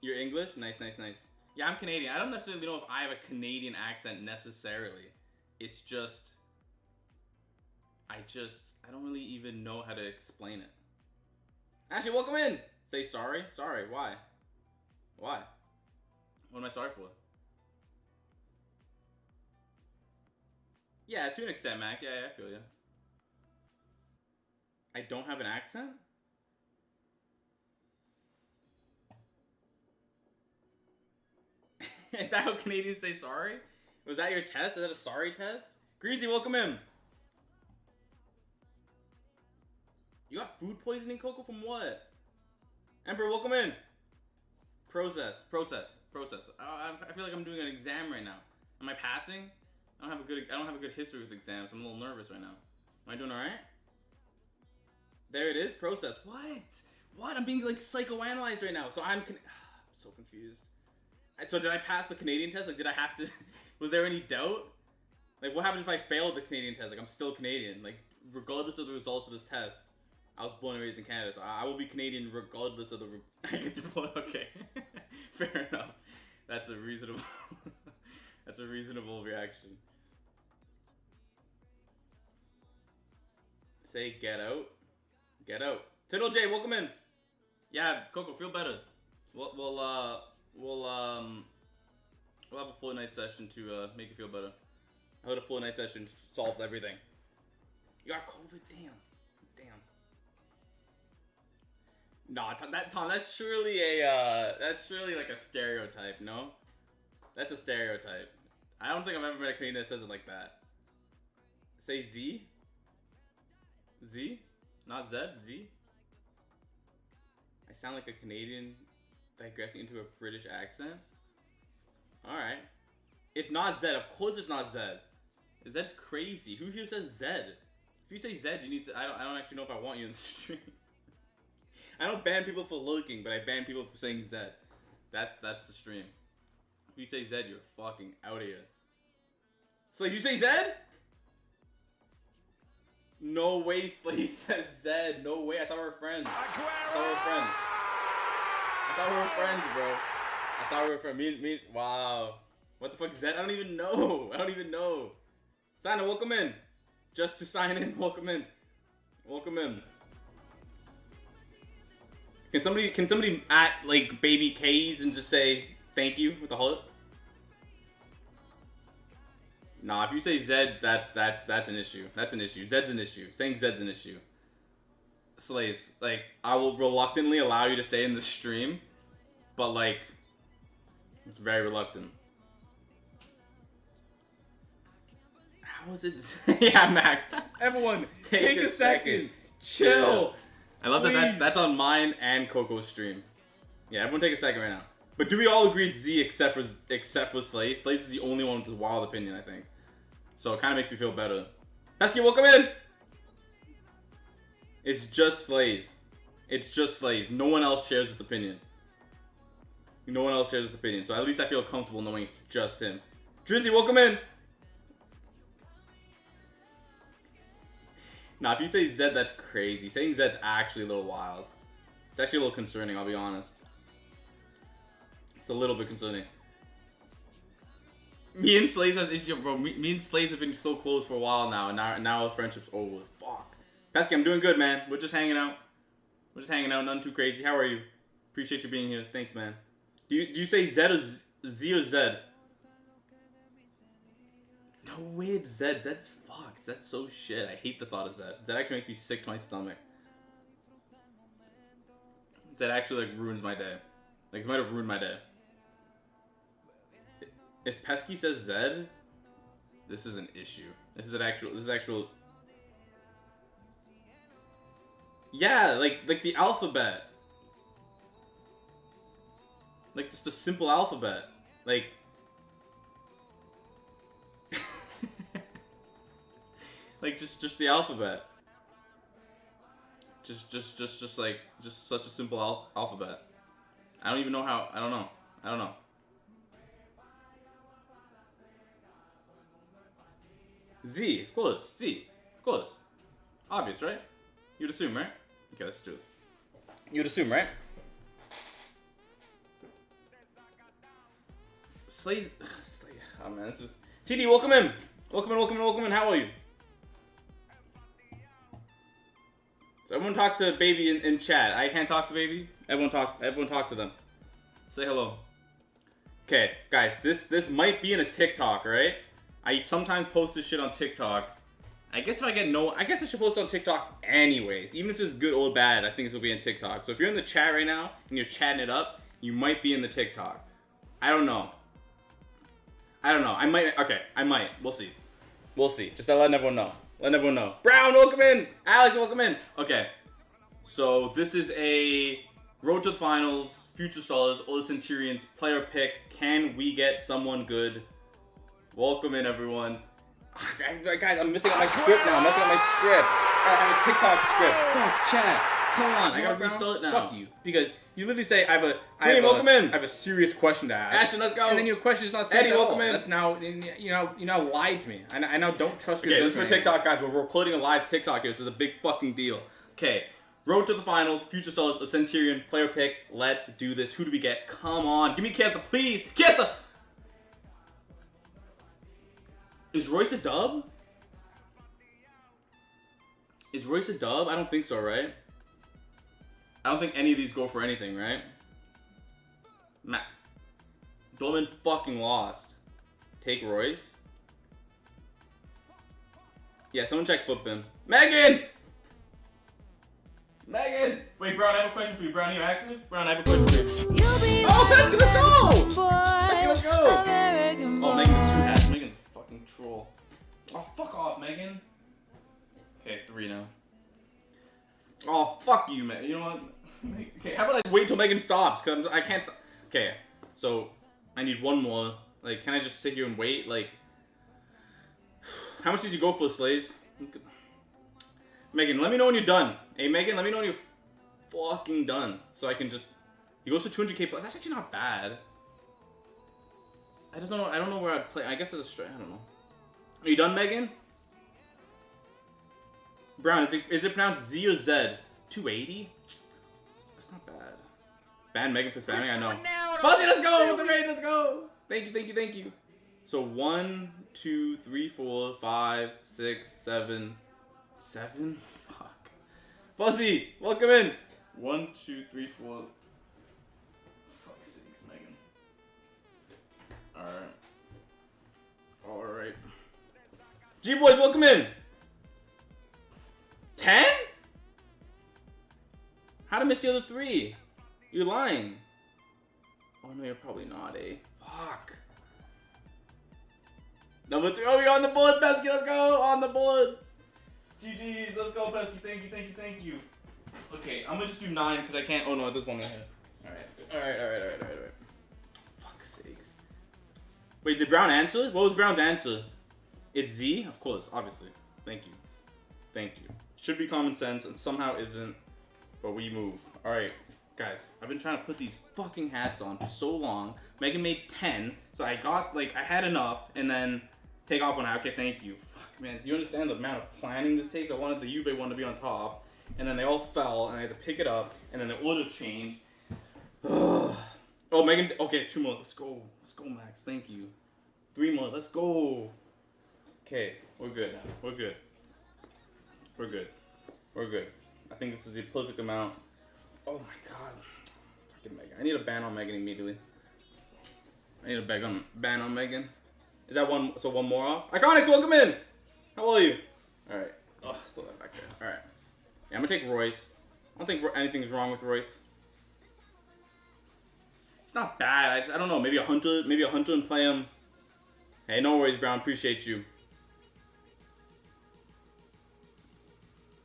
You're English? Nice, nice, nice. Yeah, I'm Canadian. I don't necessarily know if I have a Canadian accent necessarily. It's just... I don't really even know how to explain it. Actually, welcome in! Say sorry. Sorry, why? Why? What am I sorry for? Yeah, to an extent, Mac. Yeah, I feel you. I don't have an accent? Is that how Canadians say sorry? Was that your test? Is that a sorry test? Greasy, welcome in. You got food poisoning, Coco? From what? Emperor, welcome in. Process. I feel like I'm doing an exam right now. Am I passing? I don't have a good history with exams. I'm a little nervous right now. Am I doing all right? There it is. Process. What? I'm being like psychoanalyzed right now. So I'm so confused. So did I pass the Canadian test? Like, did I have to? Was there any doubt? Like, what happens if I failed the Canadian test? Like, I'm still Canadian. Like, regardless of the results of this test, I was born and raised in Canada, so I will be Canadian regardless of the. I get to vote. Okay, fair enough. That's a reasonable. That's a reasonable reaction. Say get out. Get out. Tittle J, welcome in. Yeah, Coco, feel better. We'll have a Fortnite session to make you feel better. I heard a Fortnite session solves everything. You got COVID? Damn. Nah, Tom, that's surely like a stereotype, no? That's a stereotype. I don't think I've ever met a Canadian that says it like that. Say Z? Z? Not Z? Z? I sound like a Canadian digressing into a British accent? Alright. It's not Z. Of course it's not Z. Z's crazy. Who here says Z? If you say Z, you need to... I don't actually know if I want you in the stream. I don't ban people for looking, but I ban people for saying Z. That's the stream. If you say Z, you're fucking out of here. Slay, you say Z? No way Slay says Z. No way. I thought we were friends. I thought we were friends, bro. I thought we were friends. Me. Wow. What the fuck is that? I don't even know. Sana, welcome in. Just to sign in, welcome in. Welcome in. Can somebody at like baby K's and just say thank you with the heart? Nah, if you say Z, that's an issue. That's an issue. Z's an issue. Saying Z's an issue. Slays, like, I will reluctantly allow you to stay in the stream, but, like, it's very reluctant. How is it? Yeah, Mac. Everyone, take a second. Chill. I love that that's on mine and Coco's stream. Yeah, everyone take a second right now. But do we all agree it's Z except for Slays? Slays is the only one with a wild opinion, I think. So it kind of makes me feel better. Pesky, welcome in! It's just Slays. It's just Slays. No one else shares this opinion. No one else shares this opinion. So at least I feel comfortable knowing it's just him. Drizzy, welcome in! Nah, if you say Zed, that's crazy. Saying Zed's actually a little wild. It's actually a little concerning, I'll be honest. It's a little bit concerning. Me and Slays has issue, bro. Me and Slays have been so close for a while now, and now our friendship's over. Fuck. Pesky, I'm doing good, man. We're just hanging out. We're just hanging out, nothing too crazy. How are you? Appreciate you being here. Thanks, man. Do you say Zed or Z or Zed? No way it's Zed. Zed's fucked. Zed's so shit. I hate the thought of Zed. Zed actually makes me sick to my stomach. Zed actually, like, ruins my day. Like, it might have ruined my day. If Pesky says Zed, this is an issue. This is actual. Yeah, like the alphabet. Like just a simple alphabet. Like like just the alphabet. Just like such a simple alphabet. I don't even know how. I don't know. Z, of course. Z, of course. Obvious, right? You'd assume, right? Okay, let's do it. You'd assume, right? Slay. Oh man, this is. TD, welcome in. Welcome in. How are you? So everyone talk to Baby in chat. I can't talk to Baby. Everyone talk to them. Say hello. Okay, guys, this might be in a TikTok, right? I sometimes post this shit on TikTok. I guess I should post it on TikTok anyways. Even if it's good or bad, I think this will be in TikTok. So if you're in the chat right now and you're chatting it up, you might be in the TikTok. I don't know. I might. We'll see. Just letting everyone know. Brown, welcome in. Alex, welcome in. Okay. So this is a Road to the Finals, Future Stars, or the Centurions player pick. Can we get someone good? Welcome in, everyone. Guys, I'm messing up my script now. I have a TikTok script. Fuck, chat. Come on, I gotta restart it now. Fuck you. Because you literally say, I have a serious question to ask. Ashton, let's go. And then your question is not serious. Eddie, welcome in. That's now, you now lied to me. I now don't trust your judgment. Okay, this is for TikTok, guys. We're recording a live TikTok here. This is a big fucking deal. Okay, Road to the Finals, Future Stars, a Centurion, player pick. Let's do this. Who do we get? Come on. Give me Kiesa, please. Kiesa! Is Royce a dub? I don't think so, right? I don't think any of these go for anything, right? Dolman fucking lost. Take Royce. Yeah, someone check Footbin. Megan! Wait, Brown, I have a question for you. Brown, are you active? Brown, I have a question for you. Oh, Pesky, let's go! Let's go! Oh, Megan with 2 hats. Megan's a fucking troll. Oh, fuck off, Megan. Okay, 3 now. Oh, fuck you, man. You know what? Okay, how about I wait till Megan stops? Because I can't stop. Okay, so I need one more. Like, can I just sit here and wait? Like, how much did you go for, Slays? Megan, let me know when you're done. Hey, Megan, let me know when you're fucking done. So I can just... He goes for 200k plus. That's actually not bad. I don't know where I'd play. I guess it's a straight. I don't know. Are you done, Megan? Brown, is it pronounced Z or Z? 280? That's not bad. Ban Megan for spamming, I know. Fuzzy, let's go! With the raid, let's go! Thank you. So 1, 2, 3, 4, 5, 6, 7. 7? Fuck. Fuzzy, welcome in! 1, 2, 3, 4. Fuck's sakes, Megan. Alright. G-Boys, welcome in! 10? How'd I miss the other 3? You're lying. Oh no, you're probably not, eh? Fuck. Number 3. Oh, you're on the board, Pesky. Let's go. On the board. GG's. Let's go, Pesky. Thank you, thank you, thank you. Okay, I'm gonna just do 9 because I can't. Oh no, there's one right here. Alright. Fuck's sakes. Wait, did Brown answer? What was Brown's answer? It's Z? Of course, obviously. Thank you. Thank you. Should be common sense and somehow isn't, but we move. Alright, guys, I've been trying to put these fucking hats on for so long. Megan made 10, so I got, like, I had enough, and then take off one. Okay, thank you. Fuck, man, do you understand the amount of planning this takes? I wanted the Juve one to be on top, and then they all fell, and I had to pick it up, and then the order changed. Oh, Megan, okay, 2 more. Let's go, Max. Thank you. 3 more. Let's go. Okay, we're good now. We're good. I think this is the perfect amount. Oh my god. Fucking Megan. I need a ban on Megan immediately. I need a ban on Megan. Is that one? So one more off? Iconics, welcome in! How are you? Alright. Oh, still that back there. Alright. Yeah, I'm gonna take Royce. I don't think anything's wrong with Royce. It's not bad. I don't know. Maybe a hunter and play him. Hey, no worries, Brown. Appreciate you.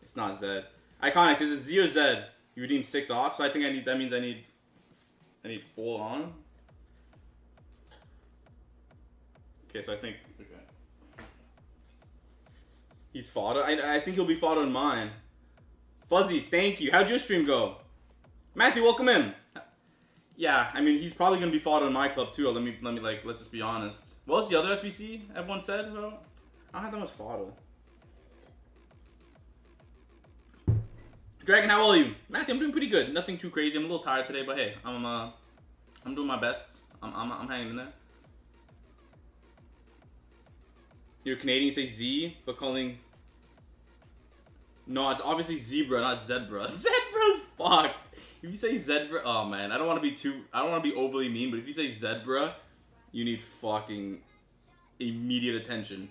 It's not Zed. Iconics, is it Z or Zed? You redeemed 6 off, so I think that means I need 4 on. Okay, so I think he's fodder. I think he'll be fodder in mine. Fuzzy, thank you. How'd your stream go? Matthew, welcome in. Yeah, I mean he's probably gonna be fodder in my club too. Let me let's just be honest. What was the other SBC everyone said about? I don't have that much fodder. Dragon, how are you? Matthew, I'm doing pretty good. Nothing too crazy. I'm a little tired today, but hey, I'm doing my best. I'm hanging in there. You're Canadian, you say Z, but calling. No, it's obviously zebra, not zebra. Zebra's fucked. If you say zebra, oh man, I don't want to be overly mean, but if you say zebra, you need fucking immediate attention,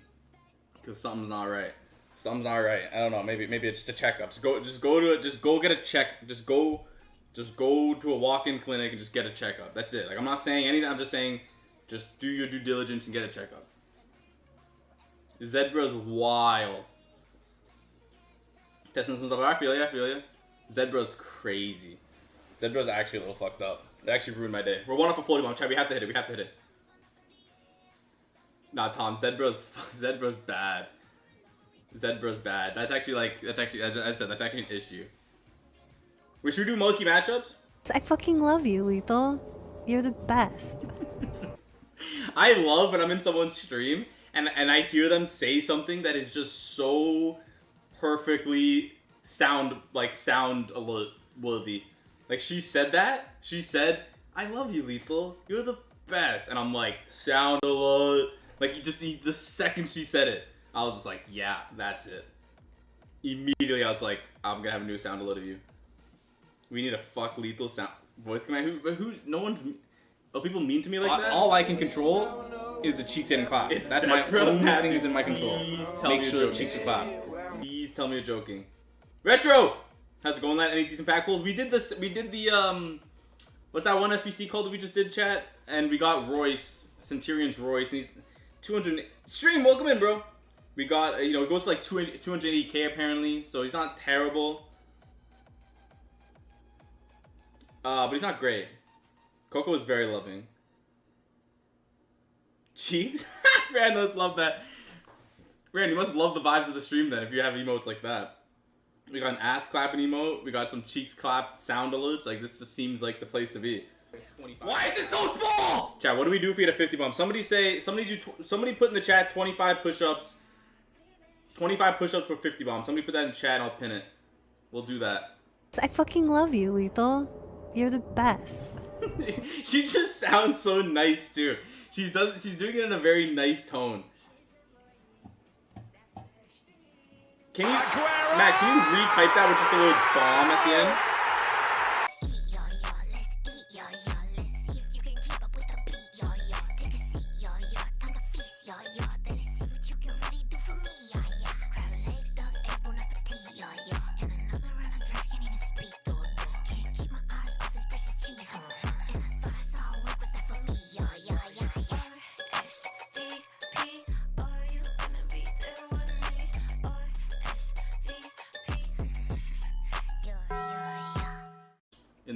because something's not right. Something's not right. I don't know. Maybe it's just a checkup. Just go get a check. Just go to a walk-in clinic and just get a checkup. That's it. Like, I'm not saying anything. I'm just saying, just do your due diligence and get a checkup. Zebra's wild. Testing some stuff. I feel you. Zebra's crazy. Zebra's actually a little fucked up. It actually ruined my day. We're 1 off of 40 bomb. Chat, we have to hit it. Nah, Tom. Zebra's bad. Zebra's bad. That's actually, as I said, that's actually an issue. Should we do multi matchups? I fucking love you, Lethal. You're the best. I love when I'm in someone's stream and I hear them say something that is just so perfectly sound alert worthy. Like, she said that. She said, "I love you, Lethal. You're the best." And I'm like, sound alert. Like, the second she said it, I was just like, yeah, that's it. Immediately, I was like, I'm gonna have a new sound alert of you. We need a fuck Lethal sound voice command. No one's. Are people mean to me like that? All I can control is the cheeks getting clapped. That's my only thing is in my control. Make sure the cheeks are clapped. Please tell me you're joking. Retro! How's it going, lad? Any decent pack pulls? We did the what's that one SBC called that we just did, chat? And we got Royce, Centurion's Royce, and he's 200. Stream, welcome in, bro. We got, it goes for like 280k apparently, so he's not terrible. But he's not great. Coco is very loving. Cheeks? Rand, let's love that. Rand, you must love the vibes of the stream then if you have emotes like that. We got an ass clapping emote. We got some cheeks clap sound alerts. Like, this just seems like the place to be. 25. Why is it so small? Chat, what do we do if we hit a 50 bump? Somebody put in the chat 25 push-ups. 25 push-ups for 50 bombs. Somebody put that in the chat and I'll pin it. We'll do that. I fucking love you, Lethal. You're the best. She just sounds so nice too. She's doing it in a very nice tone. Can you, Max, can you retype that with just a little bomb at the end?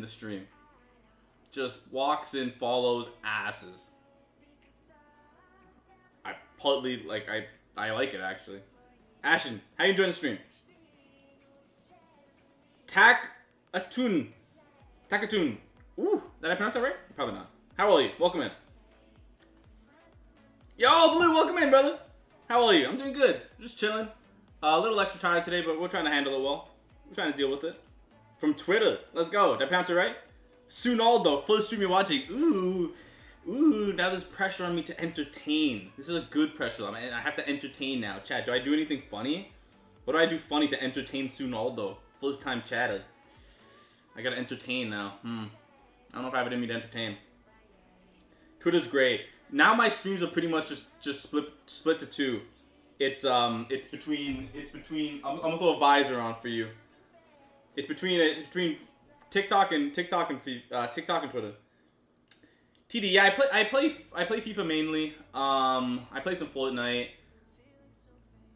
the stream. Just walks in, follows asses. I politely, like, I like it, actually. Ashen, how you enjoying the stream? Takatun. Ooh, did I pronounce that right? Probably not. How are you? Welcome in. Yo, Blue, welcome in, brother. How are you? I'm doing good. Just chilling. A little extra tired today, but we're trying to handle it well. We're trying to deal with it. From Twitter. Let's go. Did I pronounce it right? Sunaldo, first stream you're watching. Ooh, now there's pressure on me to entertain. This is a good pressure. I have to entertain now. Chat, do I do anything funny? What do I do funny to entertain Sunaldo? First time chatter. I gotta entertain now. I don't know if I have it in me to entertain. Twitter's great. Now my streams are pretty much just split to two. It's between I'm gonna throw a visor on for you. It's between TikTok and TikTok and Twitter. TD, yeah, I play FIFA mainly. I play some Fortnite.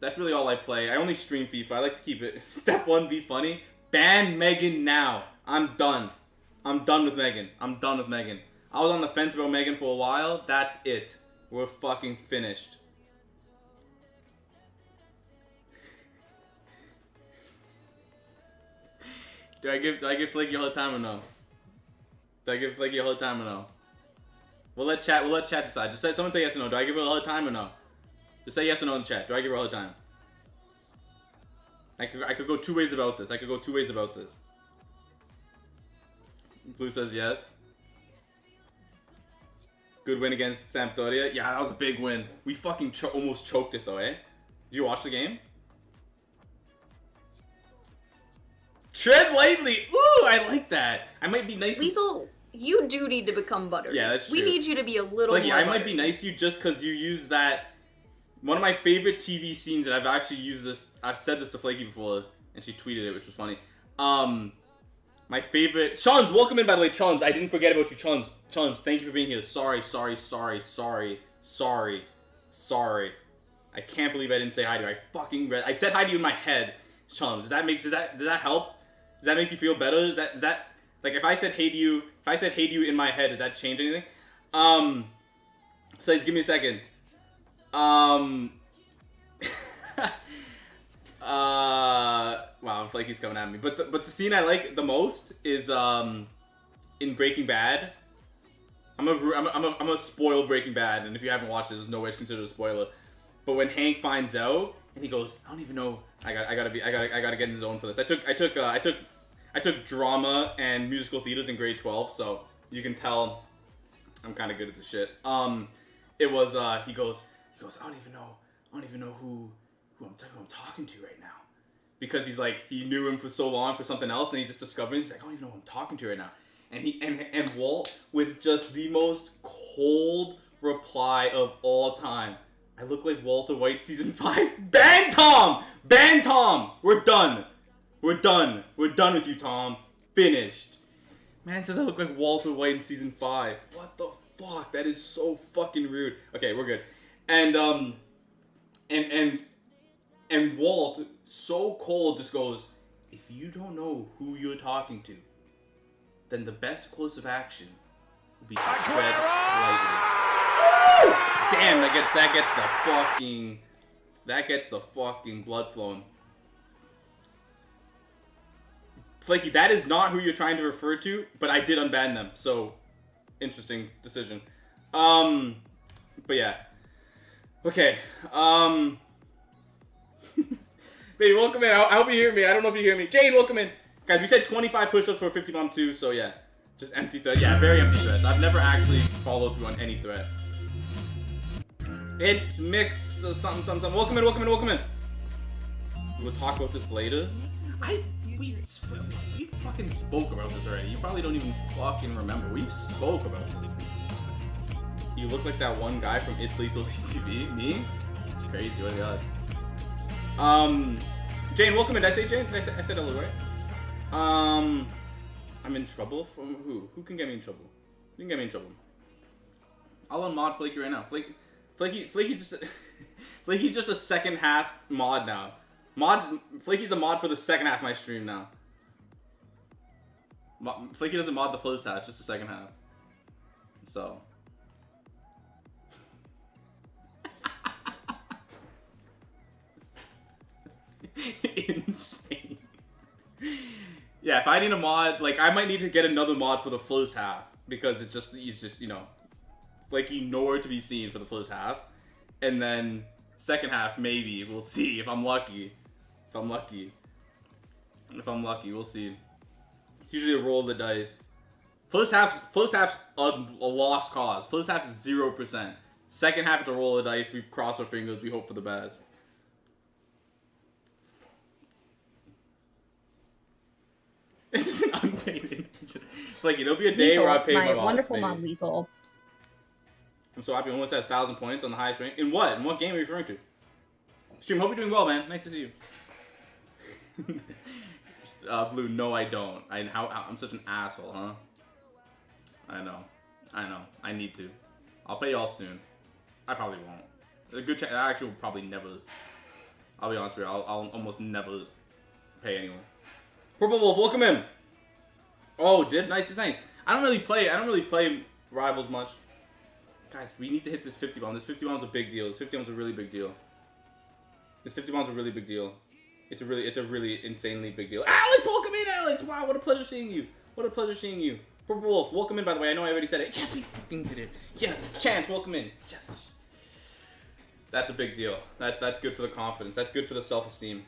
That's really all I play. I only stream FIFA. I like to keep it. Step 1, be funny. Ban Megan now. I'm done. I'm done with Megan. I was on the fence about Megan for a while. That's it. We're fucking finished. Do I give Flaky all the time or no? We'll let chat decide. Just say, someone say yes or no. Do I give her all the time or no? Just say yes or no in the chat. Do I give her all the time? I could go two ways about this. Blue says yes. Good win against Sampdoria. Yeah, that was a big win. We fucking almost choked it though, eh? Did you watch the game? Tread lightly. Ooh, I like that. I might be nice. Lethal, you do need to become buttery. Yeah, that's true. We need you to be a little more I might be nice to you just because you use that. One of my favorite TV scenes, and I've actually used this. I've said this to Flaky before, and she tweeted it, which was funny. My favorite. Chums, welcome in, by the way. Chums, I didn't forget about you, Chums. Chums, thank you for being here. Sorry. I can't believe I didn't say hi to you. I fucking read. I said hi to you in my head, Chums. Does that help? Does that make you feel better? Is that like if I said hey to you in my head, does that change anything? So just give me a second. Wow, Flaky's coming at me. But the scene I like the most is in Breaking Bad. I'm a spoil Breaking Bad, and if you haven't watched it, there's no way it's considered a spoiler. But when Hank finds out, and he goes, I don't even know. I gotta get in the zone for this. I took drama and musical theaters in grade 12, so you can tell I'm kind of good at this shit. It was he goes, I don't even know who I'm talking to right now. Because he's like, he knew him for so long for something else, and he just discovered, he's like, I don't even know who I'm talking to right now. And and Walt with just the most cold reply of all time. I look like Walter White season 5. Ban Tom! We're done with you, Tom. Finished. Man says I look like Walter White in season 5. What the fuck? That is so fucking rude. Okay, we're good. And Walt, so cold, just goes, if you don't know who you're talking to, then the best course of action will be to tread lightly. Damn, that gets the fucking blood flowing. Flaky, that is not who you're trying to refer to, but I did unban them, so interesting decision. But yeah. Okay, Baby, welcome in. I hope you hear me. I don't know if you hear me. Jade, welcome in. Guys, we said 25 push-ups for a 50 bomb too, so yeah. Just empty threads. Yeah, very empty threads. I've never actually followed through on any thread. It's Mix something. Welcome in. We'll talk about this later. We fucking spoke about this already. You probably don't even fucking remember. We spoke about this. You look like that one guy from It's Lethal TTV. Me? It's crazy. What the hell? Jane, welcome in. Did I say Jane? I said hello, right? I'm in trouble from who? Who can get me in trouble? You can get me in trouble. I'll unmod Flaky right now. Flaky's just a second half mod now. Flaky's a mod for the second half of my stream now. Flaky doesn't mod the first half, just the second half. So. Insane. Yeah, if I need a mod, like I might need to get another mod for the first half because it's just you know, Flaky nowhere to be seen for the first half, and then second half maybe we'll see if I'm lucky. If I'm lucky, we'll see. It's usually a roll of the dice. First half's a lost cause. First half is 0%. Second half it's a roll of the dice. We cross our fingers. We hope for the best. This is an unpaid internship. Like, there'll be a day Lethal, where I pay my my mods, wonderful maybe. mom, Lethal. I'm so happy. Almost at 1,000 points on the highest rank. In what? In what game are you referring to? Stream, hope you're doing well, man. Nice to see you. Blue, no, I don't. I'm such an asshole, huh? I know. I need to. I'll pay y'all soon. I probably won't. There's a good chance. I actually will probably never. I'll be honest with you. I'll almost never pay anyone. Purple Wolf, welcome in. Oh, did nice. I don't really play Rivals much. Guys, we need to hit this 50 bomb. This 50 bomb's a big deal. This 50 bomb's a really big deal. It's a really insanely big deal. Alex, welcome in, Alex. Wow, what a pleasure seeing you. Purple Wolf, welcome in, by the way. I know I already said it. Yes, we fucking did it. Yes, Chance, welcome in. Yes. That's a big deal. That's good for the confidence. That's good for the self-esteem.